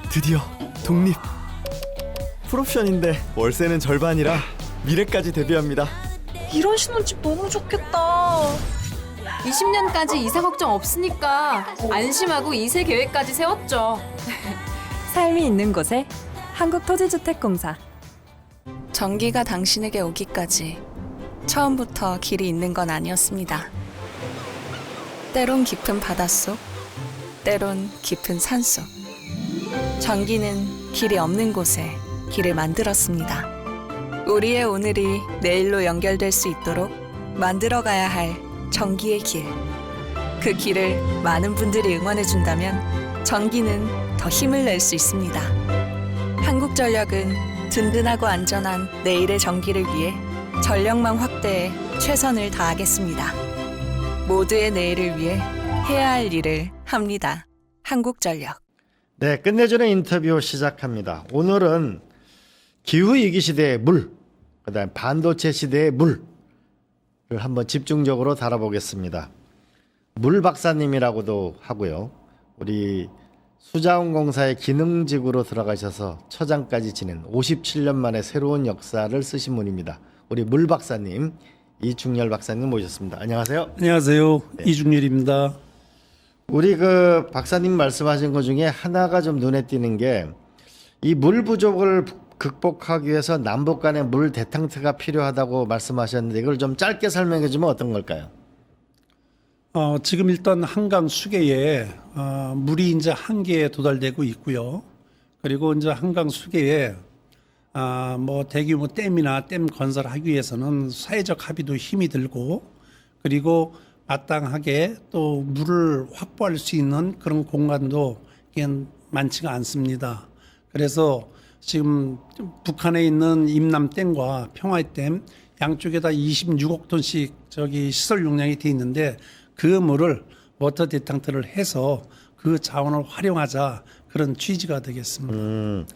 드디어 독립. 풀옵션인데 월세는 절반이라 미래까지 대비합니다. 이런 신혼집 너무 좋겠다. 20년까지 이사 걱정 없으니까 안심하고 2세 계획까지 세웠죠. 삶이 있는 곳에 한국토지주택공사. 전기가 당신에게 오기까지 처음부터 길이 있는 건 아니었습니다. 때론 깊은 바닷속, 때론 깊은 산속. 전기는 길이 없는 곳에 길을 만들었습니다. 우리의 오늘이 내일로 연결될 수 있도록 만들어가야 할 전기의 길. 그 길을 많은 분들이 응원해준다면 전기는 더 힘을 낼 수 있습니다. 한국전력은 든든하고 안전한 내일의 전기를 위해 전력망 확대에 최선을 다하겠습니다. 모두의 내일을 위해 해야 할 일을 합니다. 한국전력. 네, 끝내주는 인터뷰 시작합니다. 오늘은 기후위기 시대의 물, 그다음 반도체 시대의 물을 한번 집중적으로 다뤄보겠습니다. 물 박사님이라고도 하고요. 우리 수자원공사의 기능직으로 들어가셔서 처장까지 지낸 57년 만에 새로운 역사를 쓰신 분입니다. 우리 물 박사님, 이중열 박사님 모셨습니다. 안녕하세요. 안녕하세요. 네. 이중열입니다. 우리 그 박사님 말씀하신 것 중에 하나가 좀 눈에 띄는 게 이 물 부족을 극복하기 위해서 남북 간의 물 대탕트가 필요하다고 말씀하셨는데 이걸 좀 짧게 설명해 주면 어떤 걸까요? 지금 일단 한강 수계에 물이 이제 한계에 도달되고 있고요. 그리고 이제 한강 수계에 뭐 대규모 댐이나 댐 건설하기 위해서는 사회적 합의도 힘이 들고 그리고 마땅하게 또 물을 확보할 수 있는 그런 공간도 이게 많지가 않습니다. 그래서 지금 북한에 있는 임남댐과 평화댐 양쪽에다 26억 톤씩 저기 시설 용량이 돼 있는데 그 물을 워터 디탕트를 해서 그 자원을 활용하자 그런 취지가 되겠습니다.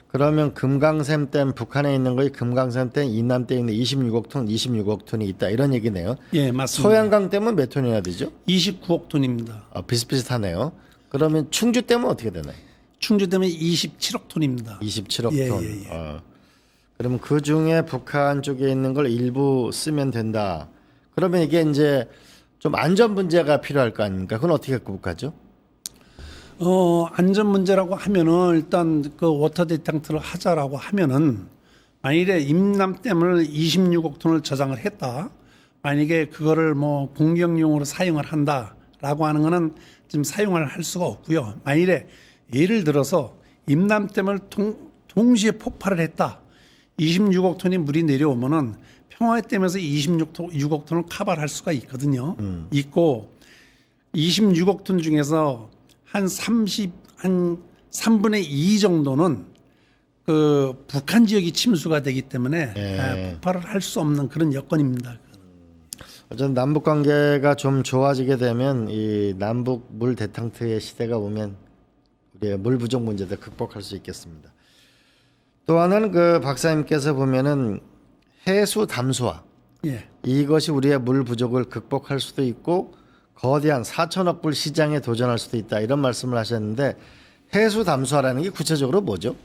그러면 금강샘 댐 북한에 있는 거에 금강샘 댐 인남댐에 있는 26억 톤이 있다 이런 얘기네요. 예, 맞습니다. 소양강 댐은 몇 톤이나 되죠? 29억 톤입니다. 비슷비슷하네요. 그러면 충주 댐은 어떻게 되나요? 충주 댐은 27억 톤입니다. 27억 예, 톤. 예, 예. 그러면 그 중에 북한 쪽에 있는 걸 일부 쓰면 된다. 그러면 이게 이제 좀 안전 문제가 필요할 거 아닙니까? 그건 어떻게 극복하죠? 안전 문제라고 하면은 일단 그 워터 디탕트를 하자라고 하면은 만일에 임남댐을 26억 톤을 저장을 했다. 만약에 그거를 뭐 공격용으로 사용을 한다라고 하는 거는 지금 사용을 할 수가 없고요. 만일에 예를 들어서 임남댐을 동시에 폭발을 했다. 26억 톤이 물이 내려오면은 평화댐에서 26억 톤을 커버할 수가 있거든요. 있고 26억 톤 중에서 한 3분의 2 정도는 그 북한 지역이 침수가 되기 때문에 폭발을 할 수 없는 그런 여건입니다. 어쨌든 남북 관계가 좀 좋아지게 되면 이 남북 물 대탕트의 시대가 오면 우리의 물 부족 문제도 극복할 수 있겠습니다. 또 하나는 그 박사님께서 보면은 해수 담수화 예. 이것이 우리의 물 부족을 극복할 수도 있고 거대한 4천억 불 시장에 도전할 수도 있다 이런 말씀을 하셨는데 해수 담수화라는 게 구체적으로 뭐죠?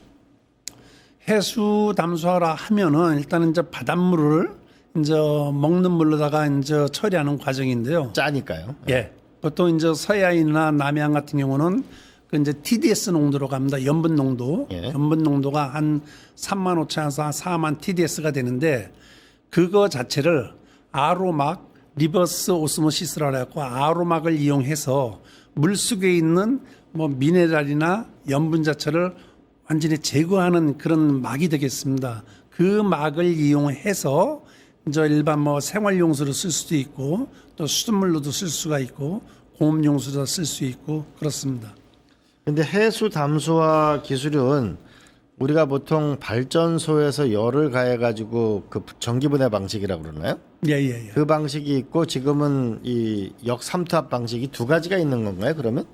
해수 담수화라 하면은 일단은 이제 바닷물을 이제 먹는 물로다가 이제 처리하는 과정인데요. 짜니까요. 예. 보통 이제 서해안이나 남해안 같은 경우는 그 이제 TDS 농도로 갑니다. 염분 농도. 염분 농도가 한 3만 5천에서 4만 TDS가 되는데 그거 자체를 아로막 리버스 오스모시스라고 해갖고 아로막을 이용해서 물속에 있는 뭐 미네랄이나 염분 자체를 완전히 제거하는 그런 막이 되겠습니다. 그 막을 이용해서 이제 일반 뭐 생활용수로 쓸 수도 있고 또 수돗물로도 쓸 수가 있고 공업용수로 쓸 수 있고 그렇습니다. 근데 해수 담수화 기술은 우리가 보통 발전소에서 열을 가해 가지고 그 전기 분해 방식이라고 그러나요? 예. 그 방식이 있고 지금은 이 역삼투압 방식이 두 가지가 있는 건가요? 그러면?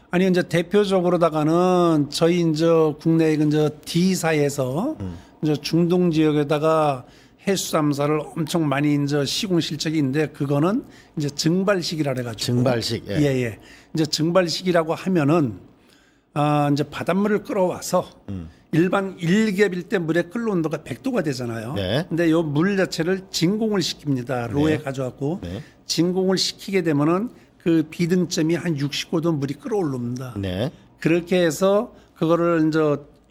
아니 이제 대표적으로다가는 저희 이제 국내 이제 D사에서 이제 중동 지역에다가 해수 담수화를 엄청 많이 이제 시공 실적이 있는데 그거는 이제 증발식이라 그래가지고 증발식. 예. 이제 증발식이라고 하면은 이제 바닷물을 끌어와서 일반 일ገብ일 때 물의 끓는 온도가 100도가 되잖아요. 네. 근데 요 물 자체를 진공을 시킵니다. 로에 가져갖고 진공을 시키게 되면은 그 비등점이 한 65도 물이 끓어오릅니다. 그렇게 해서 그거를 이제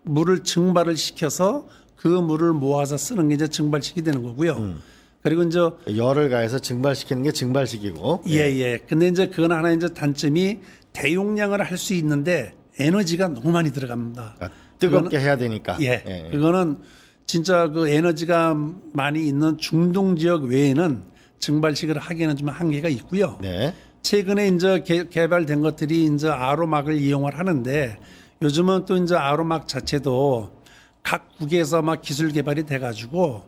물을 증발을 시켜서 그 물을 모아서 쓰는 게 이제 증발식이 되는 거고요. 그리고 이제 열을 가해서 증발시키는 게 증발식이고. 예. 근데 이제 그건 하나 이제 단점이 대용량을 할 수 있는데 에너지가 너무 많이 들어갑니다. 뜨겁게 해야 되니까. 예. 그거는 진짜 그 에너지가 많이 있는 중동 지역 외에는 증발식을 하기에는 좀 한계가 있고요. 최근에 이제 개발된 것들이 이제 아로막을 이용을 하는데 요즘은 또 이제 아로막 자체도 각 국에서 막 기술 개발이 돼가지고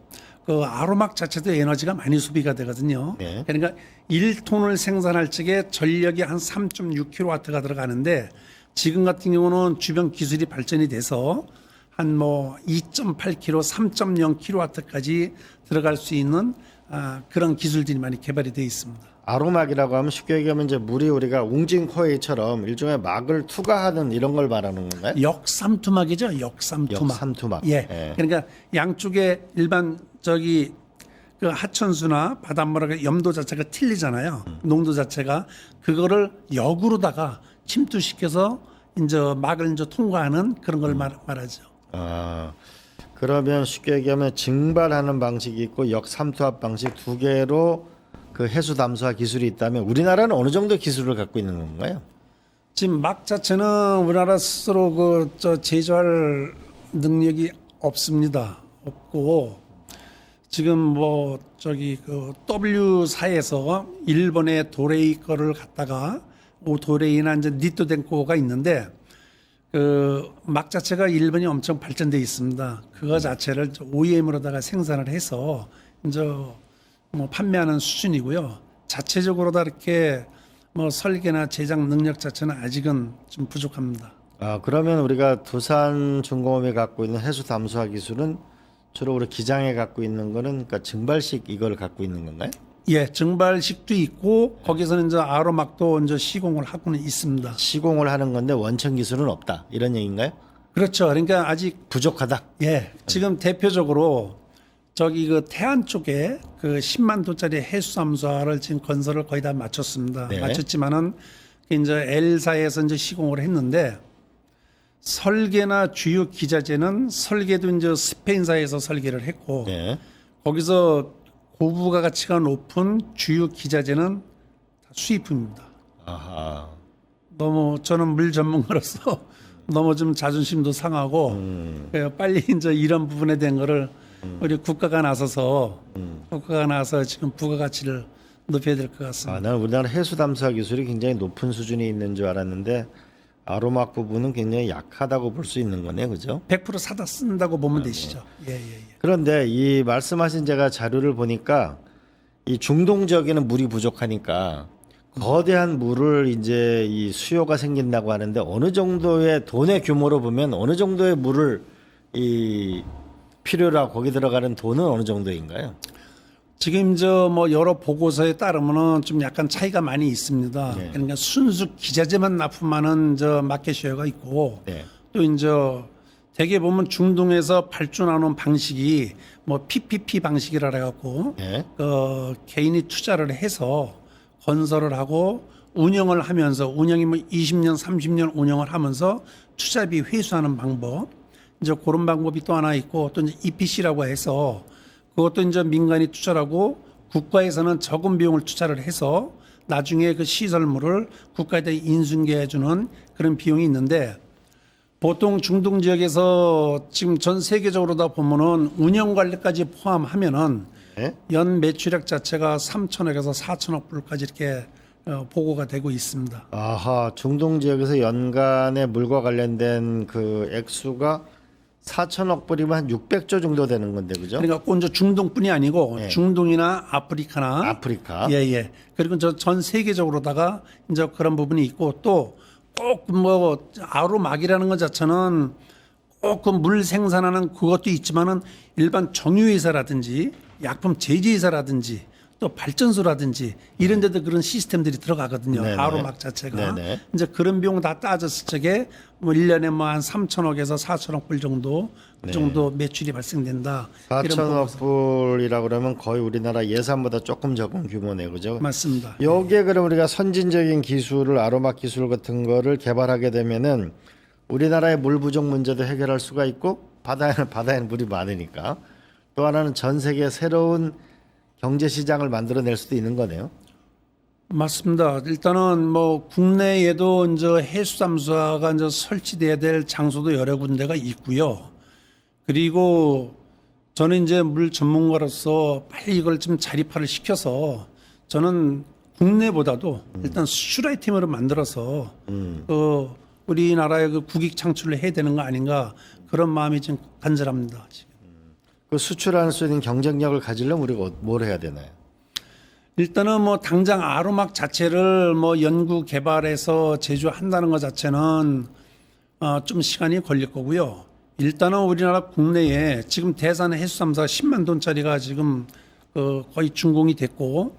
그 아로막 자체도 에너지가 많이 소비가 되거든요. 그러니까 1톤을 생산할 적에 전력이 한 3.6kW가 들어가는데 지금 같은 경우는 주변 기술이 발전이 돼서 한 뭐 2.8kW, 3.0kW까지 들어갈 수 있는 그런 기술들이 많이 개발이 되어 있습니다. 아로막이라고 하면 쉽게 얘기하면 이제 물이 우리가 웅진코웨이처럼 일종의 막을 투과하는 이런 걸 말하는 건가요? 역삼투막이죠. 역삼투막. 예. 그러니까 양쪽에 일반 저기 그 하천수나 바닷물의 염도 자체가 틀리잖아요. 농도 자체가 그거를 역으로다가 침투시켜서 이제 막을 이제 통과하는 그런 걸 말하죠. 그러면 쉽게 얘기하면 증발하는 방식이 있고 역삼투압 방식 두 개로 그 해수 담수화 기술이 있다면 우리나라는 어느 정도 기술을 갖고 있는 건가요? 지금 막 자체는 우리나라 스스로 그 제조할 능력이 없습니다. 없고 지금 뭐 저기 그 W사에서 일본의 도레이 거를 갖다가 도레이나 이제 니토된 거가 있는데 그 막 자체가 일본이 엄청 발전돼 있습니다. 그거 자체를 OEM으로다가 생산을 해서 이제 뭐 판매하는 수준이고요. 자체적으로 다 이렇게 뭐 설계나 제작 능력 자체는 아직은 좀 부족합니다. 아, 그러면 우리가 두산중공업이 갖고 있는 해수 담수화 기술은 주로 우리 기장에 갖고 있는 거는 그러니까 증발식 이걸 갖고 있는 건가요? 예, 증발식도 있고 거기서는 이제 아로막도 이제 시공을 하고는 있습니다. 시공을 하는 건데 원천 기술은 없다 이런 얘기인가요? 그렇죠. 그러니까 아직 부족하다. 예, 지금 대표적으로 저기 그 태안 쪽에 그 10만 톤짜리 해수잠수화를 지금 건설을 거의 다 마쳤습니다. 네. 마쳤지만은 이제 L사에서 이제 시공을 했는데 설계나 주요 기자재는 설계도 이제 스페인사에서 설계를 했고 네. 거기서 고부가 가치가 높은 주요 기자재는 다 수입품입니다. 아하. 너무 저는 물 전문가로서 너무 좀 자존심도 상하고 그래서 빨리 이제 이런 부분에 대한 거를 우리 국가가 나서서 국가가 나서 지금 부가가치를 높여야 될 것 같습니다. 아, 나는 우리나라 해수 담수화 기술이 굉장히 높은 수준에 있는 줄 알았는데 아로막 부분은 굉장히 약하다고 볼 수 있는 거네, 그죠? 100% 사다 쓴다고 보면 되시죠. 예, 예, 예. 그런데 이 말씀하신 제가 자료를 보니까 이 중동 지역에는 물이 부족하니까 거대한 물을 이제 이 수요가 생긴다고 하는데 어느 정도의 돈의 규모로 보면 어느 정도의 물을 이 필요로 하고 거기 들어가는 돈은 어느 정도인가요? 지금 저 뭐 여러 보고서에 따르면은 좀 약간 차이가 많이 있습니다. 네. 그러니까 순수 기자재만 납품하는 저 마켓 쉐어가 있고 네. 또 이제 대개 보면 중동에서 발주하는 방식이 뭐 PPP 방식이라 해갖고 네. 개인이 투자를 해서 건설을 하고 운영을 하면서 운영이 뭐 20년, 30년 운영을 하면서 투자비 회수하는 방법 이제 그런 방법이 또 하나 있고 또 이제 EPC라고 해서 그것도 이제 민간이 투자를 하고 국가에서는 적은 비용을 투자를 해서 나중에 그 시설물을 국가에 인수인계해 주는 그런 비용이 있는데 보통 중동 지역에서 지금 전 세계적으로 다 보면은 운영 관리까지 포함하면은 네? 연 매출액 자체가 3천억에서 4천억 불까지 이렇게 보고가 되고 있습니다. 아하, 중동 지역에서 연간에 물과 관련된 그 액수가 4천억 불이면 한 600조 정도 되는 건데, 그죠? 그러니까 꼭 이제 중동뿐이 아니고 네. 중동이나 아프리카나 아프리카. 예. 그리고 전 세계적으로다가 이제 그런 부분이 있고 또 꼭 뭐 아로막이라는 것 자체는 꼭 그 물 생산하는 그것도 있지만은 일반 정유회사라든지 약품 제조회사라든지 또 발전소라든지 이런 데도 그런 시스템들이 들어가거든요. 네네. 아로막 자체가. 네네. 이제 그런 비용 다 따졌을 적에 뭐 1년에 뭐 한 3천억에서 4천억 불 정도 그 네. 정도 매출이 발생된다. 이런 4천억 불이라고 그러면 거의 우리나라 예산보다 조금 적은 규모네, 그죠? 맞습니다. 여기에 그럼 우리가 선진적인 기술을 아로막 기술 같은 거를 개발하게 되면은 우리나라의 물 부족 문제도 해결할 수가 있고 바다에는 물이 많으니까 또 하나는 전 세계 새로운 경제 시장을 만들어낼 수도 있는 거네요. 맞습니다. 일단은 뭐 국내에도 이제 해수잠수화가 이제 설치돼야 될 장소도 여러 군데가 있고요. 그리고 저는 이제 물 전문가로서 빨리 이걸 좀 자립화를 시켜서 저는 국내보다도 일단 수출 아이템으로 만들어서 우리나라의 그 국익 창출을 해야 되는 거 아닌가 그런 마음이 좀 간절합니다. 지금. 그 수출할 수 있는 경쟁력을 가지려면 우리가 뭘 해야 되나요? 일단은 뭐 당장 아로막 자체를 뭐 연구 개발해서 제조한다는 것 자체는 좀 시간이 걸릴 거고요. 일단은 우리나라 국내에 지금 대산 해수잠수화 10만 톤짜리가 지금 거의 준공이 됐고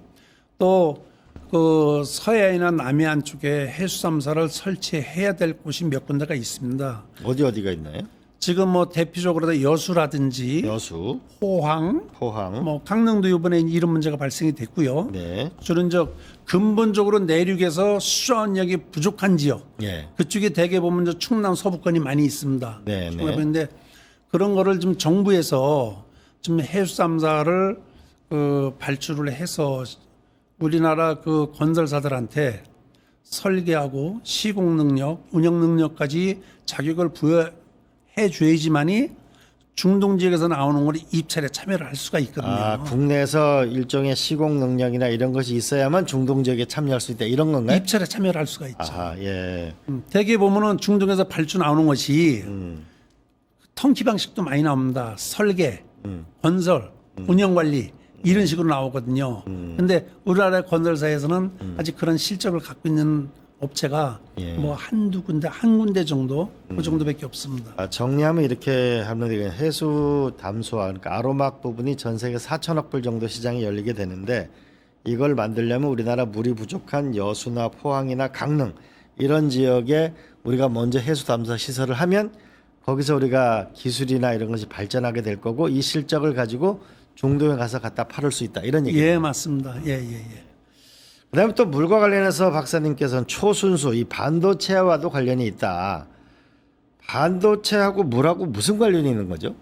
또 그 서해안이나 남해안 쪽에 해수잠수화를 설치해야 될 곳이 몇 군데가 있습니다. 어디가 있나요? 지금 뭐 대표적으로 여수라든지 포항, 뭐 강릉도 이번에 이런 문제가 발생이 됐고요. 네. 주로 이제 근본적으로 내륙에서 수산력이 부족한 지역, 예. 그쪽에 대개 보면 이제 충남 서부권이 많이 있습니다. 네. 그런데 그런 거를 좀 정부에서 좀 해수잠수화를 발주를 해서 우리나라 그 건설사들한테 설계하고 시공 능력, 운영 능력까지 자격을 부여해 줘야지만이 중동 지역에서 나오는 걸 입찰에 참여를 할 수가 있거든요. 아, 국내에서 일종의 시공 능력이나 이런 것이 있어야만 중동 지역에 참여할 수 있다 이런 건가요? 입찰에 참여를 할 수가 있죠. 아하, 예. 대개 보면은 중동에서 발주 나오는 것이 통치 방식도 많이 나옵니다. 설계, 건설, 운영 관리 이런 식으로 나오거든요. 근데 우리나라 건설사에서는 아직 그런 실적을 갖고 있는 업체가 예. 뭐 한두 군데, 한 군데 정도 그 정도밖에 없습니다. 아, 정리하면 이렇게 하면 되겠네요. 해수 담수화 그러니까 아로막 부분이 전 세계 4천억 불 정도 시장이 열리게 되는데 이걸 만들려면 우리나라 물이 부족한 여수나 포항이나 강릉 이런 지역에 우리가 먼저 해수 담수화 시설을 하면 거기서 우리가 기술이나 이런 것이 발전하게 될 거고 이 실적을 가지고 중동에 가서 갖다 팔을 수 있다 이런 얘기예요. 예, 맞습니다. 예. 그다음에 또 물과 관련해서 박사님께서는 초순수 이 반도체와도 관련이 있다. 반도체하고 물하고 무슨 관련이 있는 거죠?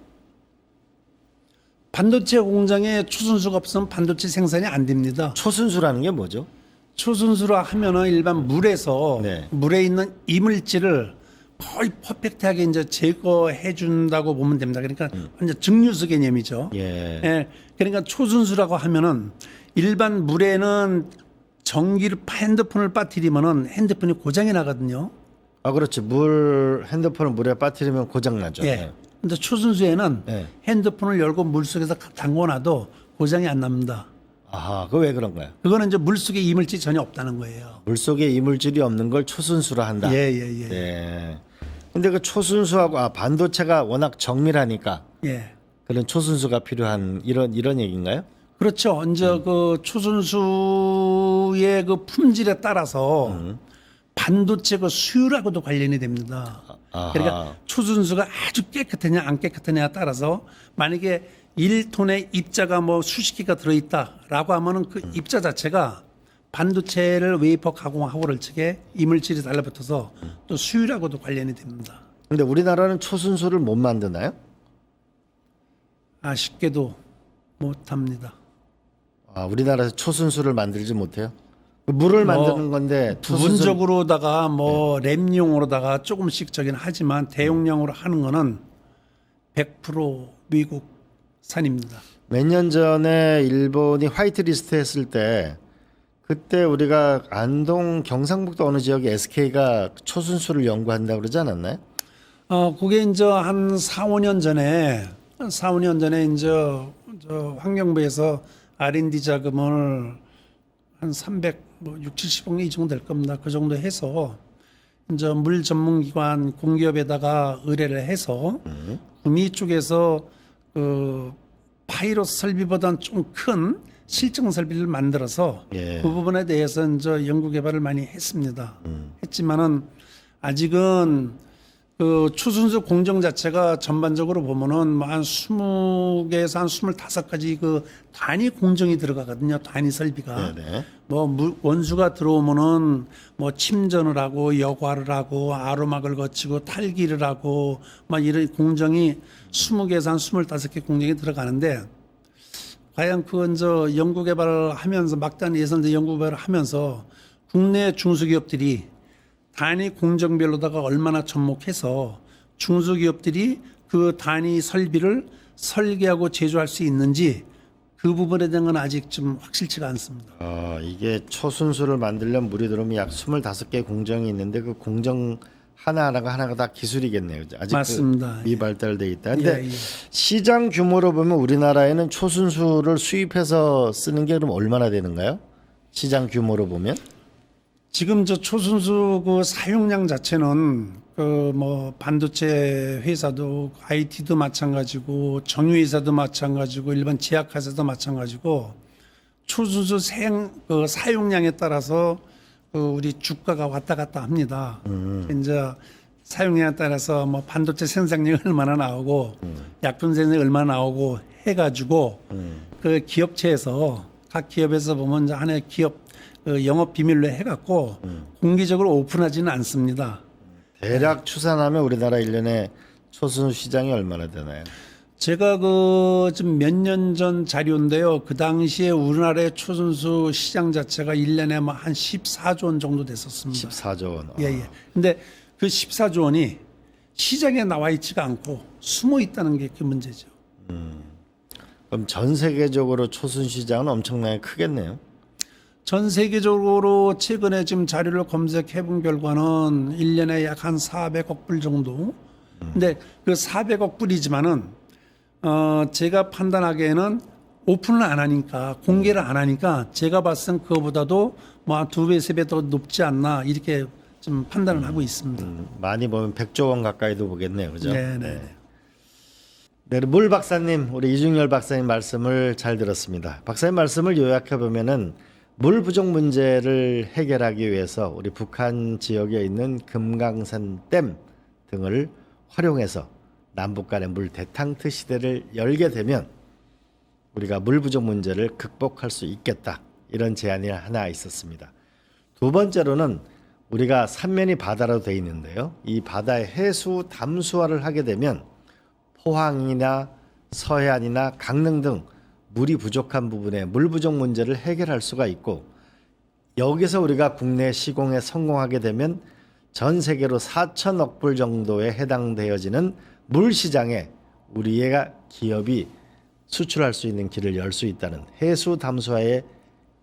반도체 공장에 초순수가 없으면 반도체 생산이 안 됩니다. 초순수라는 게 뭐죠? 초순수라 하면은 일반 물에서 물에 있는 이물질을 거의 퍼펙트하게 이제 제거해 준다고 보면 됩니다. 그러니까 완전 증류수 개념이죠. 예. 그러니까 초순수라고 하면은 일반 물에는 전기를 핸드폰을 빠뜨리면은 핸드폰이 고장이 나거든요. 아, 그렇지. 핸드폰을 물에 빠뜨리면 고장 나죠. 예. 근데 초순수에는 핸드폰을 열고 물 속에서 담궈놔도 고장이 안 납니다. 아하, 그거 왜 그런가요? 그거는 이제 물 속에 이물질이 전혀 없다는 거예요. 물 속에 이물질이 없는 걸 초순수라 한다. 예. 근데 그 초순수하고 반도체가 워낙 정밀하니까 예. 그런 초순수가 필요한 이런 얘기인가요? 그렇죠. 이제 그 초순수의 그 품질에 따라서 반도체 그 수율하고도 관련이 됩니다. 아하. 그러니까 초순수가 아주 깨끗하냐 안 깨끗하냐에 따라서 만약에 1톤의 입자가 뭐 수십 개가 들어있다라고 하면은 그 입자 자체가 반도체를 웨이퍼 가공하고를 측에 이물질이 달라붙어서 또 수율하고도 관련이 됩니다. 근데 우리나라는 초순수를 못 만드나요? 아쉽게도 못합니다. 아, 우리나라에서 초순수를 만들지 못해요? 물을 만드는 건데 부분적으로다가 뭐 램용으로다가 조금씩 저긴 하지만 대용량으로 하는 거는 100% 미국 산입니다. 몇 년 전에 일본이 화이트리스트 했을 때 그때 우리가 안동 경상북도 어느 지역에 SK가 초순수를 연구한다고 그러지 않았나요? 그게 이제 한 4, 5년 전에 이제 저 환경부에서 R&D 자금을 한 360, 70억 이 정도 될 겁니다. 그 정도 해서 이제 물 전문기관 공기업에다가 의뢰를 해서 구미 쪽에서 그 파이럿 설비보다는 좀 큰 실증 설비를 만들어서 그 부분에 대해서 이제 연구 개발을 많이 했습니다. 했지만은 아직은 그 초순수 공정 자체가 전반적으로 보면은 뭐 한 20개에서 한 25가지 그 단위 공정이 들어가거든요. 단위 설비가. 뭐 원수가 들어오면은 뭐 침전을 하고 여과를 하고 아로막을 거치고 탈기를 하고 막 이런 공정이 20개에서 한 25개 공정이 들어가는데 과연 그건 저 연구 개발을 하면서 막단 예산제 연구 개발을 하면서 국내 중소기업들이 단위 공정별로다가 얼마나 접목해서 중소기업들이 그 단위 설비를 설계하고 제조할 수 있는지 그 부분에 대한 건 아직 좀 확실치가 않습니다. 이게 초순수를 만들려면 물이 들어오면 약 25개 공정이 있는데 그 공정 하나가 다 기술이겠네요. 아직 맞습니다. 미발달돼 있다. 근데 시장 규모로 보면 우리나라에는 초순수를 수입해서 쓰는 게 그럼 얼마나 되는가요? 시장 규모로 보면? 지금 저 초순수 그 사용량 자체는 그 뭐 반도체 회사도 IT도 마찬가지고 정유회사도 마찬가지고 일반 제약회사도 마찬가지고 초순수 그 사용량에 따라서 그 우리 주가가 왔다 갔다 합니다. 이제 사용량에 따라서 뭐 반도체 생산량이 얼마나 나오고 약품 생산량이 얼마나 나오고 해가지고 그 기업체에서 각 기업에서 보면 이제 하나의 기업 그 영업 비밀로 해갖고 공개적으로 오픈하지는 않습니다. 대략 추산하면 우리나라 1년에 초순수 시장이 얼마나 되나요? 제가 그 좀 몇 년 전 자료인데요. 그 당시에 우리나라의 초순수 시장 자체가 1년에 뭐 한 14조 원 정도 됐었습니다. 14조 원. 예. 근데 그 14조 원이 시장에 나와 있지가 않고 숨어 있다는 게 그 문제죠. 그럼 전 세계적으로 초순 시장은 엄청나게 크겠네요. 전 세계적으로 최근에 지금 자료를 검색해 본 결과는 1년에 약 한 400억 불 정도. 근데 그 400억 불이지만은 제가 판단하기에는 오픈을 안 하니까, 공개를 안 하니까 제가 봤을 땐 그거보다도 뭐 한 2배, 3배 더 높지 않나 이렇게 좀 판단을 하고 있습니다. 많이 보면 100조 원 가까이도 보겠네요. 그죠? 네. 네, 물 박사님, 우리 이중열 박사님 말씀을 잘 들었습니다. 박사님 말씀을 요약해 보면은 물 부족 문제를 해결하기 위해서 우리 북한 지역에 있는 금강산 댐 등을 활용해서 남북 간의 물 대탕트 시대를 열게 되면 우리가 물 부족 문제를 극복할 수 있겠다. 이런 제안이 하나 있었습니다. 두 번째로는 우리가 삼면이 바다로 돼 있는데요. 이 바다의 해수 담수화를 하게 되면 포항이나 서해안이나 강릉 등 물이 부족한 부분에 물 부족 문제를 해결할 수가 있고, 여기서 우리가 국내 시공에 성공하게 되면 전 세계로 4천억 불 정도에 해당되어지는 물 시장에 우리의 기업이 수출할 수 있는 길을 열 수 있다는 해수 담수화의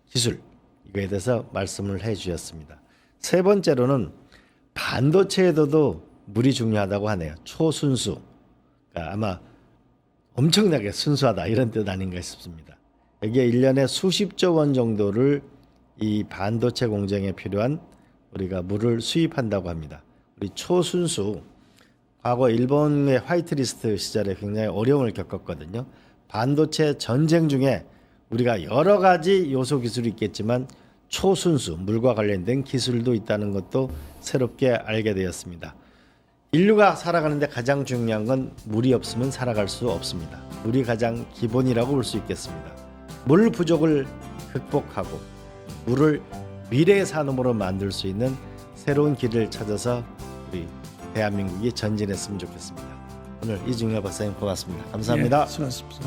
기술, 이거에 대해서 말씀을 해 주셨습니다. 세 번째로는 반도체에도 물이 중요하다고 하네요. 초순수. 그러니까 아마 엄청나게 순수하다 이런 뜻 아닌가 싶습니다. 여기에 1년에 수십조 원 정도를 이 반도체 공정에 필요한 우리가 물을 수입한다고 합니다. 우리 초순수, 과거 일본의 화이트리스트 시절에 굉장히 어려움을 겪었거든요. 반도체 전쟁 중에 우리가 여러 가지 요소 기술이 있겠지만 초순수, 물과 관련된 기술도 있다는 것도 새롭게 알게 되었습니다. 인류가 살아가는데 가장 중요한 건 물이 없으면 살아갈 수 없습니다. 물이 가장 기본이라고 볼 수 있겠습니다. 물 부족을 극복하고 물을 미래의 산업으로 만들 수 있는 새로운 길을 찾아서 우리 대한민국이 전진했으면 좋겠습니다. 오늘 이중열 박사님 고맙습니다. 감사합니다. 수고하십시오.